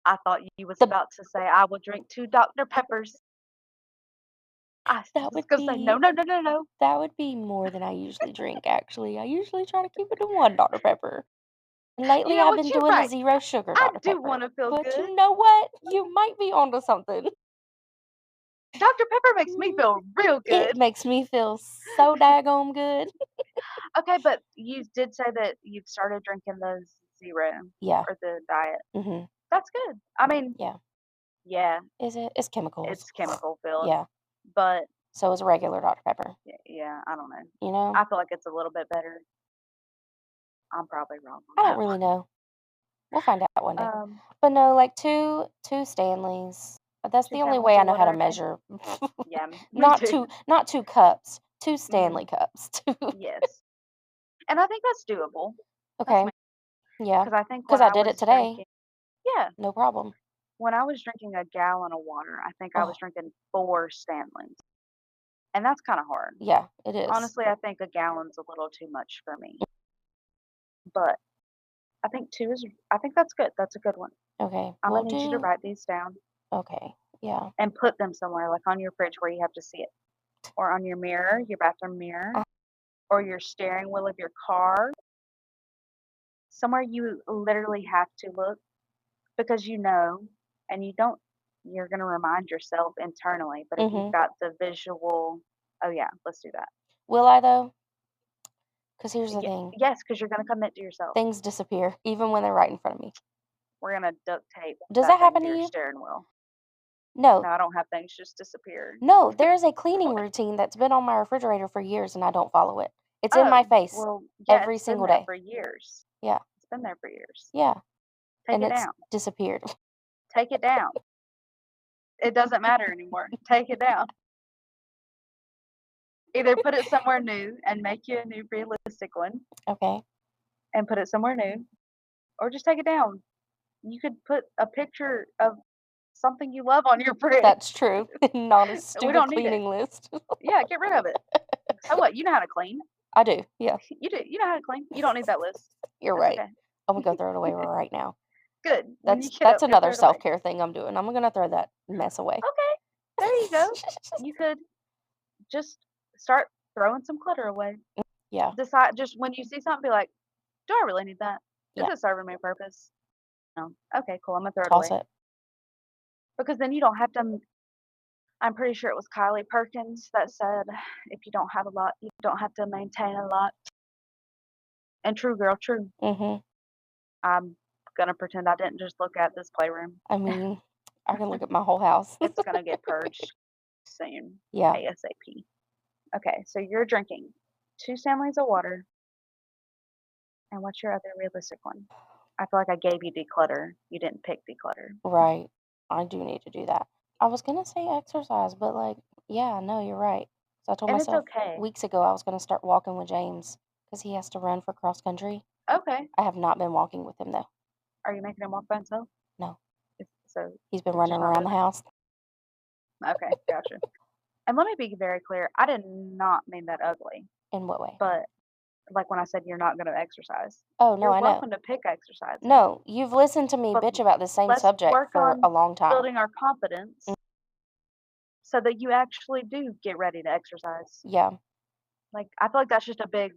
I thought you was The about to say, I will drink two Dr. Peppers. I that was would going to say, no, be no, no, no, no. that would be more than I usually drink, actually. I usually try to keep it to 1 Dr. Pepper. And You lately, know I've what? been You're doing the right. 0 sugar I Dr. do Pepper. want to feel But good. you know what? You might be onto something. Dr. Pepper makes me Mm, feel real it good. makes me feel so daggone good. Okay, but you did say that you've started drinking the zero Yeah, or the diet. mhm, That's good. I mean, yeah. yeah, Is it? It's chemicals. it's chemical filled, Yeah, but so is regular Dr. Pepper, yeah, I don't know. you know? I feel like it's a little bit better. I'm probably wrong I on don't that really one. know. We'll find out one day. Um, But no, like 2 Stanleys. That's two the only Stanleys way I of know how water to a day. measure. Yeah, me too. Not 2 cups, 2 Hmm. Stanley cups. 2. Yes, and I think that's doable. That's Okay, yeah, because I think because when I I did it was today, drinking, yeah, no problem. when I was drinking a gallon of water, I think I was Oh, drinking 4 Stanleys, and that's kind of hard. yeah, it is. Honestly, I think a gallon's a little too much for me, but I think 2 is I think that's good. That's a good one. Okay, Imma we'll need you to do write these down okay, yeah. and put them somewhere, like on your fridge where you have to see it, or on your mirror, your bathroom mirror, I or your steering wheel of your car, somewhere you literally have to look because you know, and you don't you're gonna remind yourself internally, but if you've mhm. got the visual, "Oh, yeah, let's do that." Will I though? Because here's the Ye thing, yes, because 'cause you're gonna commit to yourself. things disappear even when they're right in front of me. We're gonna duct tape Does that that thing happen to to your you? steering wheel. No. No, I don't have things just disappear. No, there is a cleaning What? routine that's been on my refrigerator for years, and I don't follow it. It's in my Oh, face well, yeah, every it's been single there day. for years. Yeah, It's been there for years. yeah, Take and it it's down. disappeared. Take it down. It doesn't matter anymore. Take it down. Either put it somewhere new and make you a new realistic one Okay, and put it somewhere new, or just take it down. You could put a picture of something you love on your fridge. that's true. Not a We stupid don't need it. cleaning list. Yeah, get rid of it. So what? You know how to clean. I do, yeah, You do. You know how to clean. You don't need that list. you're That's right. okay. I'm gonna go throw it away right now. Good. When you get That's up, go another throw it away. self-care thing I'm doing. I'm gonna throw that mess away. Okay, there you go. You could just start throwing some clutter away. Yeah, Decide just when you see something, be like, "Do I really need that? Is yeah, it serving me a purpose? No. Okay, cool. I'm gonna throw it toss away." it. Because then you don't have to. I'm pretty sure it was Kylie Perkins that said, "If you don't have a lot, you don't have to maintain a lot." And true, girl, true. Mhm. I'm gonna pretend I didn't just look at this playroom. I mean, I can look at my whole house. It's gonna get purged soon, Yeah, ASAP. Okay, so you're drinking 2 Stanleys of water, and what's your other realistic one? I feel like I gave you declutter. You didn't pick declutter. right. I do need to do that. I was gonna say exercise, but like, yeah, no, you're right. So I told And it's myself okay. weeks ago I was gonna start walking with James because he has to run for cross country. Okay. I have not been walking with him though. Are you making him walk by himself? No, So he's been it's running just not around the living. house. Okay, gotcha. And let me be very clear. I did not mean that ugly, In what way? but Like when I said you're not gonna exercise. Oh, no, You're I know. welcome to pick exercising, No, you've listened to me but bitch about the same let's subject work for a on long time. building our confidence so that you actually do get ready to exercise. Yeah. Like, I feel like that's just a big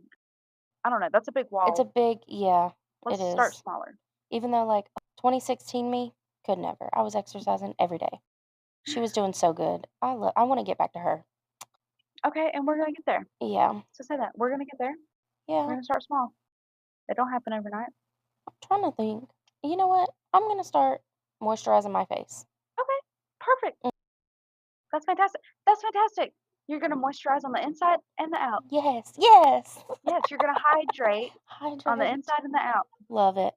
I don't know, that's a big It's a wall. big yeah, it Let's start is. smaller. Even though, like, 2016 me could never. I was exercising every day. She was doing so good. I wanna get back to her. Okay, and we're gonna get there. Yeah. So say that. We're gonna get there. We're Yeah. gonna start small. It don't happen overnight. I'm trying to think. You know what? I'm gonna start moisturizing my face. Okay, perfect. Mm, That's fantastic. That's fantastic. You're gonna moisturize on the inside and the out. yes, yes. Yes, you're gonna hydrate on the Hydrate. inside and the out. Love it.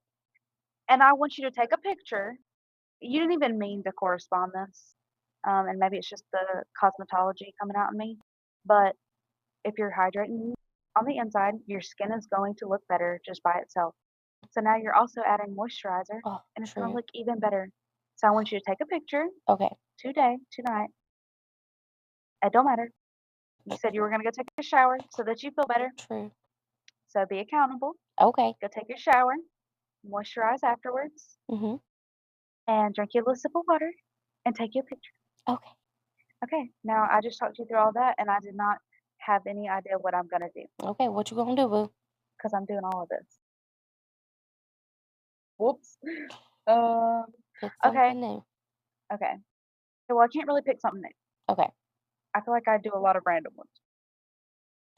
And I want you to take a picture. You didn't even mean to correspond this, and maybe it's just the cosmetology coming out in me. But if you're hydrating on the inside, your skin is going to look better just by itself. So now you're also adding moisturizer, Oh, and it's gonna true. look even better. So I want you to take a picture Okay. today, tonight. It don't matter. You said you were gonna go take a shower so that you feel better. True. So be accountable. Okay. Go take your shower, moisturize afterwards, Mhm. and drink your little sip of water and take your picture. Okay. Okay, now I just talked you through all that, and I did not have any idea what I'm gonna do Okay, what you gonna do, boo? because I'm doing all of this. Whoops. Um. Pick Okay. something new. Okay. Well, I can't really pick something new. Okay. I feel like I do a lot of random ones,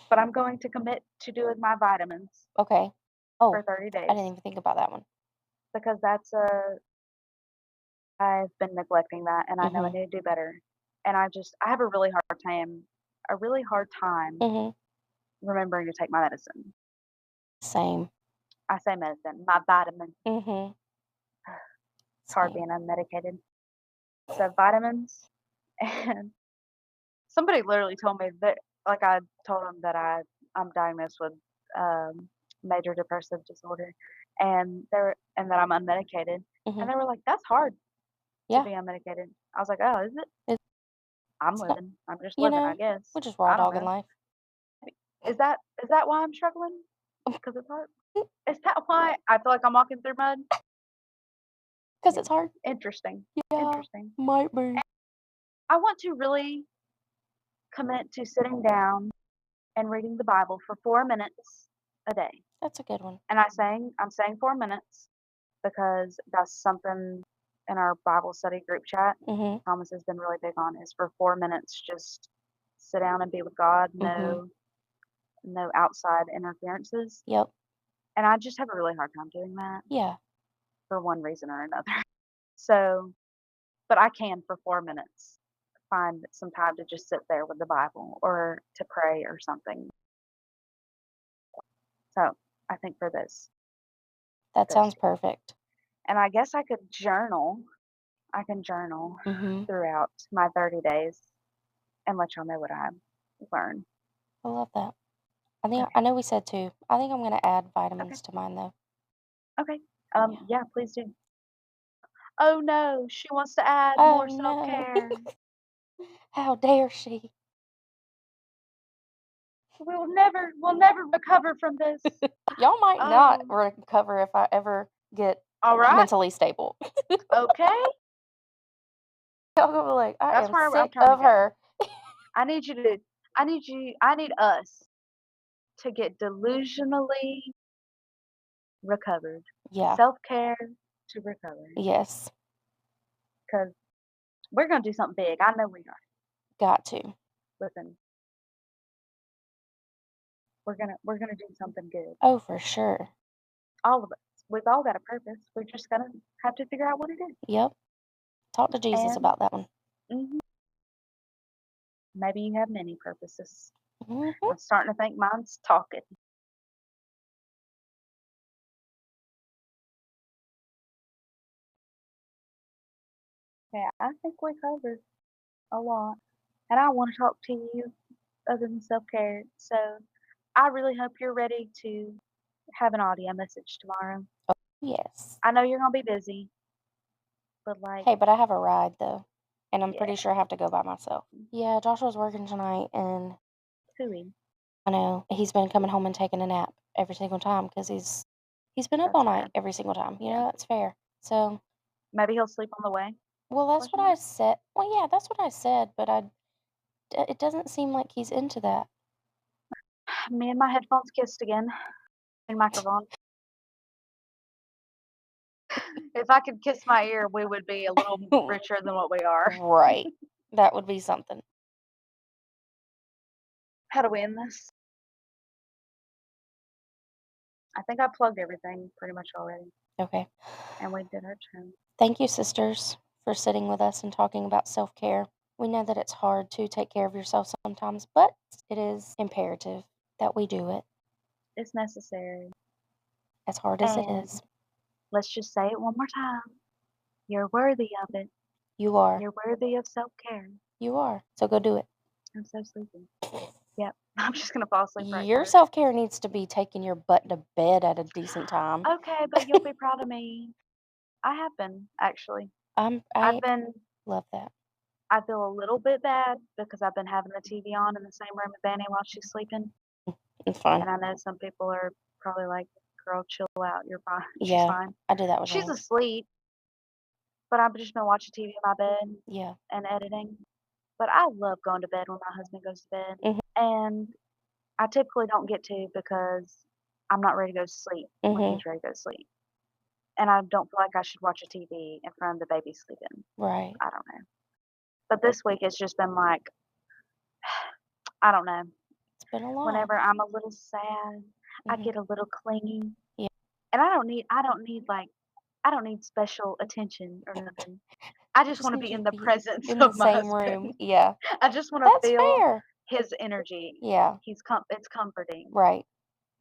but I'm going to commit to doing my vitamins Okay. for Oh, 30 I didn't days even think about that one. because that's a I've been neglecting that, and I know I Mhm. need to do better. And I have a really hard time Mhm. remembering to take my medicine. Same. I say medicine, my vitamin. Mhm. It's hard Same. being unmedicated. So vitamins, and somebody literally told me that, like I told them that I'm diagnosed with major depressive disorder, and that I'm unmedicated, and Mhm. they were like, "That's hard to Yeah. be unmedicated." I was like, "Oh, is it? It's I'm not, living. I'm just you living, I know, guess. we're just raw I don't dog in know. life. Is that why I'm struggling? Because it's hard? Is that why I feel like I'm walking through mud? Because Hmm, it's hard. interesting, Yeah. interesting. Might be. I want to really commit to sitting down and reading the Bible for 4 minutes a day. That's a good one. And I'm saying 4 minutes because that's something in our Bible study group chat Mhm. Thomas has been really big on is for 4 minutes just sit down and be with God, Mhm. no outside interferences. Yep. And I just have a really hard time doing that Yeah. for one reason or another. So, but I can for 4 minutes find some time to just sit there with the Bible or to pray or something. So, I think for That this sounds perfect. and I guess I could journal. I can journal Mhm. throughout my 30 days and let y'all know what I learn. I love that. I Okay. know we said 2. I think I'm gonna add Okay. vitamins to mine though. Okay. Yeah. Yeah, please do. Oh no, she wants to add Oh more no. self-care. How dare she? We'll never recover from this. Y'all might not Oh, recover if I ever get all right. mentally stable. Okay. Y'all gonna be like, I That's am where I'm sick trying to of go. her. I need you to I need us to get delusionally recovered. Yeah. Self-care to recover. Yes. Because we're gonna do something big. I know we are. Got to. Listen, we're gonna do something good. Oh, for sure. All of us. We've all got a purpose. We're just gonna have to figure out what it is. Yep. Talk to Jesus And about that one. mhm, maybe you have many purposes. Mhm. I'm starting to think mine's talking. Yeah, I think we covered a lot. And I want to talk to you other than self care. So I really hope you're ready to have an audio message tomorrow. Yes. I know you're gonna be busy, but like, Hey, but I have a ride though, and I'm yeah, pretty sure I have to go by myself. Yeah, Joshua's working tonight, and hooey. I know he's been coming home and taking a nap every single time because he's been up That's all fair. night every single time. Yeah. That's fair. So, Maybe he'll sleep on the way? well, that's what Question I mark. said. Well, yeah, that's what I said, but it doesn't seem like he's into that. Me and my headphones kissed again in microphone. If I could kiss my ear, we would be a little richer than what we are. Right. That would be something. How do we end this? I think I plugged everything pretty much already, Okay. and we did our turn. Thank you, sisters, for sitting with us and talking about self care. We know that it's hard to take care of yourself sometimes, but it is imperative that we do it It's necessary. as hard as it And is. let's just say it one more time. You're worthy of it. You are. You're worthy of self-care. You are. So go do it. I'm so sleepy. Yep. I'm just gonna fall asleep right Your here. self care needs to be taking your butt to bed at a decent time. Okay, but you'll be proud of me. I have been, actually. I've I been love that. I feel a little bit bad because I've been having the TV on in the same room with Vanny while she's sleeping, It's fun. and I know some people are probably like, "Girl, chill out. You're fine. She's Yeah, fine." I do that with She's Hank. asleep, but I've just been watching TV in my bed Yeah. and editing. But I love going to bed when my husband goes to bed, Mhm. and I typically don't get to because I'm not ready to go to sleep when Mhm. he's ready to go to sleep, and I don't feel like I should watch a TV in front of the baby sleeping. Right. I don't know. But this week it's just been like, I don't know. It's been a lot. Whenever I'm a little sad, I Mhm. get a little clingy, Yeah. and I don't need special attention or nothing. I I just just wanna need be you in to the be presence in the of my same husband. room. Yeah. I just wanna That's feel fair. his energy. Yeah. It's comforting. Right.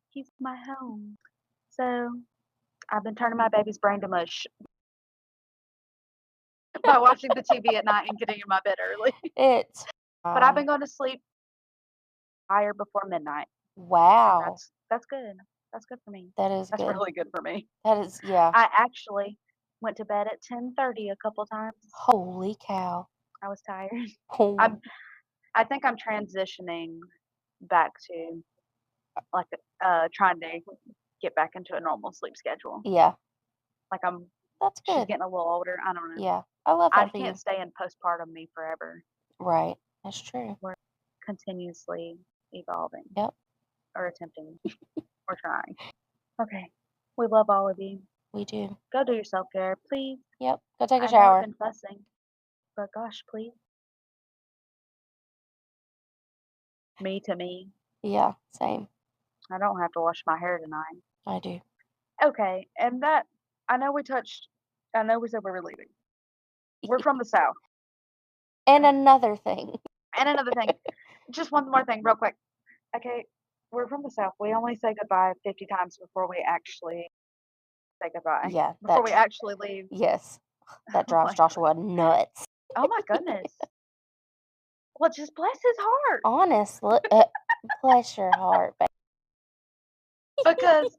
He's my home. So, I've been turning my baby's brain to mush by watching the TV at night and getting in my bed early. It's But I've fine. been going to sleep higher before midnight, and Wow. that's good. That's good for me. That is That's good. really good for me. That is, yeah. I actually went to bed at 10:30 a couple times. Holy cow. I was tired. Oh, I'm I think I'm transitioning back to, like, trying to get back into a normal sleep schedule. yeah. Like, That's she's good. getting a little older. I don't know. Yeah. I love I that for can't you. stay in postpartum me forever. Right. That's true. We're continuously evolving Yep. or attempting or trying. Okay. We love all of you. We do. Go do your self-care, please. Yep. Go take a I know I've shower. been fussing, but gosh, please. Me to me. Yeah. Same. I don't have to wash my hair tonight. I do. Okay, and that I know we touched I know we said we were leaving. We're from the South. And another thing. And another thing, just one more thing real quick. Okay, we're from the South. We only say goodbye 50 times before we actually say goodbye. Yeah. Before we actually leave. Yes. That drives Like, Joshua nuts. oh my goodness. Well, just bless his heart Honestly, bless your heart, babe. because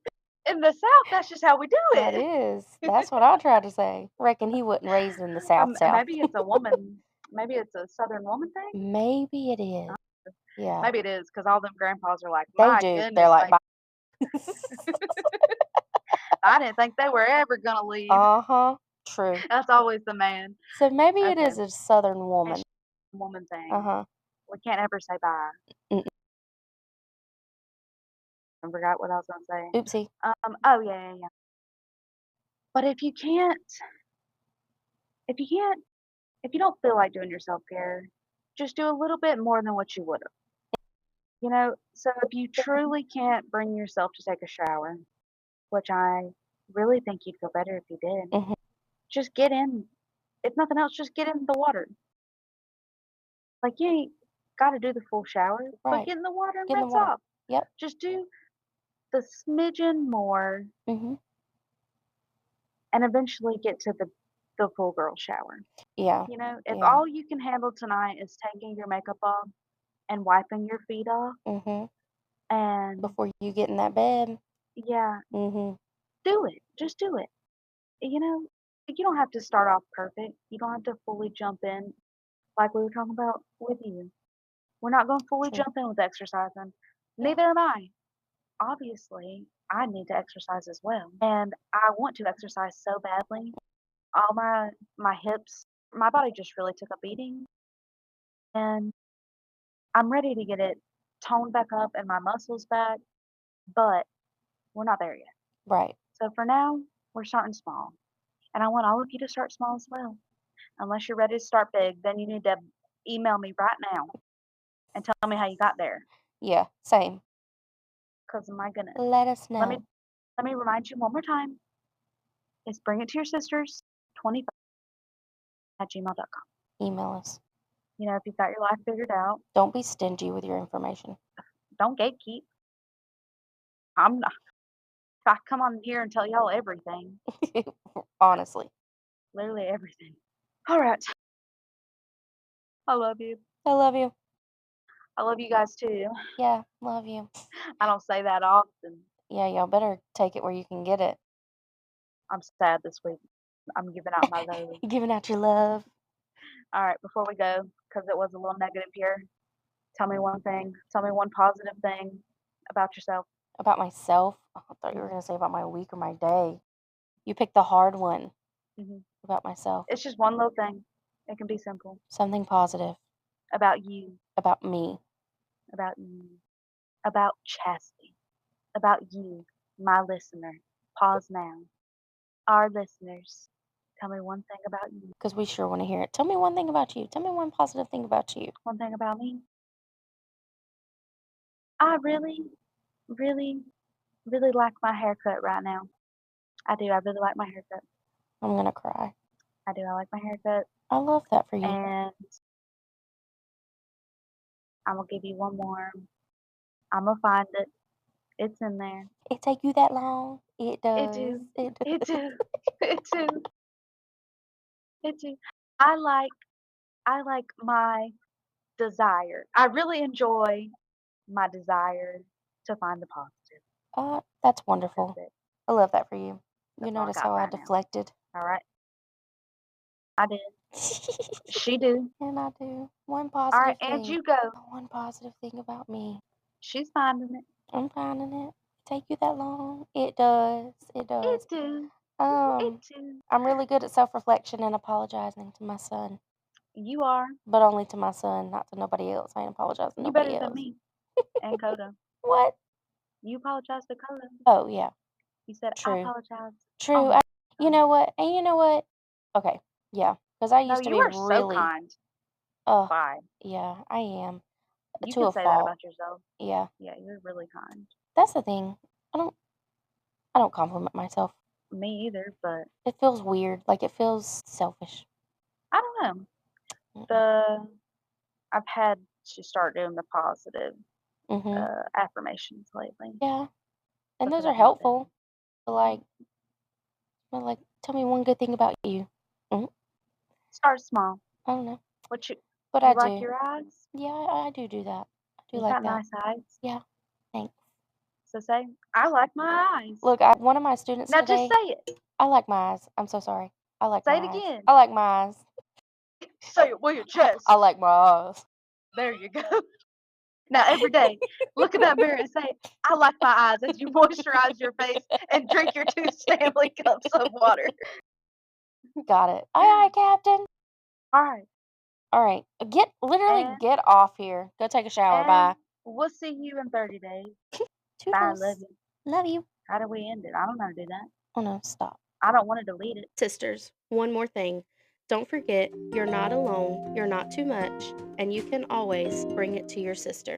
in the South, that's just how we do That it. is. That's what I try to say. Reckon he wasn't raised in the South South. Maybe it's a woman. Maybe it's a Southern woman thing. Maybe it is. Yeah. Maybe it is because all them grandpas are like, They my do. They're goodness, like, like bye. I didn't think they were ever gonna leave. Uh-huh. True. That's always the man. So maybe it Okay, is a Southern woman. it's a woman thing. Uh-huh. We can't ever say bye. Mm, I forgot what I was gonna say. oopsie. Oh yeah, yeah, yeah. But if you can't, if you don't feel like doing your self care, just do a little bit more than what you would have. You know, so if you truly can't bring yourself to take a shower, which I really think you'd feel better if you did, Hmm. just get in. If nothing else, just get in the water. Like you ain't got to do the full shower, but Right. get in the water and Get in the rinse water. off. Yep. Just do the smidgen more, Hmm. and eventually get to the full girl shower. Yeah. You know, if Yeah. all you can handle tonight is taking your makeup off and wiping your feet off, Hmm. and Before you get in that bed. yeah, Hmm. do it. Just do it. You know, you don't have to start off perfect. You don't have to fully jump in like we were talking about with you. We're not going to fully True. jump in with exercising. Yeah. Neither am I. obviously, I need to exercise as well, and I want to exercise so badly. All my hips, my body just really took a beating, and I'm ready to get it toned back up and my muscles back, but we're not there yet. Right. So for now, we're starting small, and I want all of you to start small as well. Unless you're ready to start big, then you need to email me right now and tell me how you got there. Yeah, same. 'Cause my goodness. Let us Let me know. let me remind you one more time. It's bring it to your sisters 25 at gmail.com. Email us. You know, if you've got your life figured out, Don't be stingy with your information. don't gatekeep. I'm not if I come on here and tell y'all everything, Honestly. literally everything. All right. I love you. I love you. I love you guys too. Yeah, love you. I don't say that often. Yeah, y'all better take it where you can get it. I'm sad this week. I'm giving out my love. You're giving out your love All right, before we go, because it was a little negative here, tell me one thing. Tell me one positive thing about yourself. about myself. Oh, I thought you were Mhm, going to say about my week or my day. You picked the hard one mhm. about myself. It's just one little thing. It can be simple. Something positive About you, about me. about you, about Chastity, about you, my listener. Pause now. Our listeners, tell me one thing about you. Because we sure want to hear it. Tell me one thing about you. Tell me one positive thing about you. One thing about me. I really, really, really like my haircut right now. I do. I really like my haircut. I'm going to cry. I do. I like my haircut. I love that for you. And I'm gonna give you one more. I'm gonna find it. It's in there. It take you that long? It It does. do. It It does. do. It do. It do. I like I like my desire. I really enjoy my desire to find the positive. That's That's wonderful. it. I love that for you. You That's all I notice got how I right now. deflected? All right. I did. She do. And I do. One All right, positive and thing. you go. One positive thing about me. She's finding it. I'm finding it. Take you that long? It does. It It does. do. It Um, do. I'm really good at self-reflection and apologizing to my son, You are. but only to my son, not to nobody else. I ain't apologizing to You nobody better than else. me and Coda. What? You apologize to Coda. Oh, yeah. You said I True. apologize. True. Oh, You know what? And you know what? Okay. Yeah. Because I no, used to you be are so really, kind. uh, Bye. yeah, I am. You To can a say that fault. about yourself. Yeah. Yeah, you're really kind. That's the thing. I don't, I don't compliment myself. Me either, but It feels weird. Like it feels selfish. I don't know. Mm-mm. The I've had to start doing the positive Mhm. affirmations lately Yeah. And those because are I need them. helpful. But Yeah. like, tell me one good thing about you. Mhm. Start small. I don't know. What But you I like do. your eyes? Yeah, I do do that. I do You like got that. nice eyes. Yeah. Thanks. So say, I like my eyes. Look, one of my students Now just today, say it. I like my eyes. I'm so sorry. I like Say it my eyes. again. I like my eyes. Say it with your I chest. like my eyes. There you go. Now every day, look in that mirror and say, I like my eyes as you moisturize your face and drink your 2 Stanley cups of water. Got it. Aye, aye, Captain. All right. All right. Literally And get off here. Go take a shower. and Bye. we'll see you in 30 days. Bye, love Toodles. you. Love you. How do we end it? I don't know how to do that. Oh no, stop. I don't want to delete it. Sisters, one more thing. Don't forget, you're not alone, you're not too much, and you can always bring it to your sister.